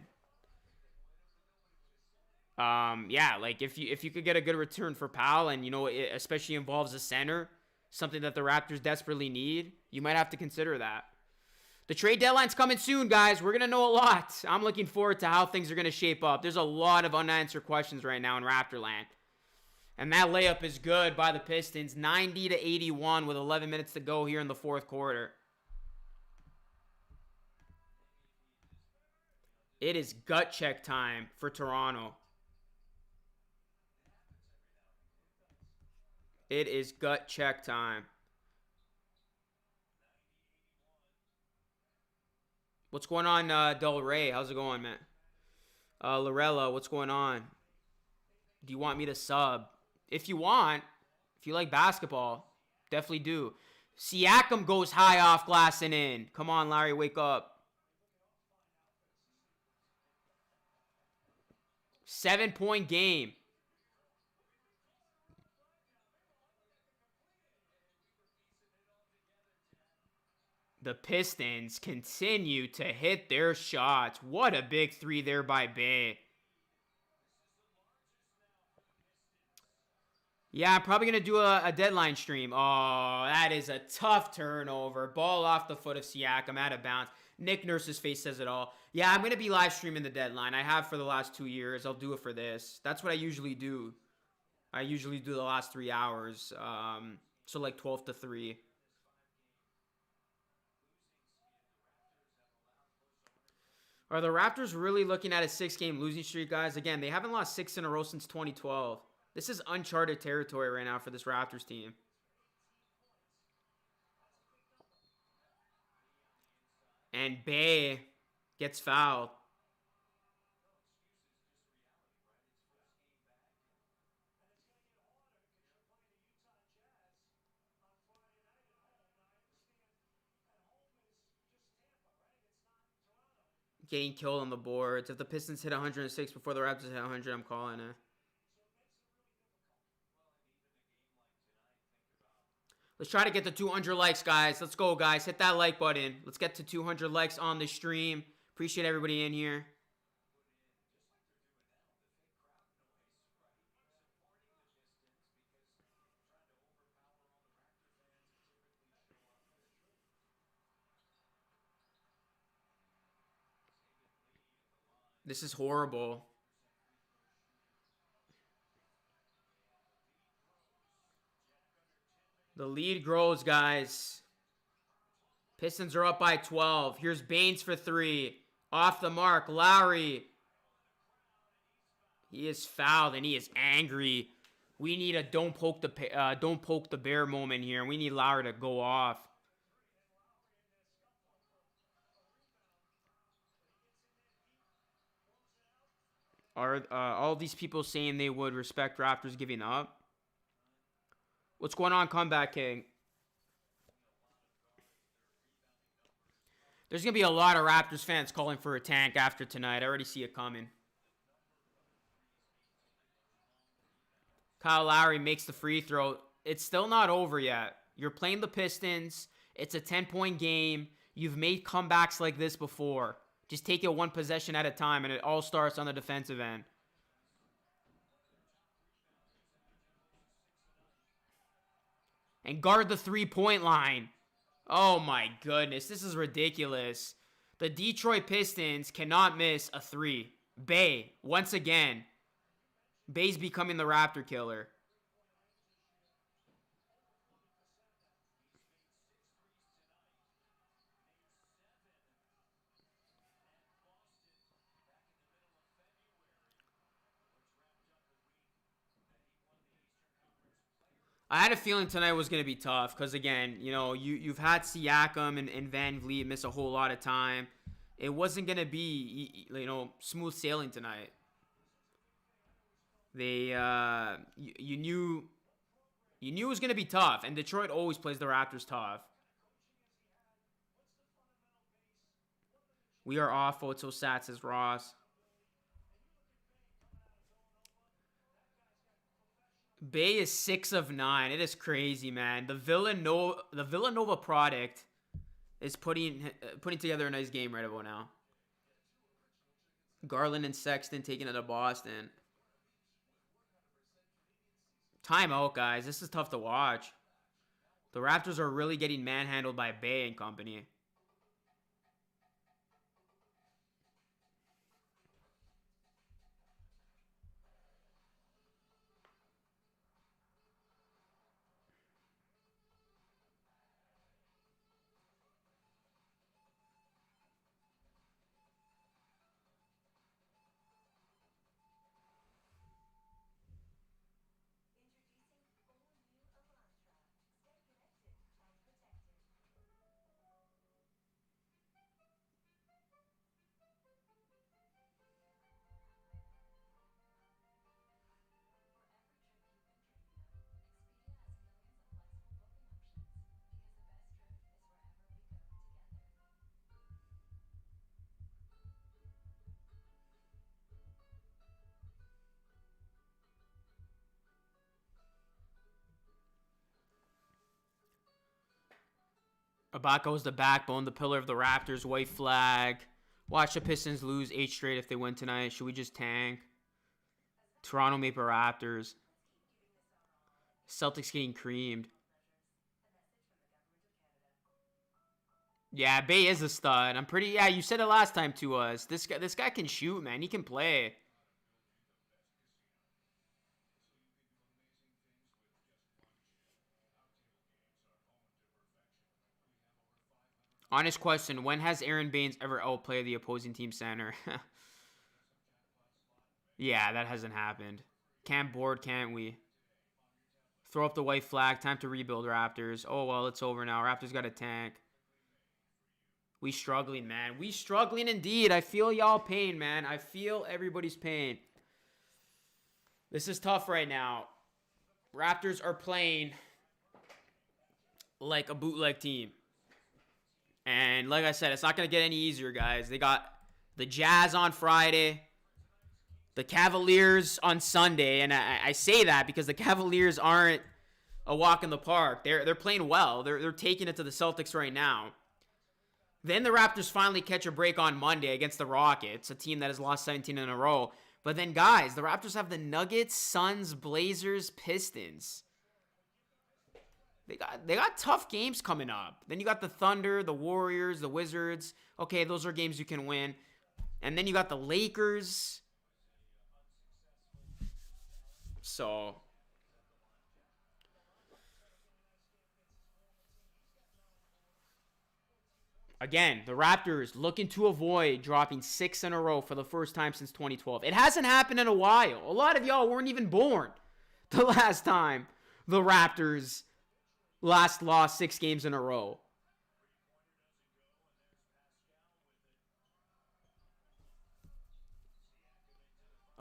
yeah, like if you could get a good return for Powell, and it especially involves a center, something that the Raptors desperately need, you might have to consider that. The trade deadline's coming soon, guys. We're going to know a lot. I'm looking forward to how things are going to shape up. There's a lot of unanswered questions right now in Raptorland. And that layup is good by the Pistons. 90-81 with 11 minutes to go here in the fourth quarter. It is gut check time for Toronto. It is gut check time. What's going on, Del Rey? How's it going, man? Lorella, what's going on? Do you want me to sub? If you want, if you like basketball, definitely do. Siakam goes high off glass and in. Come on, Larry, wake up. 7-point game. The Pistons continue to hit their shots. What a big three there by Bay. Yeah, I'm probably going to do a deadline stream. Oh, that is a tough turnover. Ball off the foot of Siakam, out of bounds. Nick Nurse's face says it all. Yeah, I'm going to be live streaming the deadline. I have for the last 2 years. I'll do it for this. That's what I usually do. I usually do the last 3 hours. So like 12 to 3. Are the Raptors really looking at a 6-game losing streak, guys? Again, they haven't lost 6 in a row since 2012. This is uncharted territory right now for this Raptors team. And Bay gets fouled. Getting killed on the boards. If the Pistons hit 106 before the Raptors hit 100, I'm calling it. Let's try to get to 200 likes, guys. Let's go, guys. Hit that like button. Let's get to 200 likes on the stream. Appreciate everybody in here. This is horrible. The lead grows, guys. Pistons are up by 12. Here's Baines for 3. Off the mark. Lowry. He is fouled and he is angry. We need a don't poke the bear moment here. We need Lowry to go off. Are all these people saying they would respect Raptors giving up? What's going on, Comeback King? There's going to be a lot of Raptors fans calling for a tank after tonight. I already see it coming. Kyle Lowry makes the free throw. It's still not over yet. You're playing the Pistons. It's a 10-point game. You've made comebacks like this before. Just take it one possession at a time, and it all starts on the defensive end. And guard the three-point line. Oh my goodness, this is ridiculous. The Detroit Pistons cannot miss a three. Bay, once again. Bay's becoming the Raptor killer. I had a feeling tonight was going to be tough because, again, you know, you've had Siakam and Van Vliet miss a whole lot of time. It wasn't going to be, you know, smooth sailing tonight. You knew it was going to be tough, and Detroit always plays the Raptors tough. We are awful. It's so sad, says Ross. Bay is 6 of 9. It is crazy, man. The Villanova product is putting together a nice game right about now. Garland and Sexton taking it to Boston. Timeout, guys. This is tough to watch. The Raptors are really getting manhandled by Bay and company. Ibaka is the backbone, the pillar of the Raptors. White flag. Watch the Pistons lose 8 straight if they win tonight. Should we just tank? Toronto Maple Raptors. Celtics getting creamed. Yeah, Bay is a stud. I'm pretty... Yeah, you said it last time to us. This guy can shoot, man. He can play. Honest question, when has Aaron Baines ever outplayed the opposing team center? Yeah, that hasn't happened. Can't board, can't we? Throw up the white flag. Time to rebuild, Raptors. Oh, well, it's over now. Raptors got a tank. We struggling, man. We struggling indeed. I feel y'all pain, man. I feel everybody's pain. This is tough right now. Raptors are playing like a bootleg team. And like I said, it's not going to get any easier, guys. They got the Jazz on Friday, the Cavaliers on Sunday. And I say that because the Cavaliers aren't a walk in the park. They're playing well. They're taking it to the Celtics right now. Then the Raptors finally catch a break on Monday against the Rockets, a team that has lost 17 in a row. But then, guys, the Raptors have the Nuggets, Suns, Blazers, Pistons. They got tough games coming up. Then you got the Thunder, the Warriors, the Wizards. Okay, those are games you can win. And then you got the Lakers. So again, the Raptors looking to avoid dropping 6 in a row for the first time since 2012. It hasn't happened in a while. A lot of y'all weren't even born the last time the Raptors lost 6 games in a row.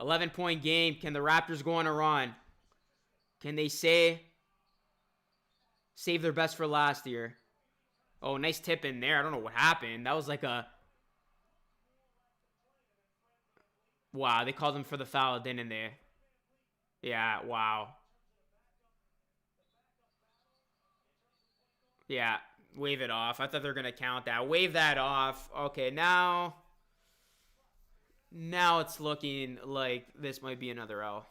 11-point game. Can the Raptors go on a run? Can they save their best for last year? Oh, nice tip in there. I don't know what happened. That was like a... Wow, they called him for the foul, didn't they? Yeah, wow. Yeah, wave it off. I thought they were going to count that. Wave that off. Okay, now it's looking like this might be another L.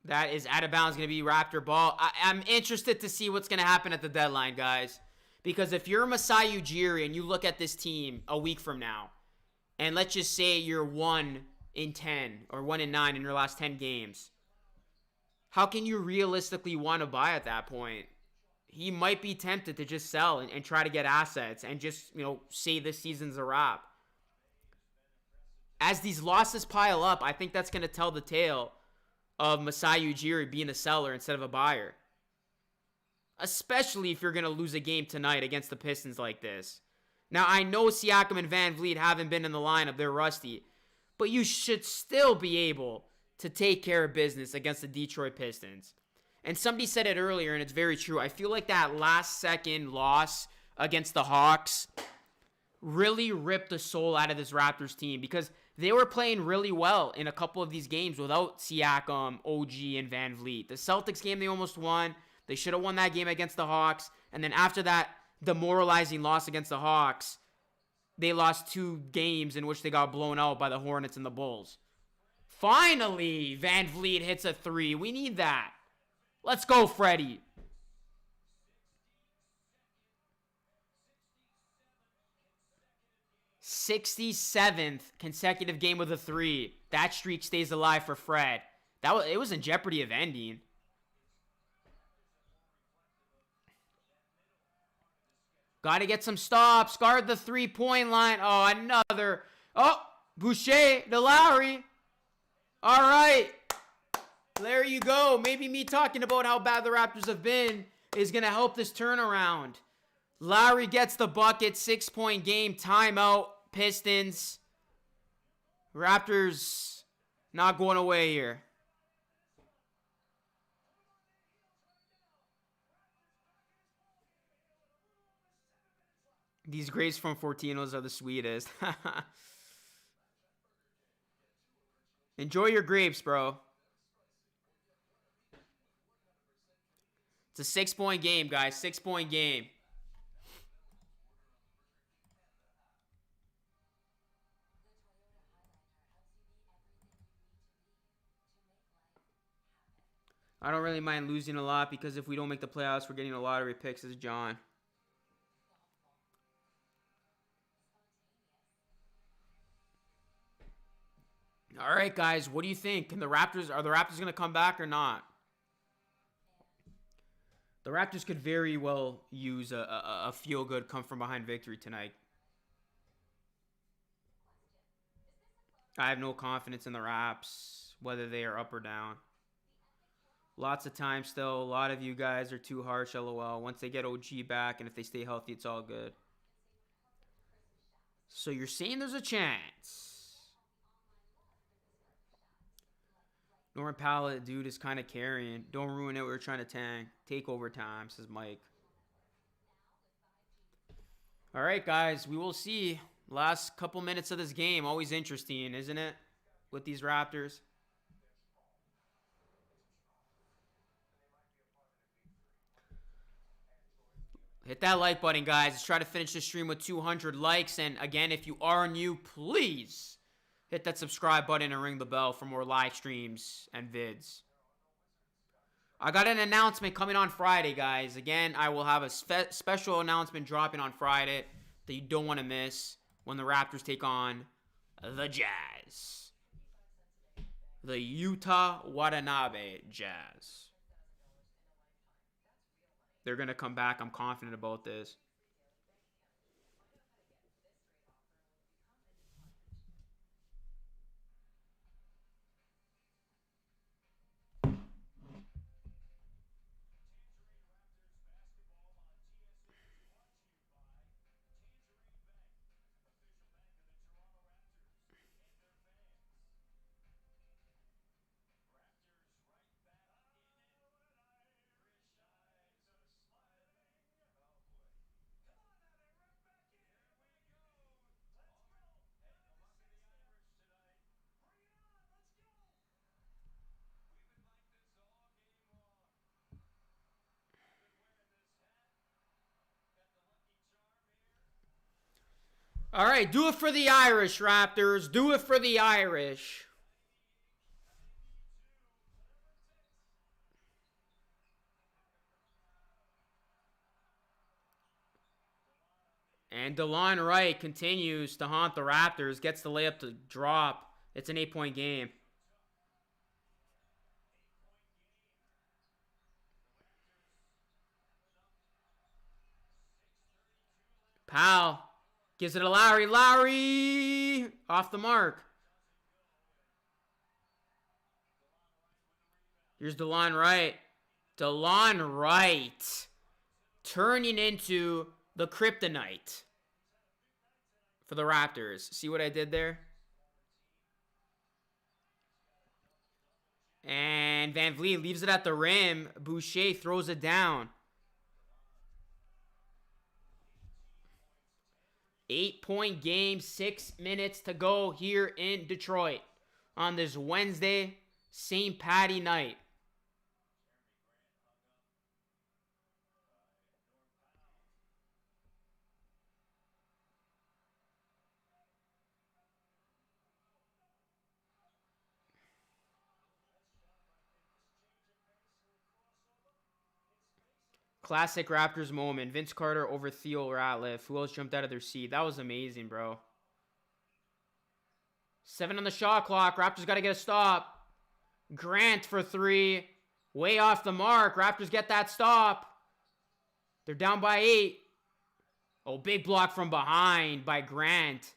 That is out of bounds, going to be Raptor ball. I'm interested to see what's going to happen at the deadline, guys. Because if you're Masai Ujiri and you look at this team a week from now, and let's just say you're 1-10 or 1-9 in your last 10 games, how can you realistically want to buy at that point? He might be tempted to just sell and try to get assets and just, say this season's a wrap. As these losses pile up, I think that's going to tell the tale of Masai Ujiri being a seller instead of a buyer. Especially if you're going to lose a game tonight against the Pistons like this. Now, I know Siakam and Van Vliet haven't been in the lineup. They're rusty. But you should still be able to take care of business against the Detroit Pistons. And somebody said it earlier, and it's very true. I feel like that last-second loss against the Hawks really ripped the soul out of this Raptors team because they were playing really well in a couple of these games without Siakam, OG, and Van Vliet. The Celtics game they almost won. They should have won that game against the Hawks. And then after that demoralizing loss against the Hawks, they lost 2 games in which they got blown out by the Hornets and the Bulls. Finally, Van Vliet hits a 3. We need that. Let's go, Freddie. '67th consecutive game with a 3. That streak stays alive for Fred. It was in jeopardy of ending. Got to get some stops. Guard the 3-point line. Oh, another. Oh, Boucher to Lowry. All right. There you go. Maybe me talking about how bad the Raptors have been is going to help this turnaround. Lowry gets the bucket. 6-point game. Timeout. Pistons. Raptors not going away here. These grapes from Fortino's are the sweetest. Enjoy your grapes, bro. It's a 6-point game, guys. 6-point game. I don't really mind losing a lot because if we don't make the playoffs, we're getting a lottery pick, says John. All right, guys, what do you think? Are the Raptors going to come back or not? The Raptors could very well use a feel-good come-from-behind victory tonight. I have no confidence in the Raps, whether they are up or down. Lots of time still. A lot of you guys are too harsh, LOL. Once they get OG back and if they stay healthy, it's all good. So you're saying there's a chance. Norman Powell, dude, is kind of carrying. Don't ruin it. We're trying to tank. Take over time, says Mike. All right, guys. We will see. Last couple minutes of this game. Always interesting, isn't it? With these Raptors. Hit that like button, guys. Let's try to finish the stream with 200 likes. And again, if you are new, please hit that subscribe button and ring the bell for more live streams and vids. I got an announcement coming on Friday, guys. Again, I will have a special announcement dropping on Friday that you don't want to miss when the Raptors take on the Jazz. The Utah Watanabe Jazz. They're going to come back. I'm confident about this. All right, do it for the Irish, Raptors. Do it for the Irish. And DeLon Wright continues to haunt the Raptors. Gets the layup to drop. It's an 8-point game. Powell gives it to Lowry. Lowry off the mark. Here's DeLon Wright. DeLon Wright turning into the kryptonite for the Raptors. See what I did there? And Van Vliet leaves it at the rim. Boucher throws it down. 8-point game, 6 minutes to go here in Detroit on this Wednesday, St. Patty night. Classic Raptors moment. Vince Carter over Theo Ratliff. Who else jumped out of their seat? That was amazing, bro. 7 on the shot clock. Raptors got to get a stop. Grant for 3. Way off the mark. Raptors get that stop. They're down by 8. Oh, big block from behind by Grant.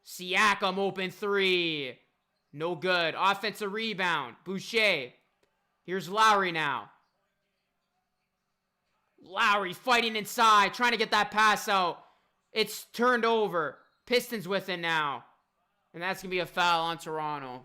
Siakam open 3. No good. Offensive rebound. Boucher. Here's Lowry now. Lowry fighting inside, trying to get that pass out. It's turned over. Pistons with it now. And that's going to be a foul on Toronto.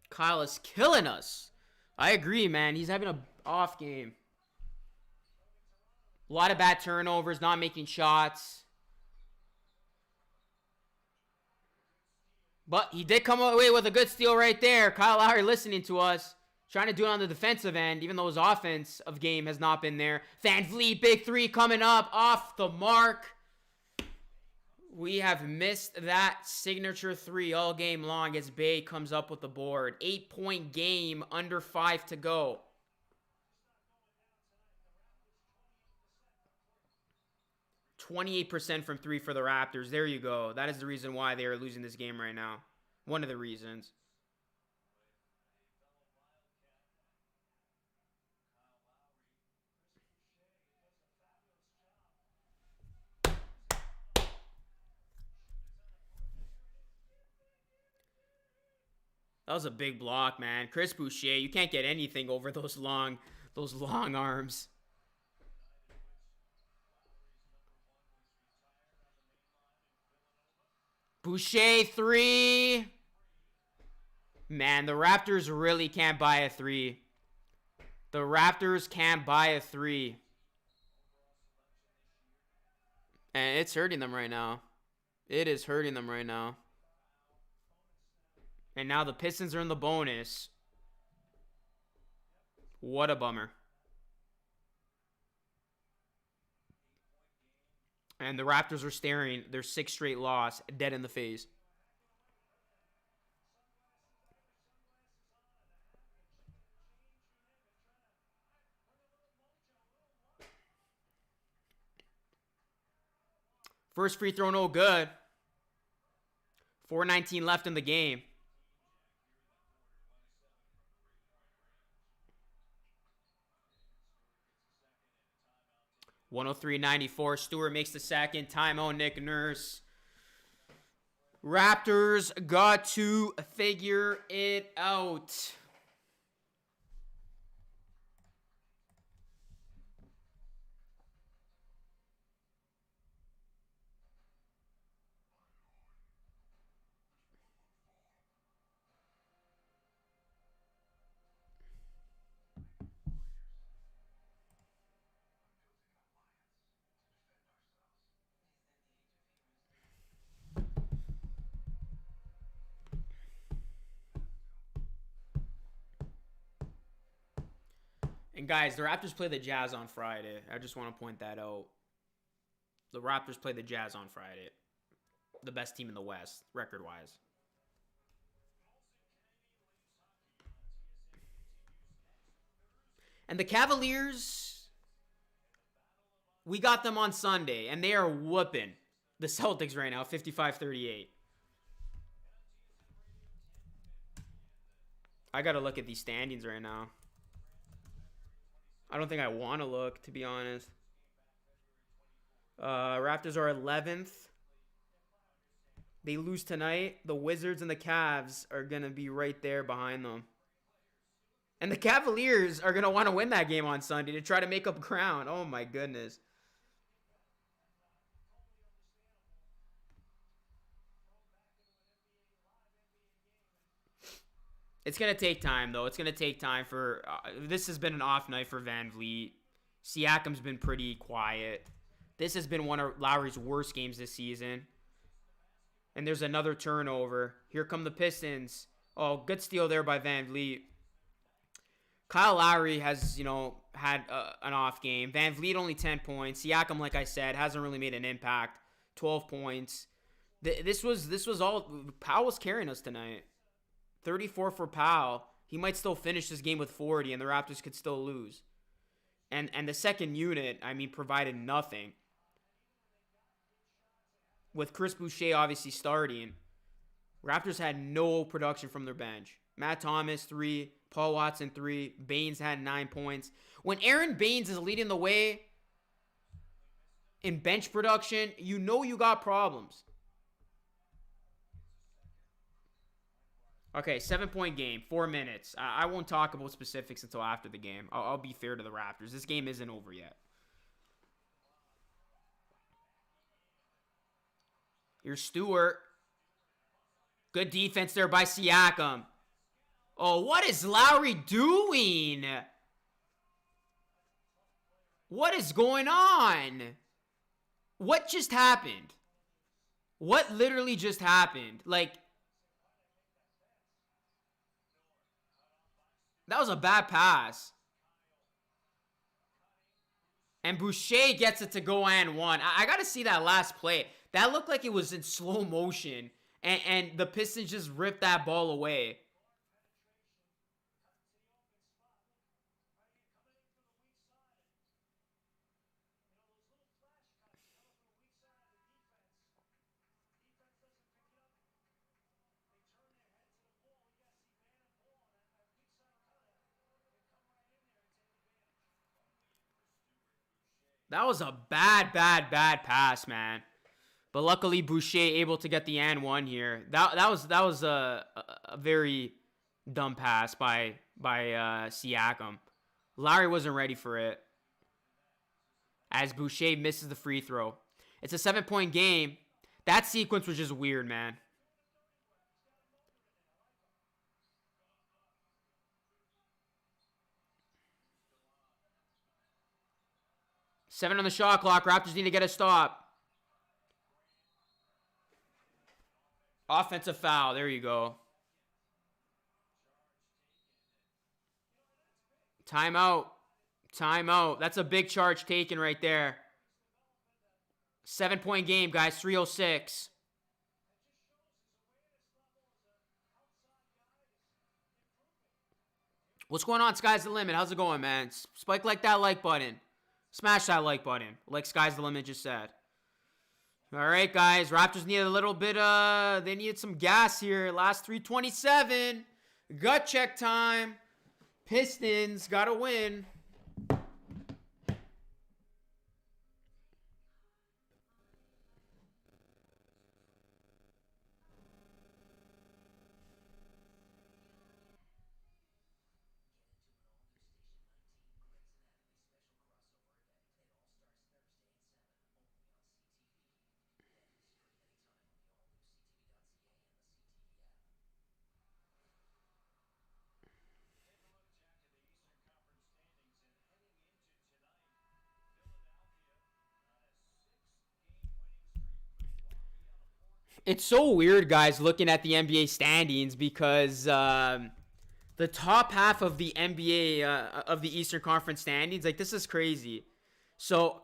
Kyle is killing us. I agree, man. He's having an off game. A lot of bad turnovers, not making shots. But he did come away with a good steal right there. Kyle Lowry listening to us. Trying to do it on the defensive end, even though his offensive game has not been there. Van Vliet, big 3 coming up. Off the mark. We have missed that signature 3 all game long as Bay comes up with the board. 8-point game, under 5 to go. %28 from 3 for the Raptors. There you go. That is the reason why they are losing this game right now. One of the reasons. That was a big block, man. Chris Boucher, you can't get anything over those long arms. Boucher 3. Man, the Raptors really can't buy a 3. The Raptors can't buy a 3. And it's hurting them right now. It is hurting them right now. And now the Pistons are in the bonus. What a bummer. And the Raptors are staring their 6th straight loss dead in the face. First free throw, no good. 4:19 left in the game. $103.94. Stewart makes the second. Timeout, Nick Nurse. Raptors got to figure it out. And guys, the Raptors play the Jazz on Friday. I just want to point that out. The Raptors play the Jazz on Friday. The best team in the West, record-wise. And the Cavaliers, we got them on Sunday, and they are whooping the Celtics right now, 55-38. I got to look at these standings right now. I don't think I want to look, to be honest. Raptors are 11th. They lose tonight. The Wizards and the Cavs are going to be right there behind them. And the Cavaliers are going to want to win that game on Sunday to try to make up ground. Oh, my goodness. It's going to take time, though. It's going to take time for... this has been an off night for Van Vliet. Siakam's been pretty quiet. This has been one of Lowry's worst games this season. And there's another turnover. Here come the Pistons. Oh, good steal there by Van Vliet. Kyle Lowry has, had an off game. Van Vliet only 10 points. Siakam, like I said, hasn't really made an impact. 12 points. This was all... Powell was carrying us tonight. 34 for Powell. He might still finish this game with 40, and the Raptors could still lose. And the second unit, provided nothing. With Chris Boucher obviously starting, Raptors had no production from their bench. Matt Thomas, 3. Paul Watson, 3. Baines had 9 points. When Aaron Baines is leading the way in bench production, you know you got problems. Okay, 7-point game, 4 minutes. I won't talk about specifics until after the game. I'll be fair to the Raptors. This game isn't over yet. Here's Stewart. Good defense there by Siakam. Oh, what is Lowry doing? What is going on? What just happened? What literally just happened? That was a bad pass. And Boucher gets it to go and one. I got to see that last play. That looked like it was in slow motion. And the Pistons just ripped that ball away. That was a bad pass, man. But luckily, Boucher able to get the and one here. That was a very dumb pass by Siakam. Lowry wasn't ready for it. As Boucher misses the free throw. It's a 7-point game. That sequence was just weird, man. Seven on the shot clock. Raptors need to get a stop. Offensive foul. There you go. Timeout. Timeout. That's a big charge taken right there. 7-point game, guys. 3:06. What's going on, Sky's the Limit? How's it going, man? Spike like that like button. Smash that like button, like Sky's the Limit just said. All right, guys. Raptors need a little bit, they needed some gas here. Last 3:27. Gut check time. Pistons got to win. It's so weird, guys, looking at the NBA standings because The top half of the NBA, of the Eastern Conference standings, like, this is crazy. So,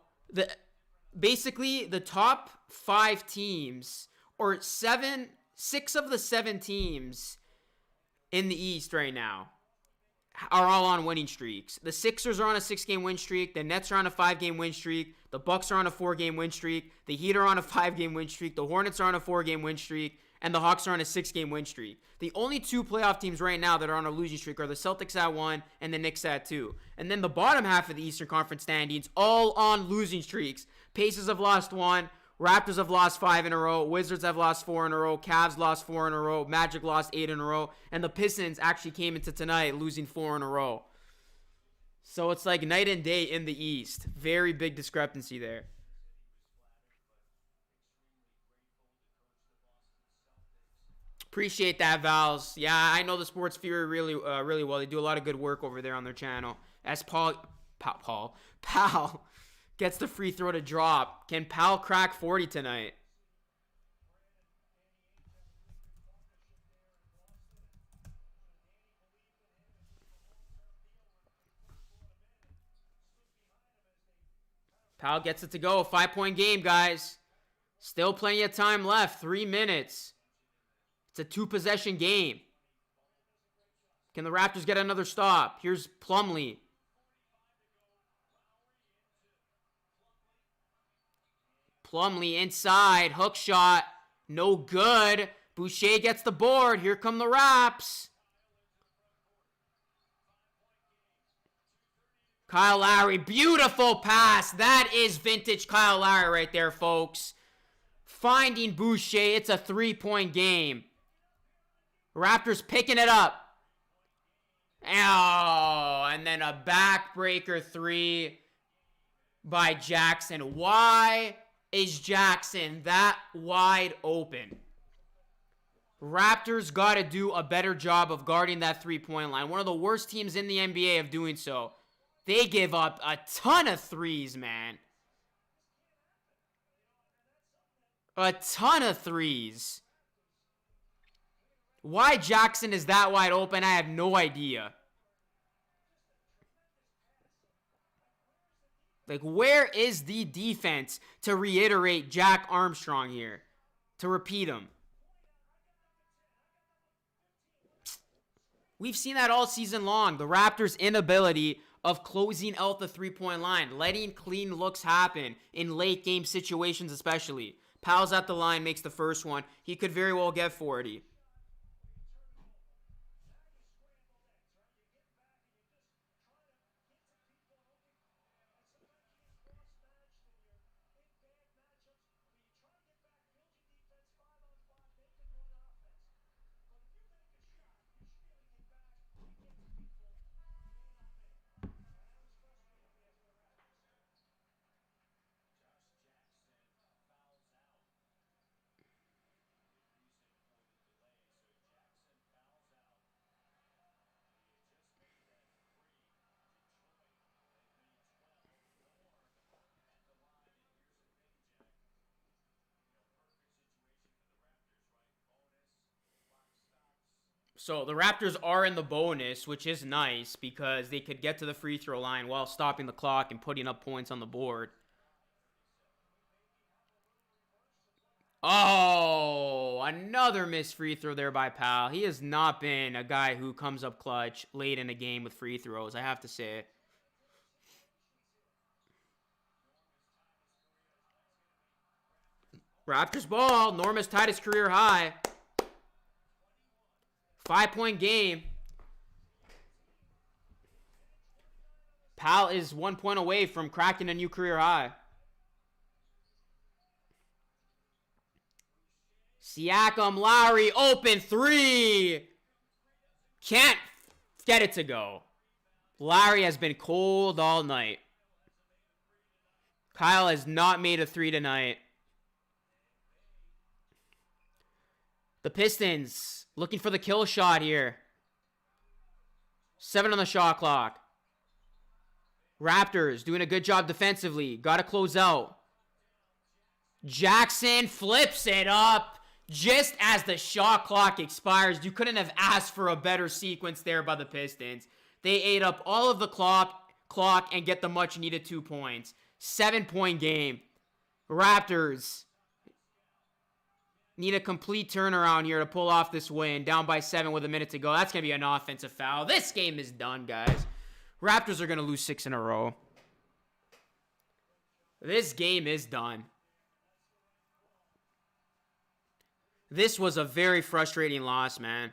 basically, the top 5 teams, or 6 of the 7 teams in the East right now are all on winning streaks. The Sixers are on a 6-game win streak. The Nets are on a 5-game win streak. The Bucks are on a 4-game win streak. The Heat are on a 5-game win streak. The Hornets are on a 4-game win streak. And the Hawks are on a 6-game win streak. The only 2 playoff teams right now that are on a losing streak are the Celtics at 1 and the Knicks at 2. And then the bottom half of the Eastern Conference standings, all on losing streaks. Pacers have lost 1. Raptors have lost 5 in a row. Wizards have lost 4 in a row. Cavs lost 4 in a row. Magic lost 8 in a row. And the Pistons actually came into tonight losing 4 in a row. So it's like night and day in the East. Very big discrepancy there. Appreciate that, Vals. Yeah, I know the Sports Fury really well. They do a lot of good work over there on their channel. As Pal gets the free throw to drop. Can Pal crack 40 tonight? Pal gets it to go. 5-point game, guys. Still plenty of time left. 3 minutes. It's a 2-possession game. Can the Raptors get another stop? Here's Plumlee. Plumlee inside. Hook shot. No good. Boucher gets the board. Here come the Raps. Kyle Lowry. Beautiful pass. That is vintage Kyle Lowry right there, folks. Finding Boucher. It's a 3-point game. Raptors picking it up. Oh, and then a backbreaker 3 by Jackson. Why is Jackson that wide open? Raptors got to do a better job of guarding that 3-point line. One of the worst teams in the NBA of doing so. They give up a ton of threes, man. A ton of threes. Why Jackson is that wide open, I have no idea. Like, where is the defense to reiterate Jack Armstrong here? To repeat him. We've seen that all season long. The Raptors' inability of closing out the 3-point line. Letting clean looks happen in late game situations especially. Powell's at the line, makes the first one. He could very well get 40. So the Raptors are in the bonus, which is nice because they could get to the free throw line while stopping the clock and putting up points on the board. Oh, another missed free throw there by Powell. He has not been a guy who comes up clutch late in a game with free throws, I have to say. Raptors ball. Norm has tied his career high. 5-point game. Powell is 1 point away from cracking a new career high. Siakam, Lowry, open 3. Can't get it to go. Lowry has been cold all night. Kyle has not made a 3 tonight. The Pistons looking for the kill shot here. 7 on the shot clock. Raptors doing a good job defensively. Got to close out. Jackson flips it up. Just as the shot clock expires, you couldn't have asked for a better sequence there by the Pistons. They ate up all of the clock and get the much needed 2 points. 7-point game. Raptors need a complete turnaround here to pull off this win. Down by 7 with a minute to go. That's going to be an offensive foul. This game is done, guys. Raptors are going to lose 6 in a row. This game is done. This was a very frustrating loss, man.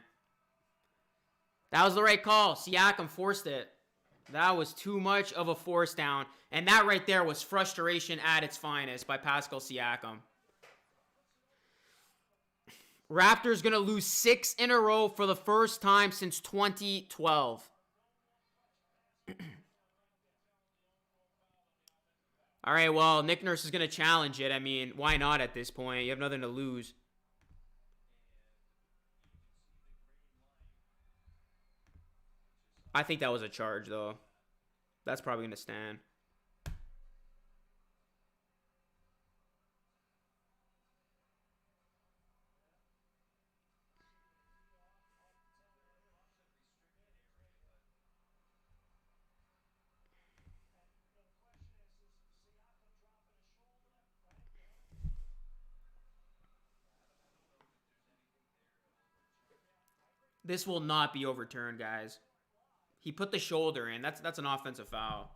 That was the right call. Siakam forced it. That was too much of a force down. And that right there was frustration at its finest by Pascal Siakam. Raptors going to lose 6 in a row for the first time since 2012. All right, well, Nick Nurse is going to challenge it. I mean, why not at this point? You have nothing to lose. I think that was a charge, though. That's probably going to stand. This will not be overturned, guys. He put the shoulder in. That's an offensive foul.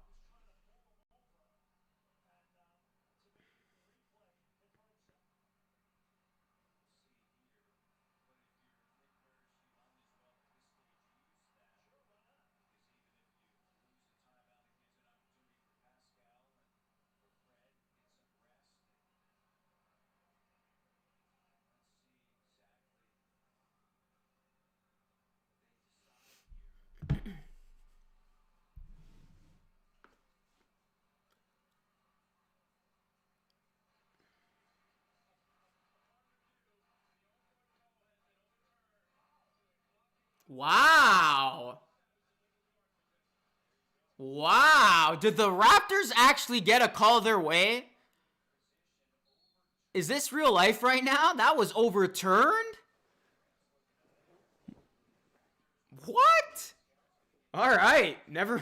Wow. Wow. Did the Raptors actually get a call their way? Is this real life right now? That was overturned? What? All right. Never.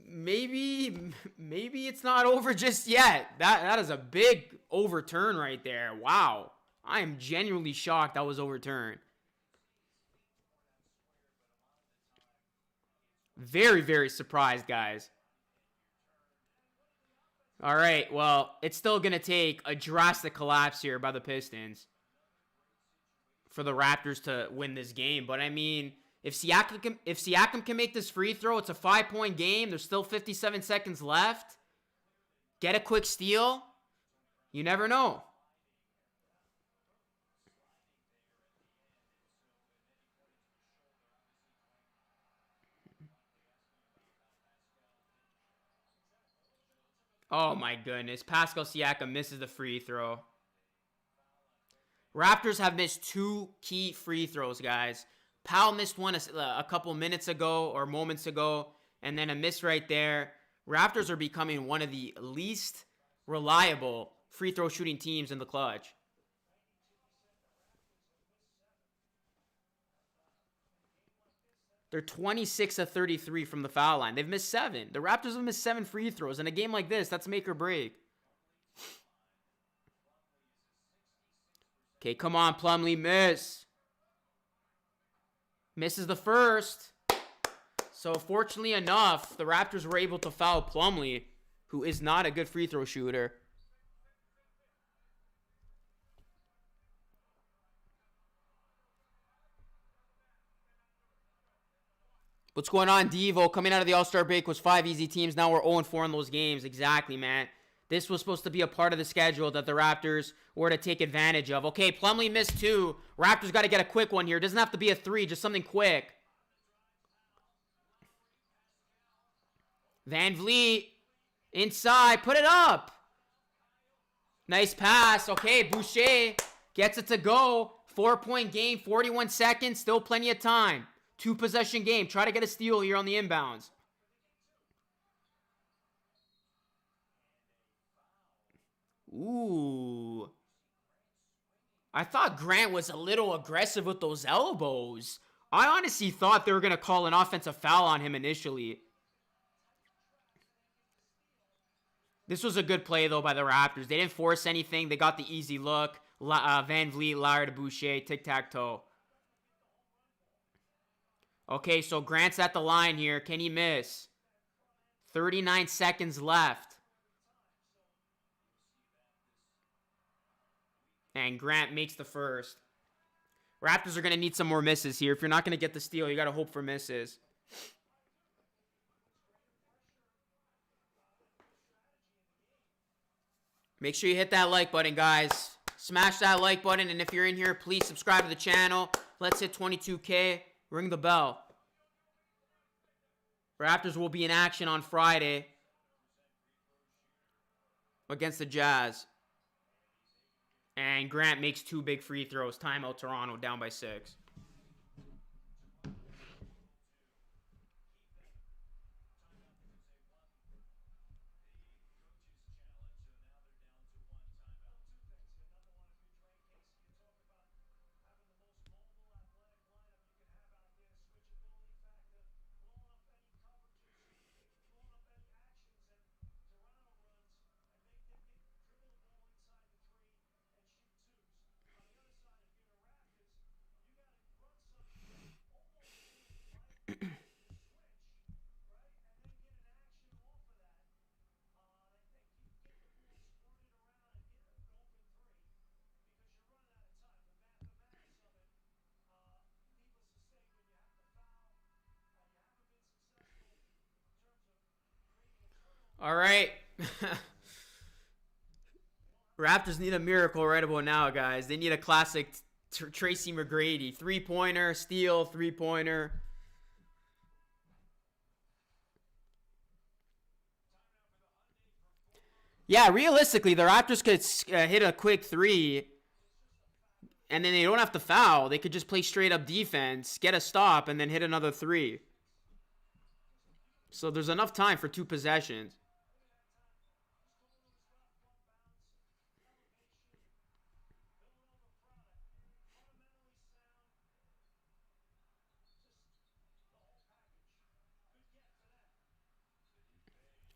Maybe it's not over just yet. That is a big overturn right there. Wow. I am genuinely shocked that was overturned. Very, very surprised, guys. All right, well, it's still going to take a drastic collapse here by the Pistons for the Raptors to win this game. But, I mean, if Siakam can make this free throw, it's a 5-point game. There's still 57 seconds left. Get a quick steal. You never know. Oh, my goodness. Pascal Siakam misses the free throw. Raptors have missed 2 key free throws, guys. Powell missed one a couple minutes ago or moments ago, and then a miss right there. Raptors are becoming one of the least reliable free throw shooting teams in the clutch. They're 26 of 33 from the foul line. They've missed 7. The Raptors have missed 7 free throws. In a game like this, that's make or break. Okay, come on, Plumlee, miss. Misses the first. So, fortunately enough, the Raptors were able to foul Plumlee, who is not a good free throw shooter. What's going on, Devo? Coming out of the All-Star break was 5 easy teams. Now we're 0-4 in those games. Exactly, man. This was supposed to be a part of the schedule that the Raptors were to take advantage of. Okay, Plumlee missed 2. Raptors got to get a quick one here. It doesn't have to be a 3, just something quick. Van Vliet, inside, put it up. Nice pass. Okay, Boucher gets it to go. 4-point game, 41 seconds, still plenty of time. 2-possession game. Try to get a steal here on the inbounds. Ooh. I thought Grant was a little aggressive with those elbows. I honestly thought they were going to call an offensive foul on him initially. This was a good play, though, by the Raptors. They didn't force anything. They got the easy look. Van Vliet, Lard, Boucher, tic-tac-toe. Okay, so Grant's at the line here. Can he miss? 39 seconds left. And Grant makes the first. Raptors are going to need some more misses here. If you're not going to get the steal, you got to hope for misses. Make sure you hit that like button, guys. Smash that like button, and if you're in here, please subscribe to the channel. Let's hit 22K. Ring the bell. Raptors will be in action on Friday against the Jazz. And Grant makes 2 big free throws. Timeout Toronto, down by 6. All right. Raptors need a miracle right about now, guys. They need a classic Tracy McGrady. 3-pointer, steal, 3-pointer. Yeah, realistically, the Raptors could hit a quick 3, and then they don't have to foul. They could just play straight-up defense, get a stop, and then hit another 3. So there's enough time for 2 possessions.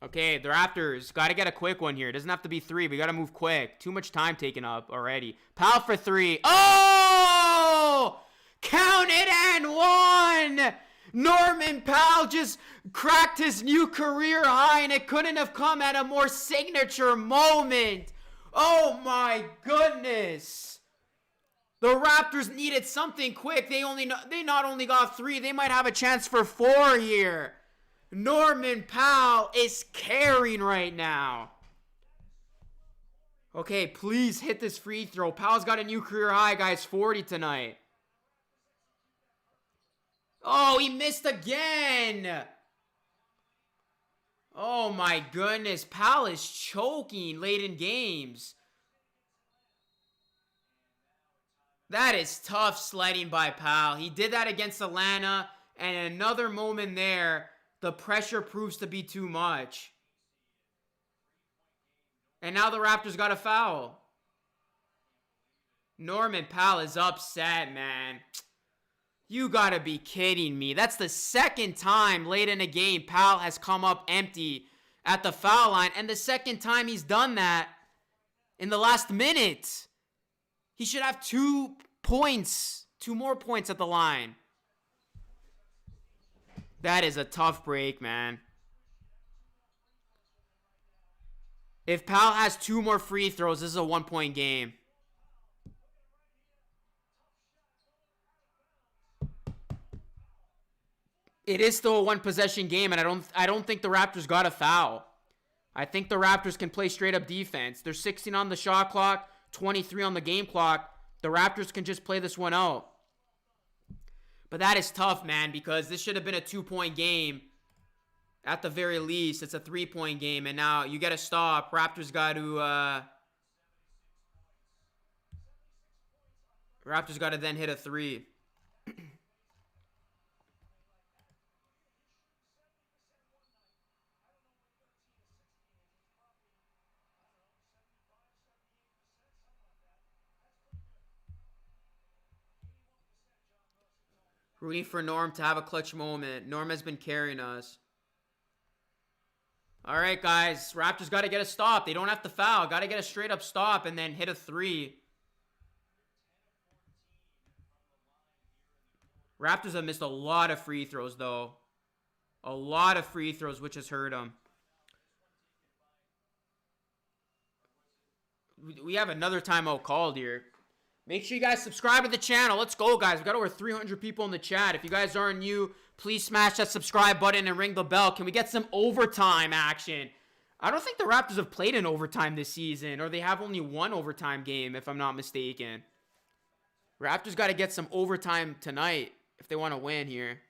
Okay, the Raptors got to get a quick one here. It doesn't have to be 3. We got to move quick. Too much time taken up already. Powell for 3. Oh! Count it and 1! Norman Powell just cracked his new career high, and it couldn't have come at a more signature moment. Oh my goodness. The Raptors needed something quick. They not only got 3, they might have a chance for 4 here. Norman Powell is carrying right now. Okay, please hit this free throw. Powell's got a new career high, guys. 40 tonight. Oh, he missed again. Oh, my goodness. Powell is choking late in games. That is tough sledding by Powell. He did that against Atlanta, and another moment there, the pressure proves to be too much. And now the Raptors got a foul. Norman Powell is upset, man. You gotta be kidding me. That's the second time late in a game Powell has come up empty at the foul line, and the second time he's done that in the last minute. He should have 2 points, 2 more points at the line. That is a tough break, man. If Powell has 2 more free throws, this is a 1-point game. It is still a 1-possession game, and I don't think the Raptors got a foul. I think the Raptors can play straight up defense. There's 16 on the shot clock, 23 on the game clock. The Raptors can just play this one out. But that is tough, man, because this should have been a 2-point game. At the very least, it's a 3-point game, and now you got to stop. Raptors got to then hit a 3. Rooting for Norm to have a clutch moment. Norm has been carrying us. All right, guys. Raptors got to get a stop. They don't have to foul. Got to get a straight up stop and then hit a three. Raptors have missed a lot of free throws, though. A lot of free throws, which has hurt them. We have another timeout called here. Make sure you guys subscribe to the channel. Let's go, guys. We got over 300 people in the chat. If you guys aren't new, please smash that subscribe button and ring the bell. Can we get some overtime action? I don't think the Raptors have played in overtime this season, or they have only one overtime game, if I'm not mistaken. Raptors got to get some overtime tonight if they want to win here.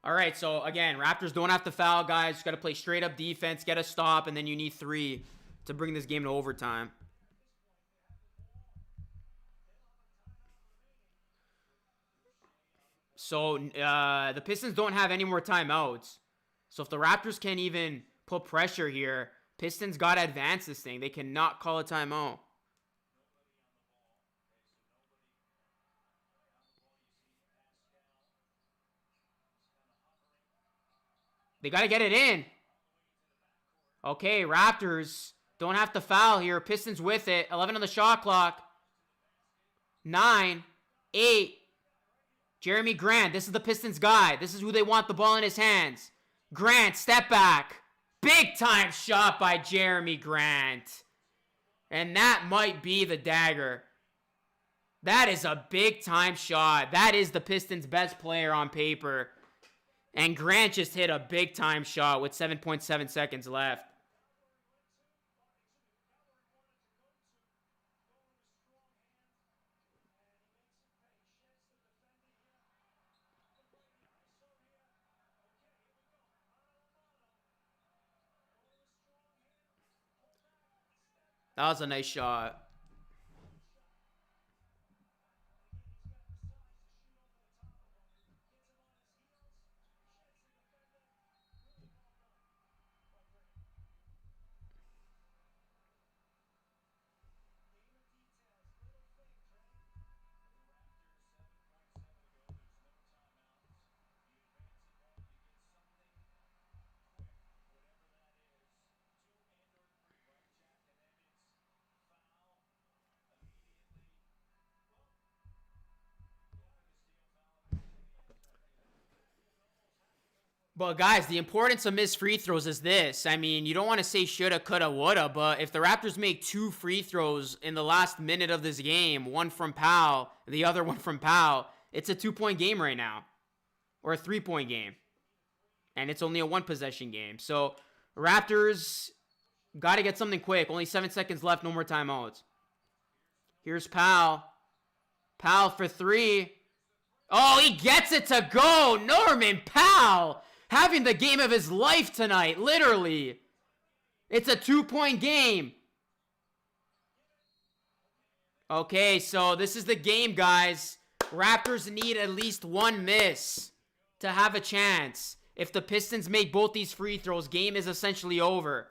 All right, so again, Raptors don't have to foul, guys. Just got to play straight up defense, get a stop, and then you need 3 to bring this game to overtime. So the Pistons don't have any more timeouts. So if the Raptors can't even put pressure here, Pistons got to advance this thing. They cannot call a timeout. They got to get it in. Okay, Raptors don't have to foul here. Pistons with it. 11 on the shot clock. 9, 8. Jeremy Grant, this is the Pistons guy. This is who they want the ball in his hands. Grant, step back. Big time shot by Jeremy Grant. And that might be the dagger. That is a big time shot. That is the Pistons' best player on paper. And Grant just hit a big time shot with 7.7 seconds left. That was a nice shot. But guys, the importance of missed free throws is this. I mean, you don't want to say shoulda, coulda, woulda, but if the Raptors make 2 free throws in the last minute of this game, one from Powell, the other one from Powell, it's a 2-point game right now. Or a 3-point game. And it's only a 1-possession game. So, Raptors got to get something quick. Only 7 seconds left, no more timeouts. Here's Powell. Powell for 3. Oh, he gets it to go. Norman Powell having the game of his life tonight, literally. It's a 2-point game. Okay, so this is the game, guys. Raptors need at least 1 miss to have a chance. If the Pistons make both these free throws, game is essentially over.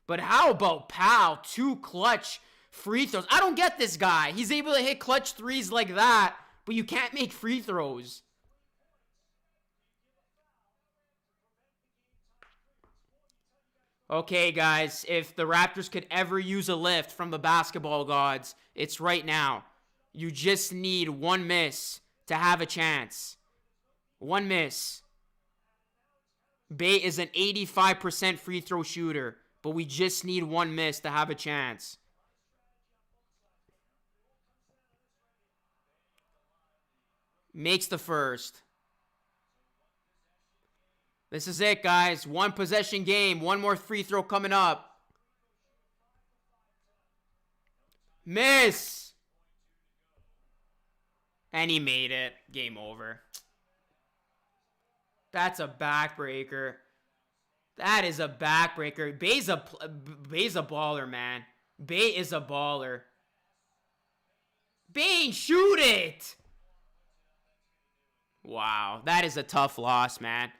But how about Powell? 2 clutch free throws. I don't get this guy. He's able to hit clutch threes like that, but you can't make free throws. Okay, guys, if the Raptors could ever use a lift from the basketball gods, it's right now. You just need 1 miss to have a chance. 1 miss. Bay is an 85% free throw shooter, but we just need 1 miss to have a chance. Makes the first. This is it, guys. 1 possession game. 1 more free throw coming up. Miss. And he made it. Game over. That's a backbreaker. That is a backbreaker. Bay's a baller, man. Bay is a baller. Bay, shoot it. Wow. That is a tough loss, man.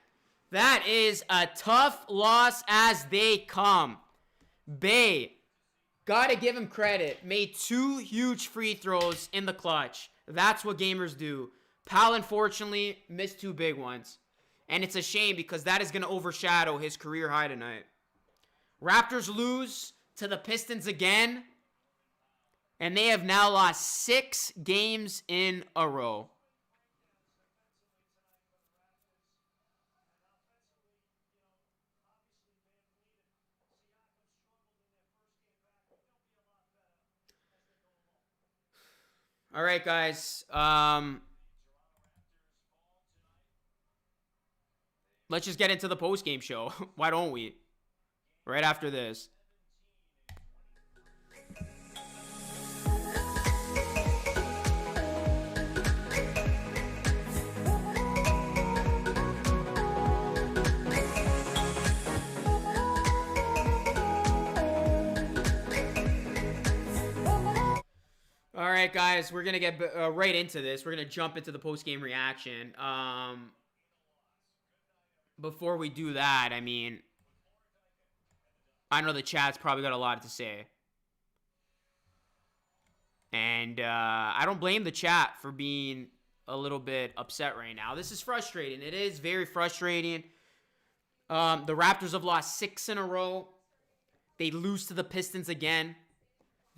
That is a tough loss as they come. Bay, gotta give him credit. Made 2 huge free throws in the clutch. That's what gamers do. Powell, unfortunately, missed 2 big ones. And it's a shame because that is going to overshadow his career high tonight. Raptors lose to the Pistons again. And they have now lost 6 games in a row. All right, guys. Let's just get into the post-game show. Why don't we? Right after this. All right, guys, we're going to get right into this. We're going to jump into the post-game reaction. Before we do that, I mean, I know the chat's probably got a lot to say. And I don't blame the chat for being a little bit upset right now. This is frustrating. It is very frustrating. The Raptors have lost 6 in a row. They lose to the Pistons again.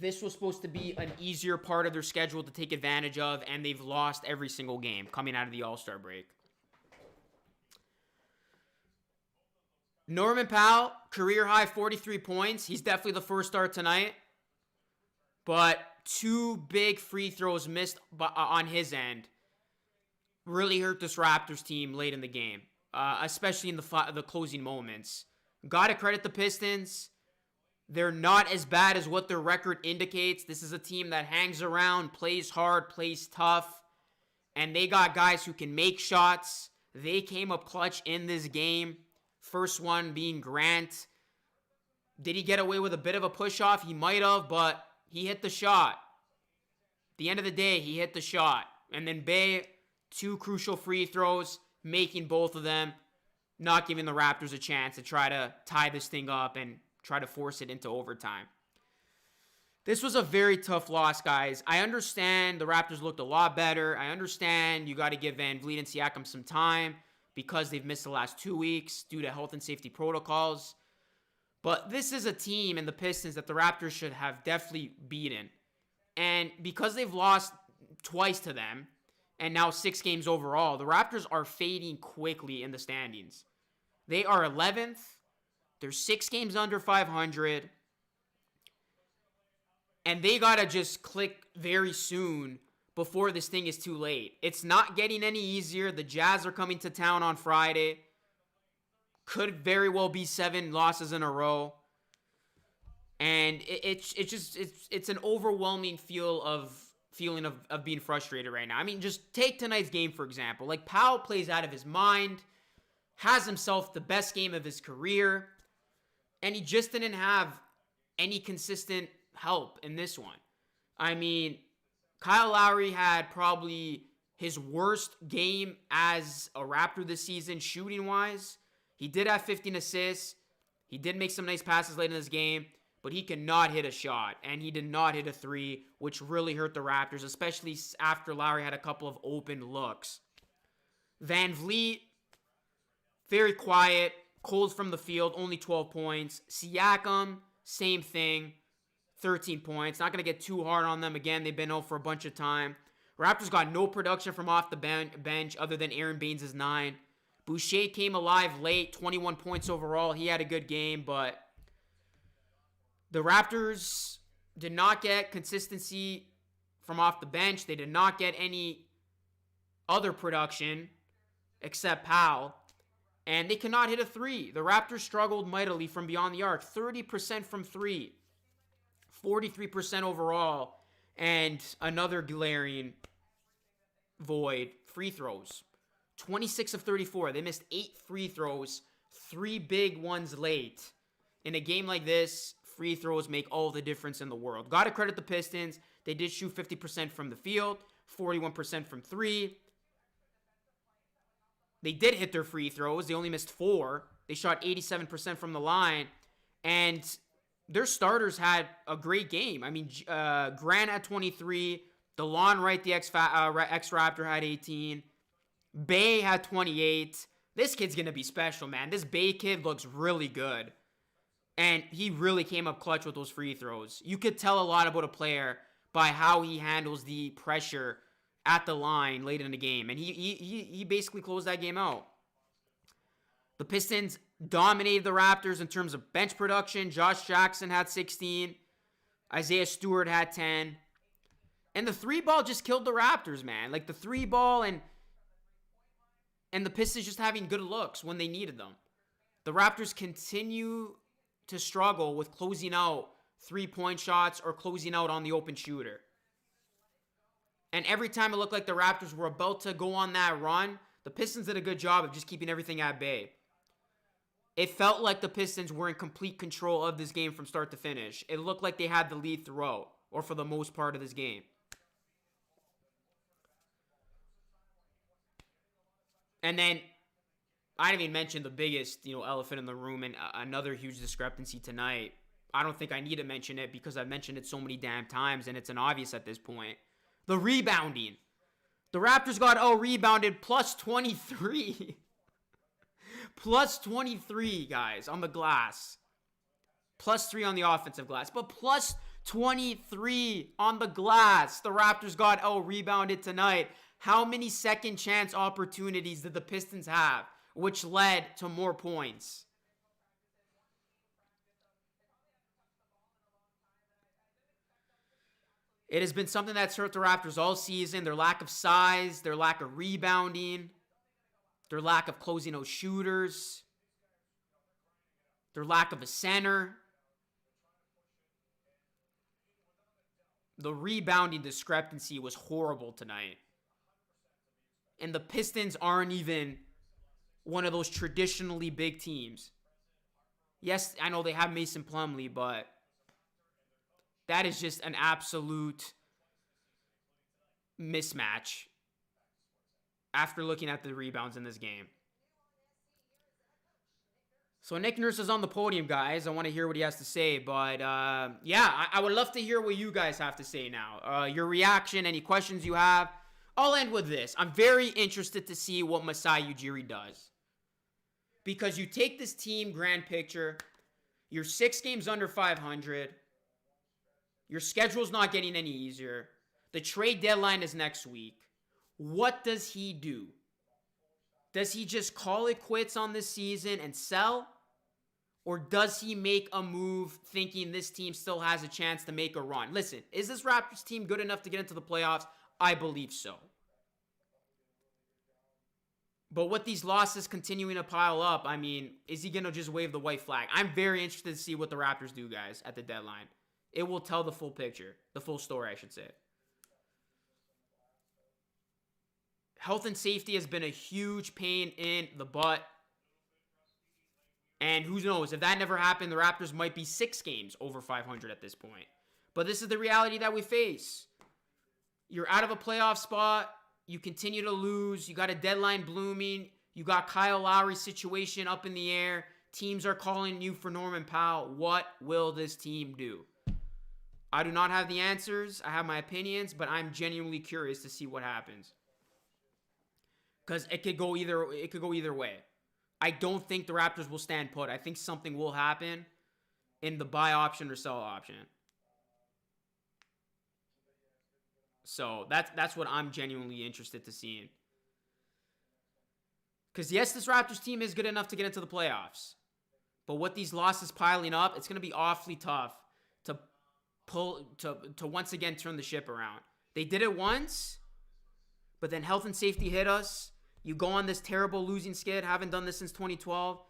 This was supposed to be an easier part of their schedule to take advantage of, and they've lost every single game coming out of the All-Star break. Norman Powell, career high 43 points. He's definitely the first star tonight. But 2 big free throws missed on his end really hurt this Raptors team late in the game, especially in the closing moments. Gotta credit the Pistons. They're not as bad as what their record indicates. This is a team that hangs around, plays hard, plays tough, and they got guys who can make shots. They came up clutch in this game. First one being Grant. Did he get away with a bit of a push-off? He might have, but he hit the shot. At the end of the day, he hit the shot. And then Bay, 2 crucial free throws, making both of them, not giving the Raptors a chance to try to tie this thing up and try to force it into overtime. This was a very tough loss, guys. I understand the Raptors looked a lot better. I understand you got to give Van Vliet and Siakam some time because they've missed the last 2 weeks due to health and safety protocols. But this is a team in the Pistons that the Raptors should have definitely beaten. And because they've lost twice to them, and now 6 games overall, the Raptors are fading quickly in the standings. They are 11th. They're 6 games under 500. And they got to just click very soon before this thing is too late. It's not getting any easier. The Jazz are coming to town on Friday. Could very well be 7 losses in a row. And it's an overwhelming feeling of being frustrated right now. I mean, just take tonight's game, for example. Like, Powell plays out of his mind, has himself the best game of his career, and he just didn't have any consistent help in this one. I mean, Kyle Lowry had probably his worst game as a Raptor this season, shooting-wise. He did have 15 assists. He did make some nice passes late in this game, but he cannot hit a shot, and he did not hit a 3, which really hurt the Raptors, especially after Lowry had a couple of open looks. Van Vliet, very quiet, cold from the field, only 12 points. Siakam, same thing, 13 points. Not going to get too hard on them. Again, they've been out for a bunch of time. Raptors got no production from off the bench other than Aaron Baines' 9. Boucher came alive late, 21 points overall. He had a good game, but the Raptors did not get consistency from off the bench. They did not get any other production except Powell. And they cannot hit a 3. The Raptors struggled mightily from beyond the arc. 30% from 3. 43% overall. And another glaring void, free throws. 26 of 34. They missed 8 free throws. 3 big ones late. In a game like this, free throws make all the difference in the world. Got to credit the Pistons. They did shoot 50% from the field. 41% from 3. They did hit their free throws. They only missed 4. They shot 87% from the line. And their starters had a great game. I mean, Grant had 23. DeLon Wright, the X-Raptor, had 18. Bay had 28. This kid's going to be special, man. This Bay kid looks really good. And he really came up clutch with those free throws. You could tell a lot about a player by how he handles the pressure at the line late in the game. And he basically closed that game out. The Pistons dominated the Raptors in terms of bench production. Josh Jackson had 16. Isaiah Stewart had 10. And the 3-ball just killed the Raptors, man. Like the 3-ball and the Pistons just having good looks when they needed them. The Raptors continue to struggle with closing out 3-point shots or closing out on the open shooter. And every time it looked like the Raptors were about to go on that run, the Pistons did a good job of just keeping everything at bay. It felt like the Pistons were in complete control of this game from start to finish. It looked like they had the lead throughout, or for the most part of this game. And then, I didn't even mention the biggest, elephant in the room and another huge discrepancy tonight. I don't think I need to mention it because I've mentioned it so many damn times and it's an obvious at this point. The rebounding. The Raptors got rebounded plus 23. Plus 23, guys, on the glass. Plus 3 on the offensive glass. But plus 23 on the glass. The Raptors got rebounded tonight. How many second chance opportunities did the Pistons have, which led to more points? It has been something that's hurt the Raptors all season. Their lack of size, their lack of rebounding, their lack of closing out shooters, their lack of a center. The rebounding discrepancy was horrible tonight. And the Pistons aren't even one of those traditionally big teams. Yes, I know they have Mason Plumlee, but that is just an absolute mismatch after looking at the rebounds in this game. So Nick Nurse is on the podium, guys. I want to hear what he has to say. But, I would love to hear what you guys have to say now. Your reaction, any questions you have. I'll end with this. I'm very interested to see what Masai Ujiri does. Because you take this team grand picture. You're 6 games under 500. Your schedule's not getting any easier. The trade deadline is next week. What does he do? Does he just call it quits on this season and sell? Or does he make a move thinking this team still has a chance to make a run? Listen, is this Raptors team good enough to get into the playoffs? I believe so. But with these losses continuing to pile up, I mean, is he going to just wave the white flag? I'm very interested to see what the Raptors do, guys, at the deadline. It will tell the full picture. The full story, I should say. Health and safety has been a huge pain in the butt. And who knows, if that never happened, the Raptors might be 6 games over 500 at this point. But this is the reality that we face. You're out of a playoff spot. You continue to lose. You got a deadline blooming. You got Kyle Lowry's situation up in the air. Teams are calling you for Norman Powell. What will this team do? I do not have the answers. I have my opinions, but I'm genuinely curious to see what happens. Because it could go either way. I don't think the Raptors will stand put. I think something will happen in the buy option or sell option. So that's what I'm genuinely interested to seeing. Because yes, this Raptors team is good enough to get into the playoffs. But with these losses piling up, it's going to be awfully tough to once again turn the ship around. They did it once, but then health and safety hit us. You go on this terrible losing skid, haven't done this since 2012.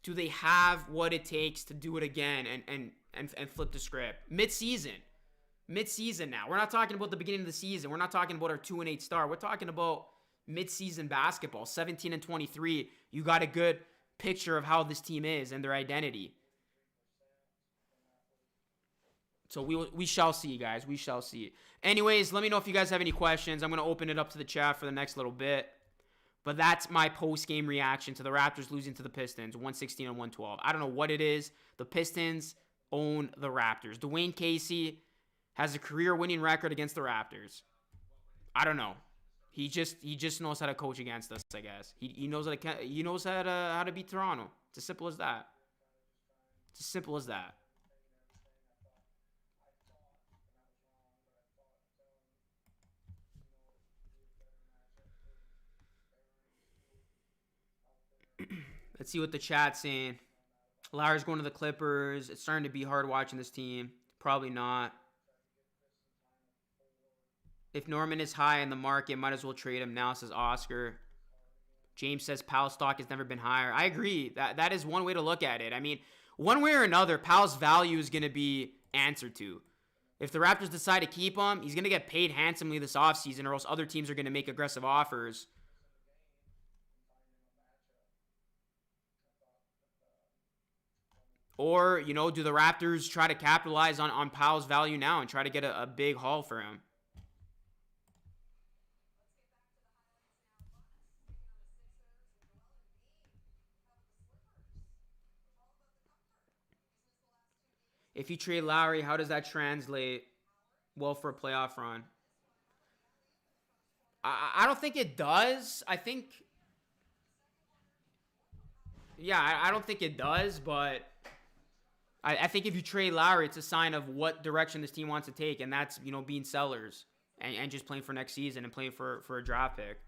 Do they have what it takes to do it again and flip the script? Mid-season now. We're not talking about the beginning of the season. We're not talking about our 2-8 start. We're talking about mid-season basketball, 17-23. You got a good picture of how this team is and their identity. So we shall see, guys. We shall see. Anyways, let me know if you guys have any questions. I'm going to open it up to the chat for the next little bit. But that's my post-game reaction to the Raptors losing to the Pistons, 116 and 112. I don't know what it is. The Pistons own the Raptors. Dwayne Casey has a career winning record against the Raptors. I don't know. He just knows how to coach against us, I guess. He knows how to beat Toronto. It's as simple as that. It's as simple as that. Let's see what the chat's saying. Lowry's going to the Clippers. It's starting to be hard watching this team. Probably not. If Norman is high in the market, might as well trade him now, says Oscar. James says Powell's stock has never been higher. I agree. That is one way to look at it. I mean, one way or another, Powell's value is going to be answered to. If the Raptors decide to keep him, he's going to get paid handsomely this offseason, or else other teams are going to make aggressive offers. Or, do the Raptors try to capitalize on Powell's value now and try to get a big haul for him? If you trade Lowry, how does that translate well for a playoff run? I don't think it does. I think... Yeah, I don't think it does, but... I think if you trade Lowry, it's a sign of what direction this team wants to take, and that's, being sellers and just playing for next season and playing for a draft pick.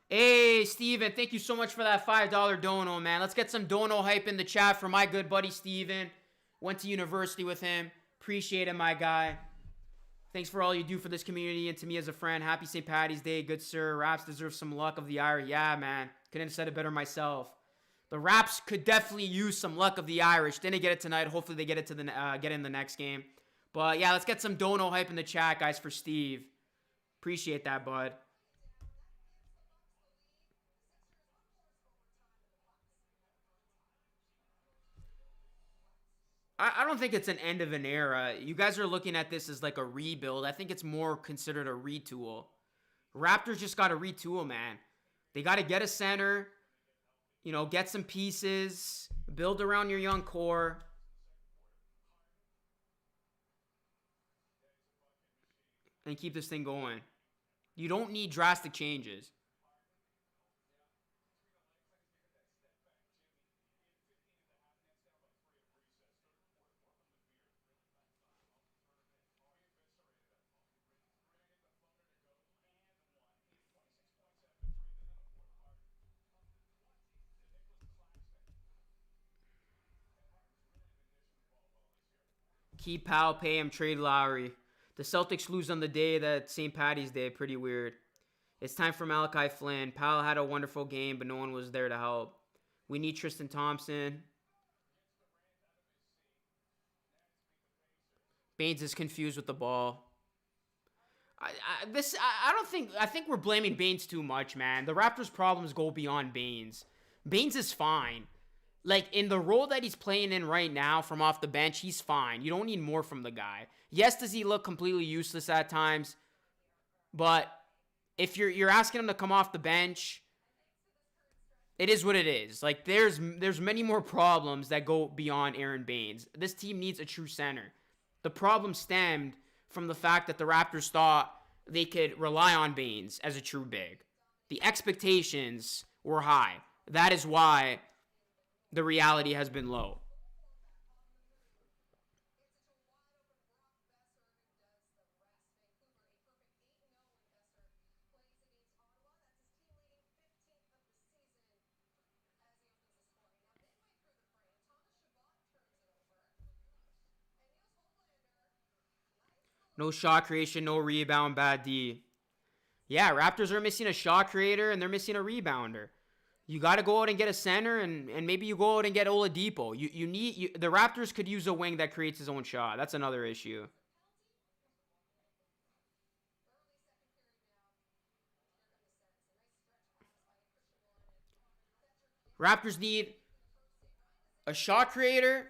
Hey, Steven, thank you so much for that $5 dono, man. Let's get some dono hype in the chat for my good buddy Steven. Went to university with him. Appreciate it, my guy. Thanks for all you do for this community and to me as a friend. Happy St. Patty's Day, good sir. Raps deserve some luck of the Irish. Yeah, man. Couldn't have said it better myself. The Raps could definitely use some luck of the Irish. Didn't get it tonight. Hopefully they get it get in the next game. But yeah, let's get some dono hype in the chat, guys, for Steve. Appreciate that, bud. I don't think it's an end of an era. You guys are looking at this as like a rebuild. I think it's more considered a retool. Raptors just got to retool, man. They got to get a center, get some pieces, build around your young core. And keep this thing going. You don't need drastic changes. Keep Powell, pay him, trade Lowry. The Celtics lose on the day that St. Patty's Day. Pretty weird. It's time for Malachi Flynn. Powell had a wonderful game, but no one was there to help. We need Tristan Thompson. Baines is confused with the ball. I think we're blaming Baines too much, man. The Raptors' problems go beyond Baines. Baines is fine. Like, in the role that he's playing in right now from off the bench, he's fine. You don't need more from the guy. Yes, does he look completely useless at times? But if you're asking him to come off the bench, it is what it is. Like, there's many more problems that go beyond Aaron Baines. This team needs a true center. The problem stemmed from the fact that the Raptors thought they could rely on Baines as a true big. The expectations were high. That is why the reality has been low. No shot creation, no rebound, bad D. Yeah, Raptors are missing a shot creator and they're missing a rebounder. You got to go out and get a center, and maybe you go out and get Oladipo. The Raptors could use a wing that creates his own shot. That's another issue. Raptors need a shot creator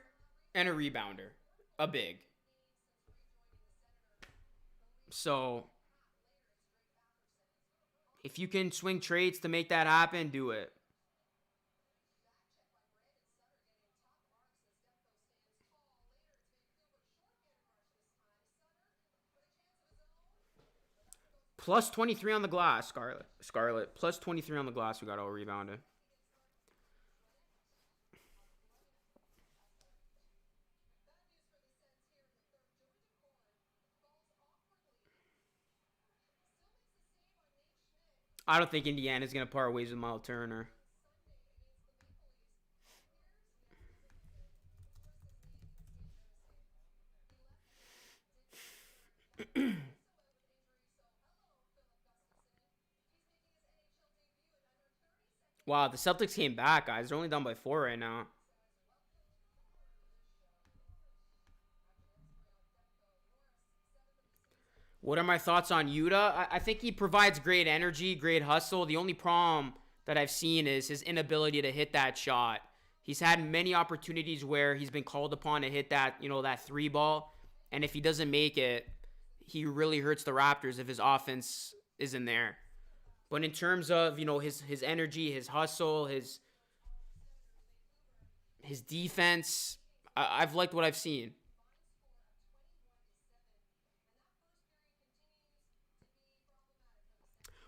and a rebounder. A big. So, if you can swing trades to make that happen, do it. Plus 23 on the glass, Scarlet. Plus 23 on the glass. We got all rebounded. I don't think Indiana's going to part ways with Miles Turner. Wow, the Celtics came back, guys. They're only down by 4 right now. What are my thoughts on Yuta? I think he provides great energy, great hustle. The only problem that I've seen is his inability to hit that shot. He's had many opportunities where he's been called upon to hit that, that 3 ball. And if he doesn't make it, he really hurts the Raptors if his offense isn't there. But in terms of, his energy, his hustle, his defense, I've liked what I've seen.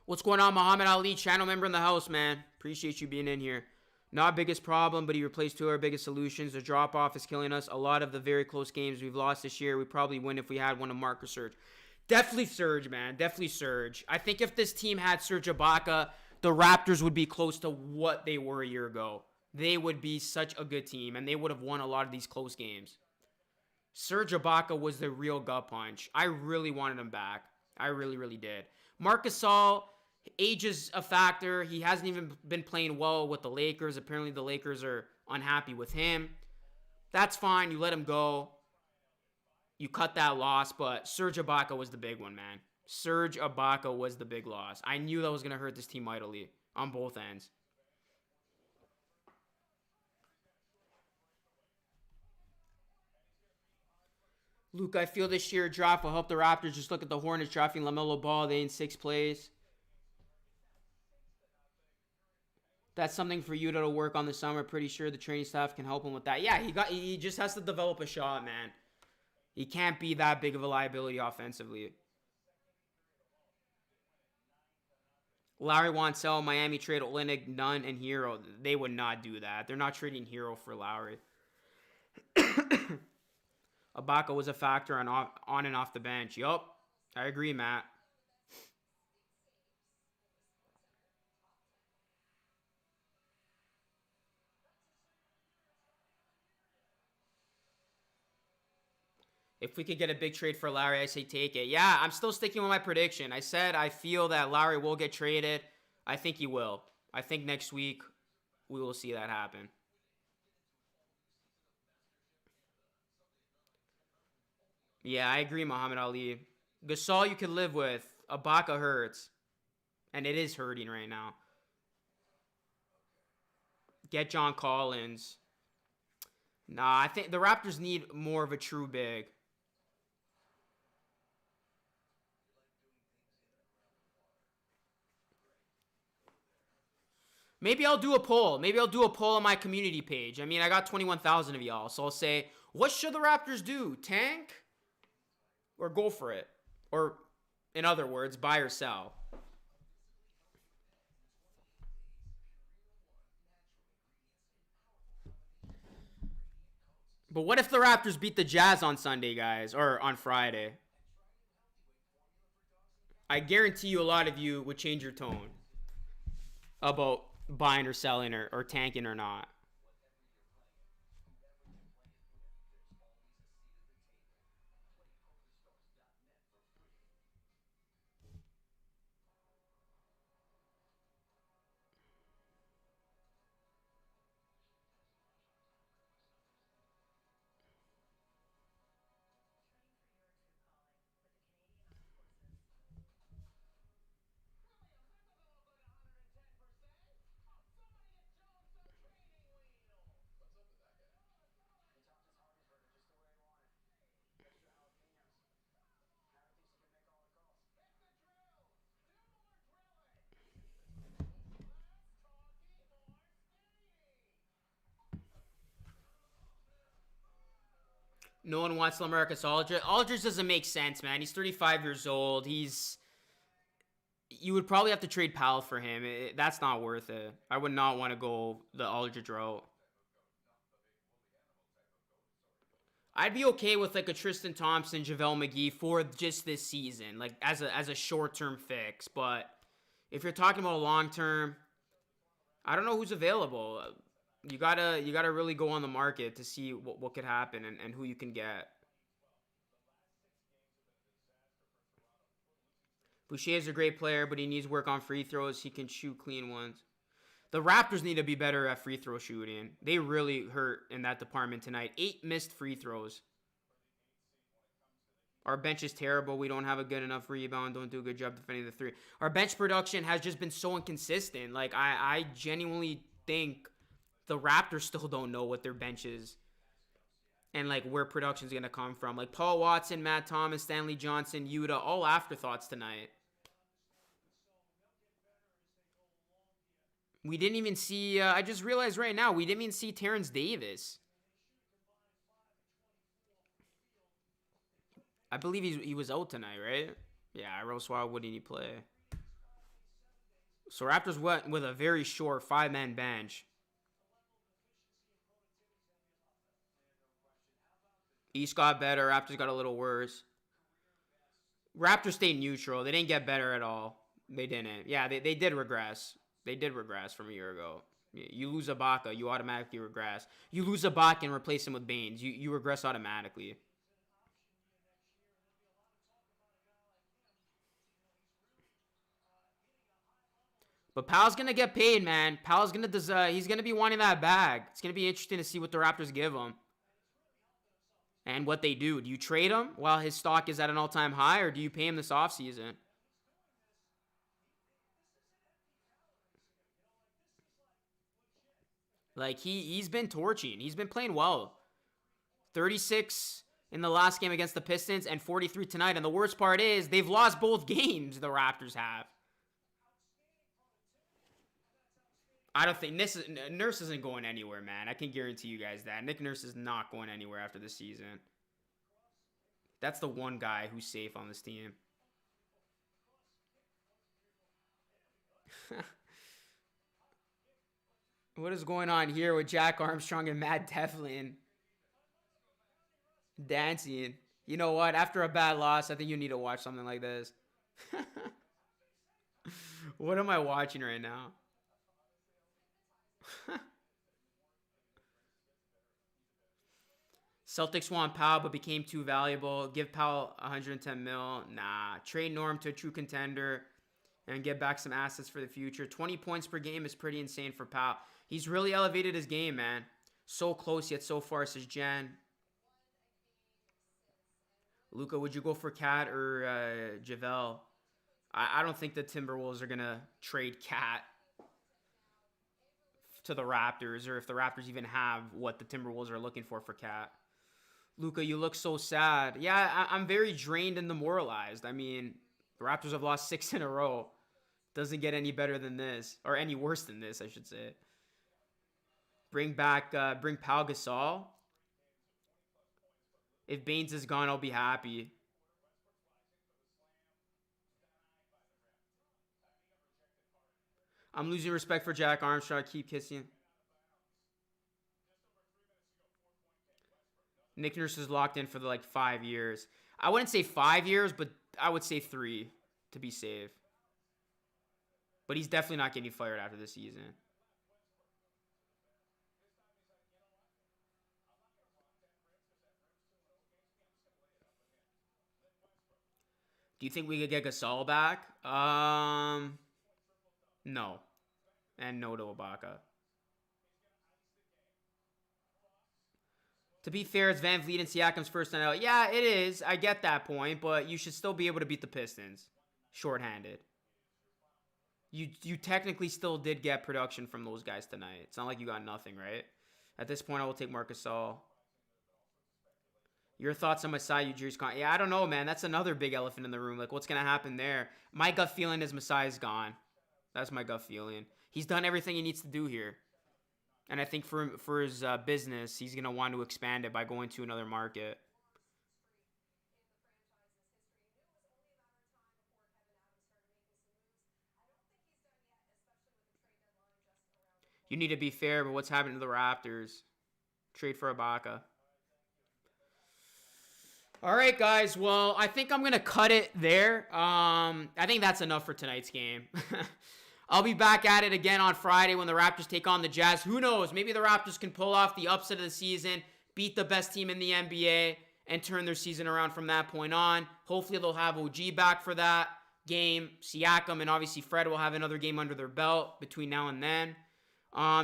What's going on, Muhammad Ali, channel member in the house, man? Appreciate you being in here. Not biggest problem, but he replaced 2 of our biggest solutions. The drop-off is killing us. A lot of the very close games we've lost this year, we probably win if we had one of Mark or Serge. Definitely Serge, man. Definitely Serge. I think if this team had Serge Ibaka, the Raptors would be close to what they were a year ago. They would be such a good team, and they would have won a lot of these close games. Serge Ibaka was the real gut punch. I really wanted him back. I really, really did. Marc Gasol, age is a factor. He hasn't even been playing well with the Lakers. Apparently, the Lakers are unhappy with him. That's fine. You let him go. You cut that loss, but Serge Ibaka was the big one, man. Serge Ibaka was the big loss. I knew that was going to hurt this team mightily on both ends. Luke, I feel this year draft will help the Raptors. Just look at the Hornets drafting LaMelo Ball. They in 6 plays. That's something for you to work on this summer. Pretty sure the training staff can help him with that. Yeah, he just has to develop a shot, man. He can't be that big of a liability offensively. Larry wants sell Miami trade Olynyk, Nunn, and Hero. They would not do that. They're not trading Hero for Lowry. Ibaka was a factor on and off the bench. Yup, I agree, Matt. If we could get a big trade for Lowry, I say take it. Yeah, I'm still sticking with my prediction. I said I feel that Lowry will get traded. I think he will. I think next week we will see that happen. Yeah, I agree, Muhammad Ali. Gasol you can live with. Ibaka hurts. And it is hurting right now. Get John Collins. Nah, I think the Raptors need more of a true big. Maybe I'll do a poll. Maybe I'll do a poll on my community page. I mean, I got 21,000 of y'all. So I'll say, what should the Raptors do? Tank? Or go for it? Or, in other words, buy or sell? But what if the Raptors beat the Jazz on Sunday, guys? Or on Friday? I guarantee you a lot of you would change your tone about buying or selling or tanking or not. No one wants LaMarcus Aldridge. Aldridge doesn't make sense, man. He's 35 years old. He's You would probably have to trade Powell for him. That's not worth it. I would not want to go the Aldridge route. I'd be okay with like a Tristan Thompson, JaVale McGee for just this season, like as a short-term fix. But if you're talking about a long-term, I don't know who's available. You gotta really go on the market to see what could happen and who you can get. Boucher is a great player, but he needs work on free throws. He can shoot clean ones. The Raptors need to be better at free throw shooting. They really hurt in that department tonight. 8 missed free throws. Our bench is terrible. We don't have a good enough rebound. Don't do a good job defending the three. Our bench production has just been so inconsistent. Like, I genuinely think the Raptors still don't know what their bench is and, like, where production is going to come from. Like, Paul Watson, Matt Thomas, Stanley Johnson, Yuta, all afterthoughts tonight. We didn't even see, I just realized right now, we didn't even see Terrence Davis. I believe he was out tonight, right? Yeah, why wouldn't he play? So Raptors went with a very short 5-man bench. East got better. Raptors got a little worse. Raptors stayed neutral. They didn't get better at all. They didn't. Yeah, they did regress. They did regress from a year ago. You lose Ibaka, you automatically regress. You lose Ibaka and replace him with Baines, you regress automatically. But Powell's gonna get paid, man. Powell's gonna he's gonna be wanting that bag. It's gonna be interesting to see what the Raptors give him and what they do. Do you trade him while his stock is at an all-time high, or do you pay him this offseason? Like, he's been torching. He's been playing well. 36 in the last game against the Pistons and 43 tonight. And the worst part is they've lost both games, the Raptors have. I don't think Nurse isn't going anywhere, man. I can guarantee you guys that. Nick Nurse is not going anywhere after this season. That's the one guy who's safe on this team. What is going on here with Jack Armstrong and Matt Devlin dancing? You know what? After a bad loss, I think you need to watch something like this. What am I watching right now? Celtics want Powell but became too valuable. Give Powell 110 mil. Nah. Trade Norm to a true contender and get back some assets for the future. 20 points per game is pretty insane for Powell. He's really elevated his game, man. So close yet so far, says Jen. Luka, would you go for Cat or JaVale? I don't think the Timberwolves are going to trade Cat to the Raptors, or if the Raptors even have what the Timberwolves are looking for Cat. Luka, you look so sad. Yeah, I'm very drained and demoralized. I mean, the Raptors have lost 6 in a row. Doesn't get any better than this, or any worse than this, I should say. Bring Pau Gasol. If Baines is gone, I'll be happy. I'm losing respect for Jack Armstrong. Keep kissing. Nick Nurse is locked in for the 5 years. I wouldn't say 5 years, but I would say 3 to be safe. But he's definitely not getting fired after this season. Do you think we could get Gasol back? No. And no to Ibaka. To be fair, it's Van Vliet and Siakam's first night out. Yeah, it is. I get that point, but you should still be able to beat the Pistons shorthanded. You technically still did get production from those guys tonight. It's not like you got nothing, right? At this point, I will take Marc Gasol. Your thoughts on Masai Ujiri's con? Yeah, I don't know, man. That's another big elephant in the room. Like, what's going to happen there? My gut feeling is Masai's gone. That's my gut feeling. He's done everything he needs to do here. And I think for his business, he's going to want to expand it by going to another market. You need to be fair, but what's happening to the Raptors? Trade for Ibaka. All right, guys. Well, I think I'm going to cut it there. I think that's enough for tonight's game. I'll be back at it again on Friday when the Raptors take on the Jazz. Who knows? Maybe the Raptors can pull off the upset of the season, beat the best team in the NBA, and turn their season around from that point on. Hopefully, they'll have OG back for that game. Siakam and obviously Fred will have another game under their belt between now and then.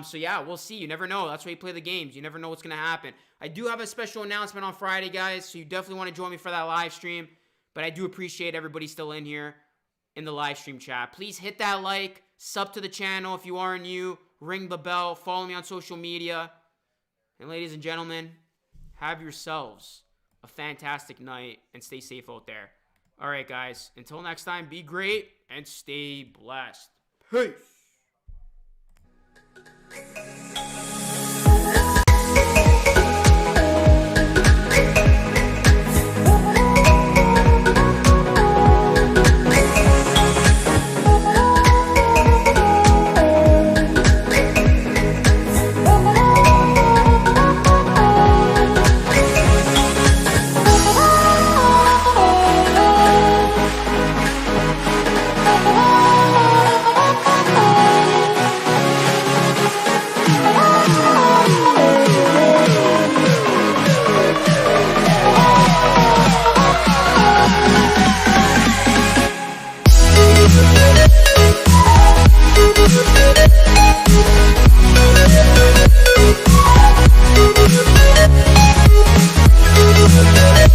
So yeah, we'll see. You never know. That's why you play the games. You never know what's going to happen. I do have a special announcement on Friday, guys, so you definitely want to join me for that live stream. But I do appreciate everybody still in here in the live stream chat. Please hit that like, sub to the channel if you are new, ring the bell, follow me on social media. And ladies and gentlemen, have yourselves a fantastic night and stay safe out there. All right, guys. Until next time, be great and stay blessed. Peace.